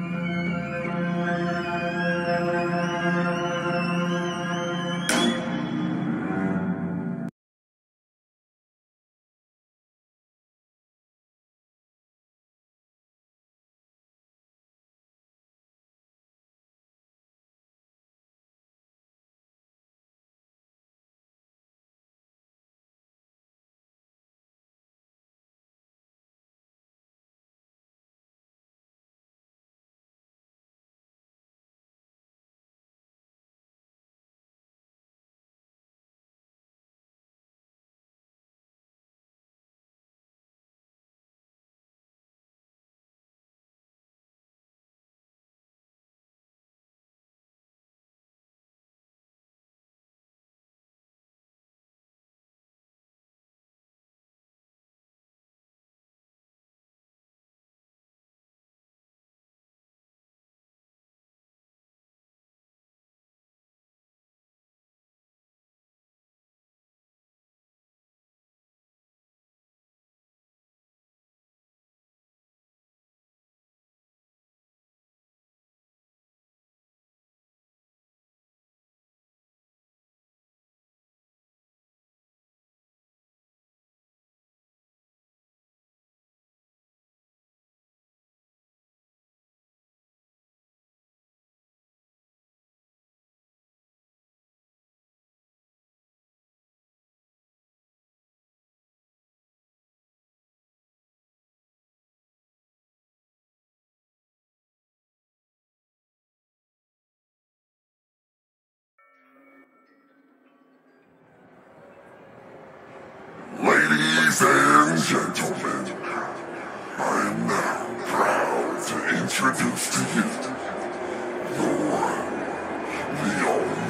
S6: Ladies and gentlemen, I'm introduce to you the only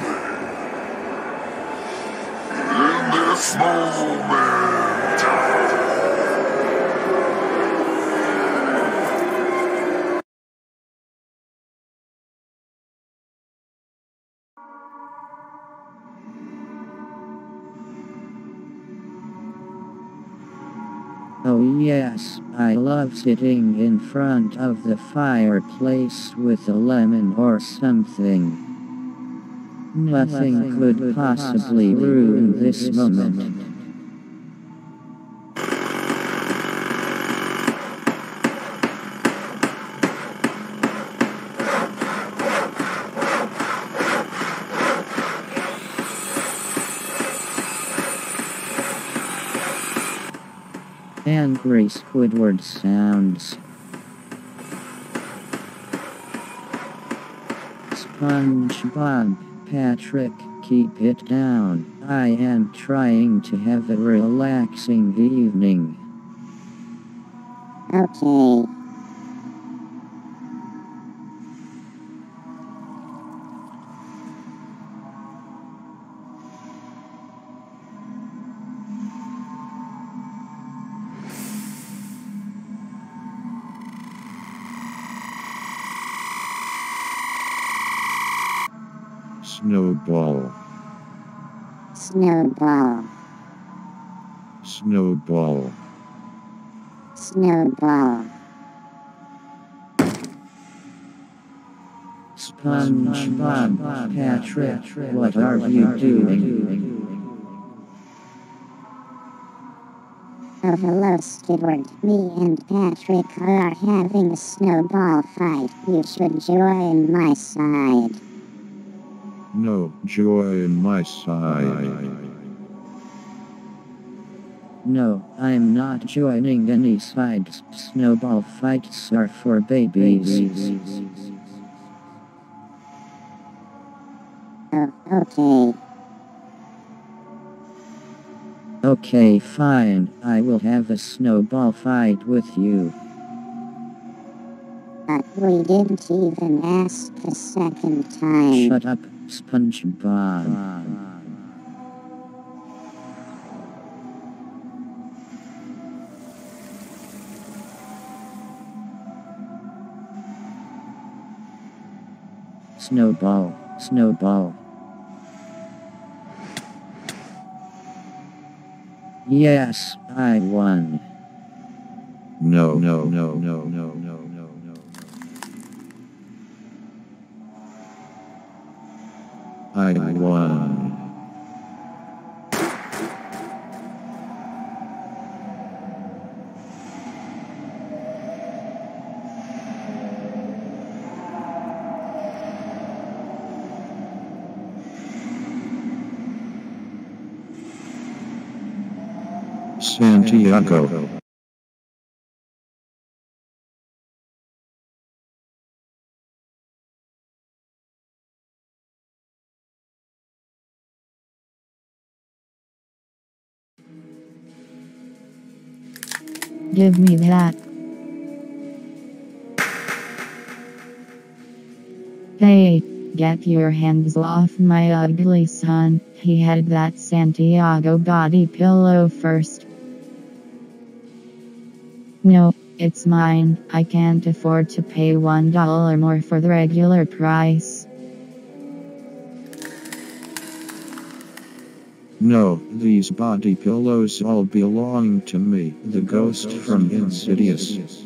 S6: in this moment.
S19: Oh yes, I love sitting in front of the fireplace with a lemon or something. Nothing could possibly ruin this moment. Angry Squidward sounds. SpongeBob, Patrick, keep it down. I am trying to have a relaxing evening.
S20: Okay.
S21: Snowball.
S20: Snowball.
S21: Snowball.
S20: Snowball.
S19: SpongeBob, Patrick, what are you doing?
S20: Oh, hello, Squidward. Me and Patrick are having a snowball fight. You should join my side.
S21: No, join my side.
S19: No, I'm not joining any sides. Snowball fights are for babies.
S20: Oh, okay.
S19: Okay, fine. I will have a snowball fight with you.
S20: But we didn't even ask the second time.
S19: Shut up, SpongeBob. Snowball, snowball. Yes, I won.
S21: No, no, no, no, no, no, no, no. I won. Santiago.
S22: Give me that. Hey, get your hands off my ugly son. He had that Santiago body pillow first. No, it's mine. I can't afford to pay $1 more for the regular price.
S21: No, these body pillows all belong to me, the ghost from Insidious.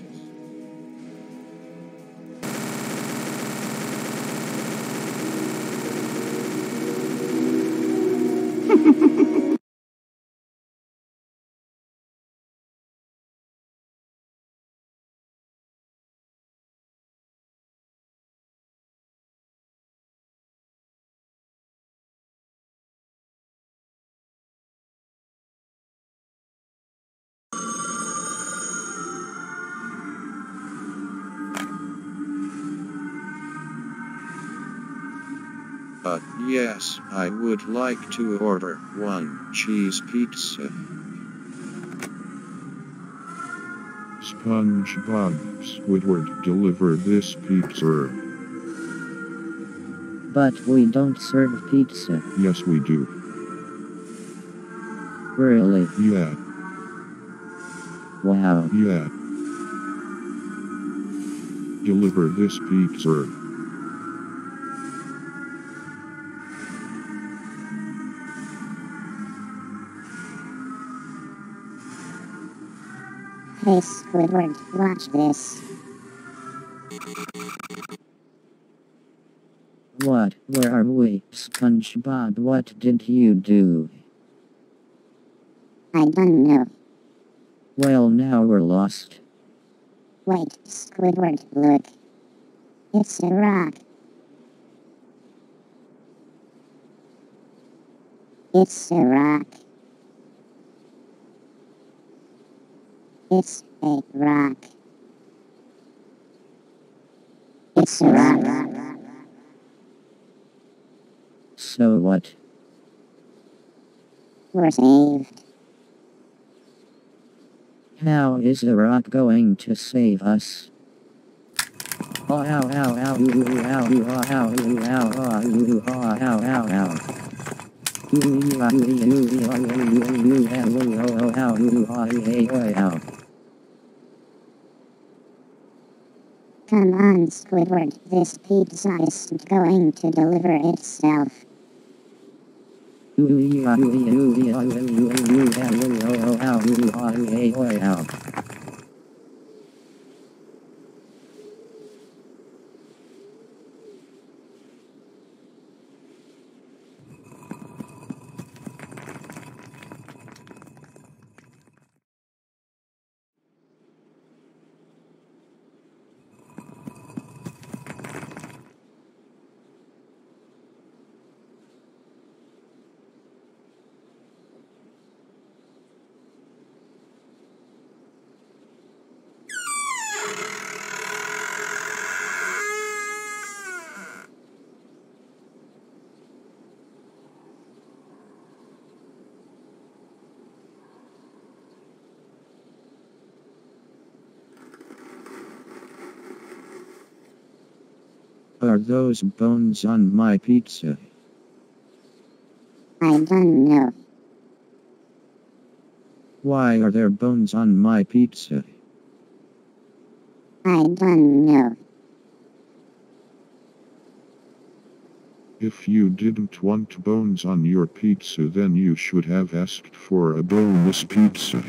S21: Yes, I would like to order one cheese pizza. SpongeBob Squidward, deliver this pizza.
S19: But we don't serve pizza.
S21: Yes, we do.
S19: Really?
S21: Yeah.
S19: Wow.
S21: Yeah. Deliver this pizza.
S20: Hey Squidward, watch this.
S19: What? Where are we? SpongeBob, what did you do?
S20: I don't know.
S19: Well, now we're lost.
S20: Wait, Squidward, look. It's a rock. It's a rock. It's a rock. It's a rock.
S19: So what?
S20: We're saved.
S19: How is the rock going to save us? Oh, ow, ow, ow, ooh, ooh, ow, ooh, ow, ow, ooh, ow, ow, ooh, ow, ow, ow, ow.
S20: Come on, Squidward, this pizza isn't going to deliver itself.
S21: Are those bones on my pizza?
S20: I don't know.
S21: Why are there bones on my pizza?
S20: I don't know.
S21: If you didn't want bones on your pizza, then you should have asked for a boneless pizza.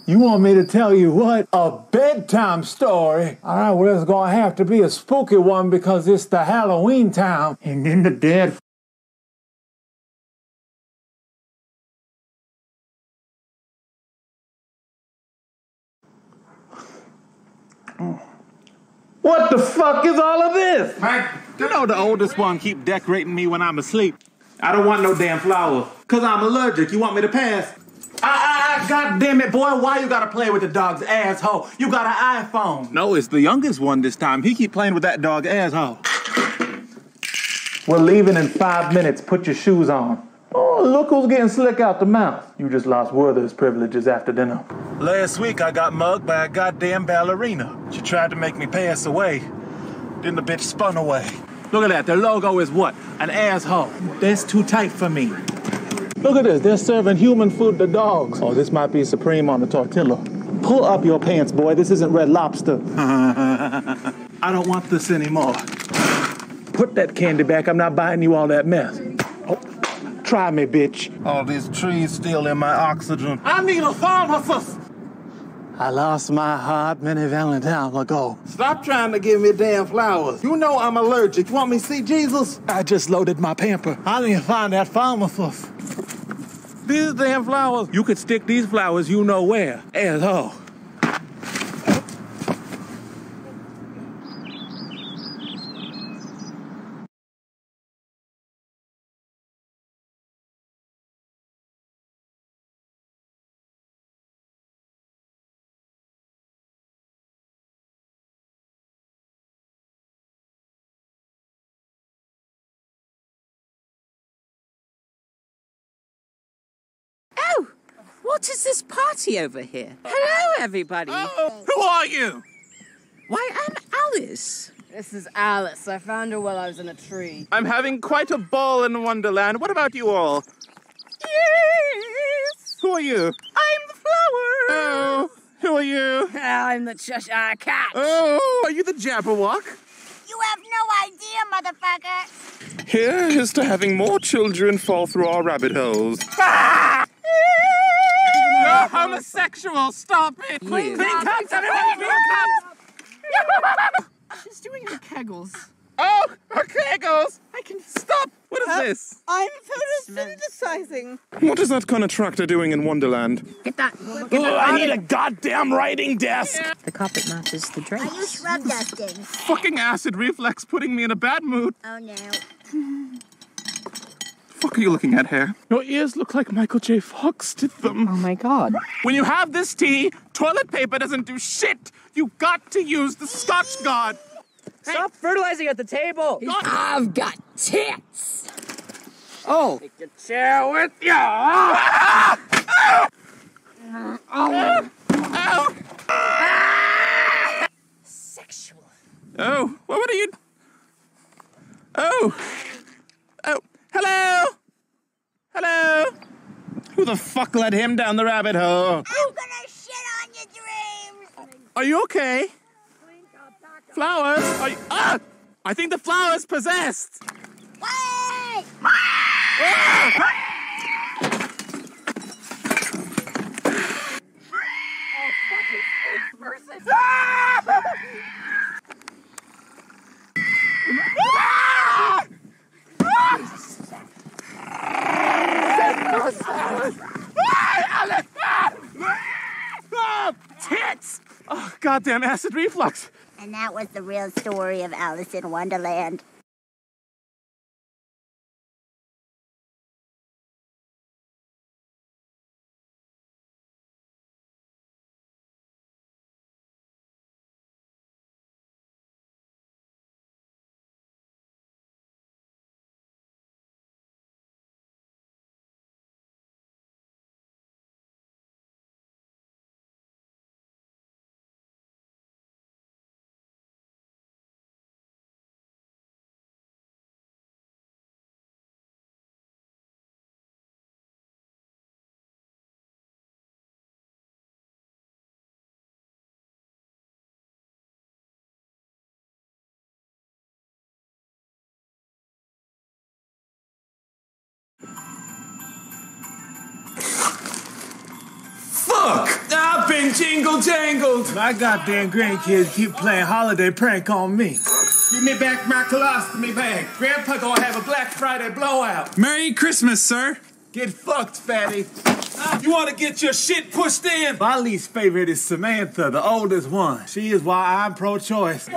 S1: You want me to tell you what? A bedtime story? Alright, well, it's gonna have to be a spooky one because it's the Halloween town. And then the dead.
S3: What the fuck is all of this? Man, you know the oldest one keep decorating me when I'm asleep. I don't want no damn flowers. Cause I'm allergic. You want me to pass? God damn it, boy, why you gotta play with the dog's asshole? You got an iPhone. No, it's the youngest one this time. He keep playing with that dog asshole.
S1: We're leaving in 5 minutes. Put your shoes on. Oh, look who's getting slick out the mouth. You just lost Werther's privileges after dinner.
S3: Last week I got mugged by a goddamn ballerina. She tried to make me pass away. Then the bitch spun away. Look at that, the logo is what? An asshole. That's too tight for me.
S1: Look at this, they're serving human food to dogs. Oh, this might be Supreme on the tortilla. Pull up your pants, boy, this isn't Red Lobster.
S3: I don't want this anymore.
S1: Put that candy back, I'm not buying you all that mess. Oh,
S3: Try me, bitch. All these trees stealing my oxygen. I need a pharmacist. I lost my heart many Valentine's ago. Stop trying to give me damn flowers. You know I'm allergic. You want me to see Jesus? I just loaded my pamper. I need to find that pharmacist. These damn flowers. You could stick these flowers you know where. Asshole.
S4: What is this party over here? Hello, everybody.
S3: Oh, who are you?
S4: Why, I'm Alice.
S7: This is Alice. I found her while I was in a tree.
S3: I'm having quite a ball in Wonderland. What about you all?
S4: Yes.
S3: Who are you?
S4: I'm the flower.
S3: Oh, who are you?
S7: I'm the Cheshire Cat.
S3: Oh, are you the Jabberwock?
S10: You have no idea, motherfucker.
S3: Here's to having more children fall through our rabbit holes. You're homosexual! Stop it! Clean cuts! Everybody clean cuts!
S7: She's doing her kegels.
S3: Oh, her kegels! I can stop! What is this?
S4: I'm photosynthesizing.
S3: What is that kind of tractor doing in Wonderland?
S7: Get that.
S3: I need a goddamn writing desk!
S4: The carpet matches the drapes.
S10: Are you scrub dusting?
S3: Fucking acid reflex putting me in a bad mood.
S10: Oh no.
S3: What are you looking at, hair? Your ears look like Michael J. Fox did them.
S4: Oh my god.
S3: When you have this tea, toilet paper doesn't do shit. You got to use the Scotch Guard.
S7: Stop fertilizing at the table.
S4: I've got tits.
S7: Oh.
S3: Take your chair with you.
S4: Sexual.
S3: Oh, what are you? Oh. Hello? Hello? Who the fuck let him down the rabbit hole?
S10: I'm gonna shit on your dreams.
S3: Are you okay? Flowers? Are you... Ah! I think the flower's possessed.
S10: Wait!
S3: Tits! Oh, goddamn acid reflux.
S10: And that was the real story of Alice in Wonderland.
S3: Fuck! I've been jingle-jangled. My goddamn grandkids keep playing holiday prank on me. Give me back my colostomy bag. Grandpa gonna have a Black Friday blowout.
S23: Merry Christmas, sir.
S3: Get fucked, fatty. You want to get your shit pushed in? My least favorite is Samantha, the oldest one. She is why I'm pro-choice.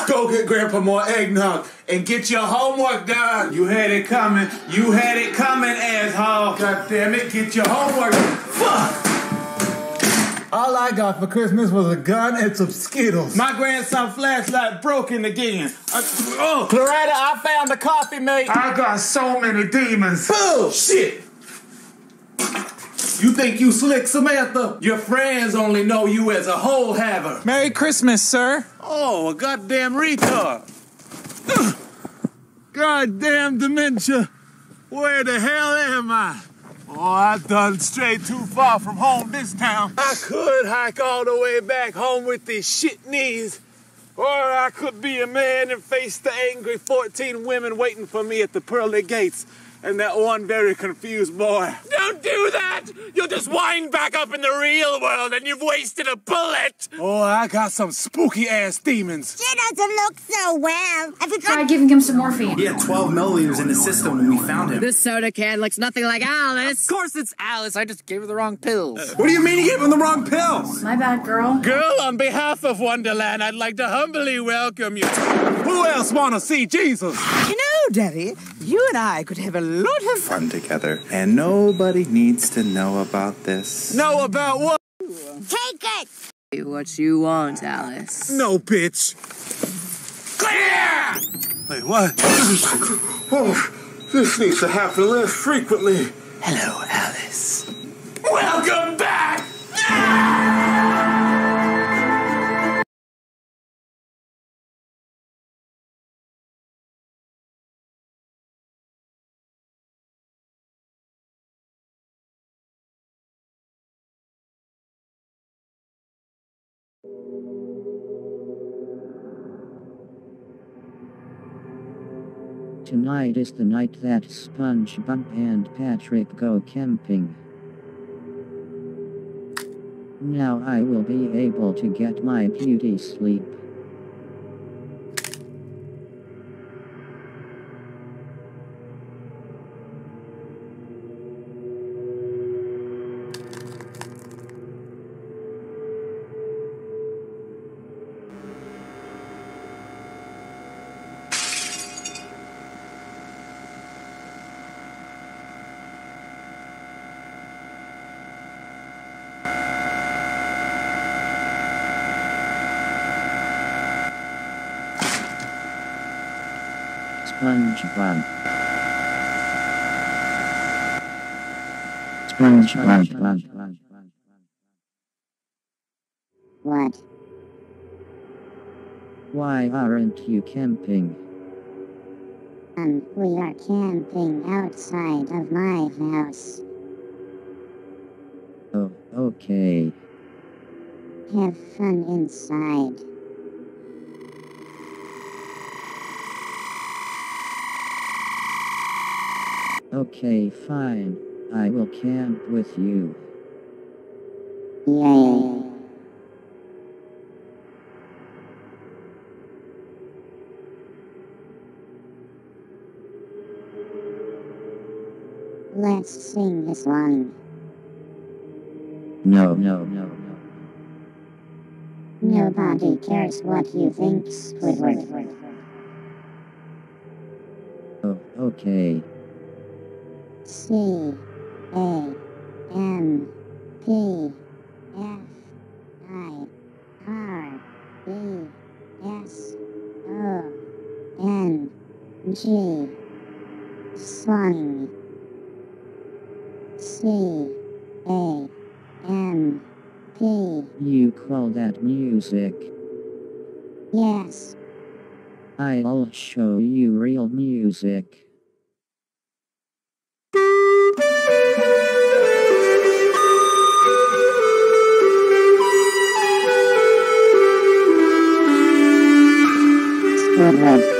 S3: Go get Grandpa more eggnog and get your homework done. You had it coming. You had it coming, asshole. God damn it, get your homework. Fuck! All I got for Christmas was a gun and some Skittles. My grandson's flashlight broken again. Claretta, I found the coffee mate. I got so many demons. Bullshit! You think you slick, Samantha? Your friends only know you as a hole haver.
S23: Merry Christmas, sir.
S3: Oh, a goddamn retard. Goddamn dementia. Where the hell am I? Oh, I've done strayed too far from home this time. I could hike all the way back home with these shit knees. Or I could be a man and face the angry 14 women waiting for me at the pearly gates. and that one very confused boy.
S8: Don't do that! You'll just wind back up in the real world and you've wasted a bullet!
S3: Oh, I got some spooky-ass demons.
S10: She doesn't look so well. Have you
S9: Try giving him some morphine.
S13: He had 12 milliliters in his system when we found him.
S7: This soda can looks nothing like Alice. Of course it's Alice. I just gave her the wrong pills.
S13: What do you mean you gave him the wrong pills?
S9: My bad, girl.
S8: Girl, on behalf of Wonderland, I'd like to humbly welcome you.
S3: Who else want to see Jesus?
S4: You know, Daddy, you and I could have a lot of
S18: Fun together. And nobody needs to know about this.
S3: Know about what?
S10: Take it!
S7: Do what you want, Alice.
S3: No, bitch.
S8: Clear!
S3: Wait, what? Oh, this needs to happen less frequently.
S18: Hello, Alice.
S8: Welcome back!
S19: Tonight is the night that SpongeBob and Patrick go camping. Now I will be able to get my beauty sleep. SpongeBob. SpongeBob.
S20: What?
S19: Why aren't you camping?
S20: We are camping outside of my house.
S19: Oh, okay.
S20: Have fun inside.
S19: Okay, fine. I will camp with you.
S20: Yay. Let's sing this one.
S19: No.
S20: Nobody cares what you think, Squidward.
S19: Oh, okay.
S20: C-A-M-P-F-I-R-B-S-O-N G Song C-A-M-P.
S19: You call that music?
S20: Yes.
S19: I'll show you real music.
S20: Squidward.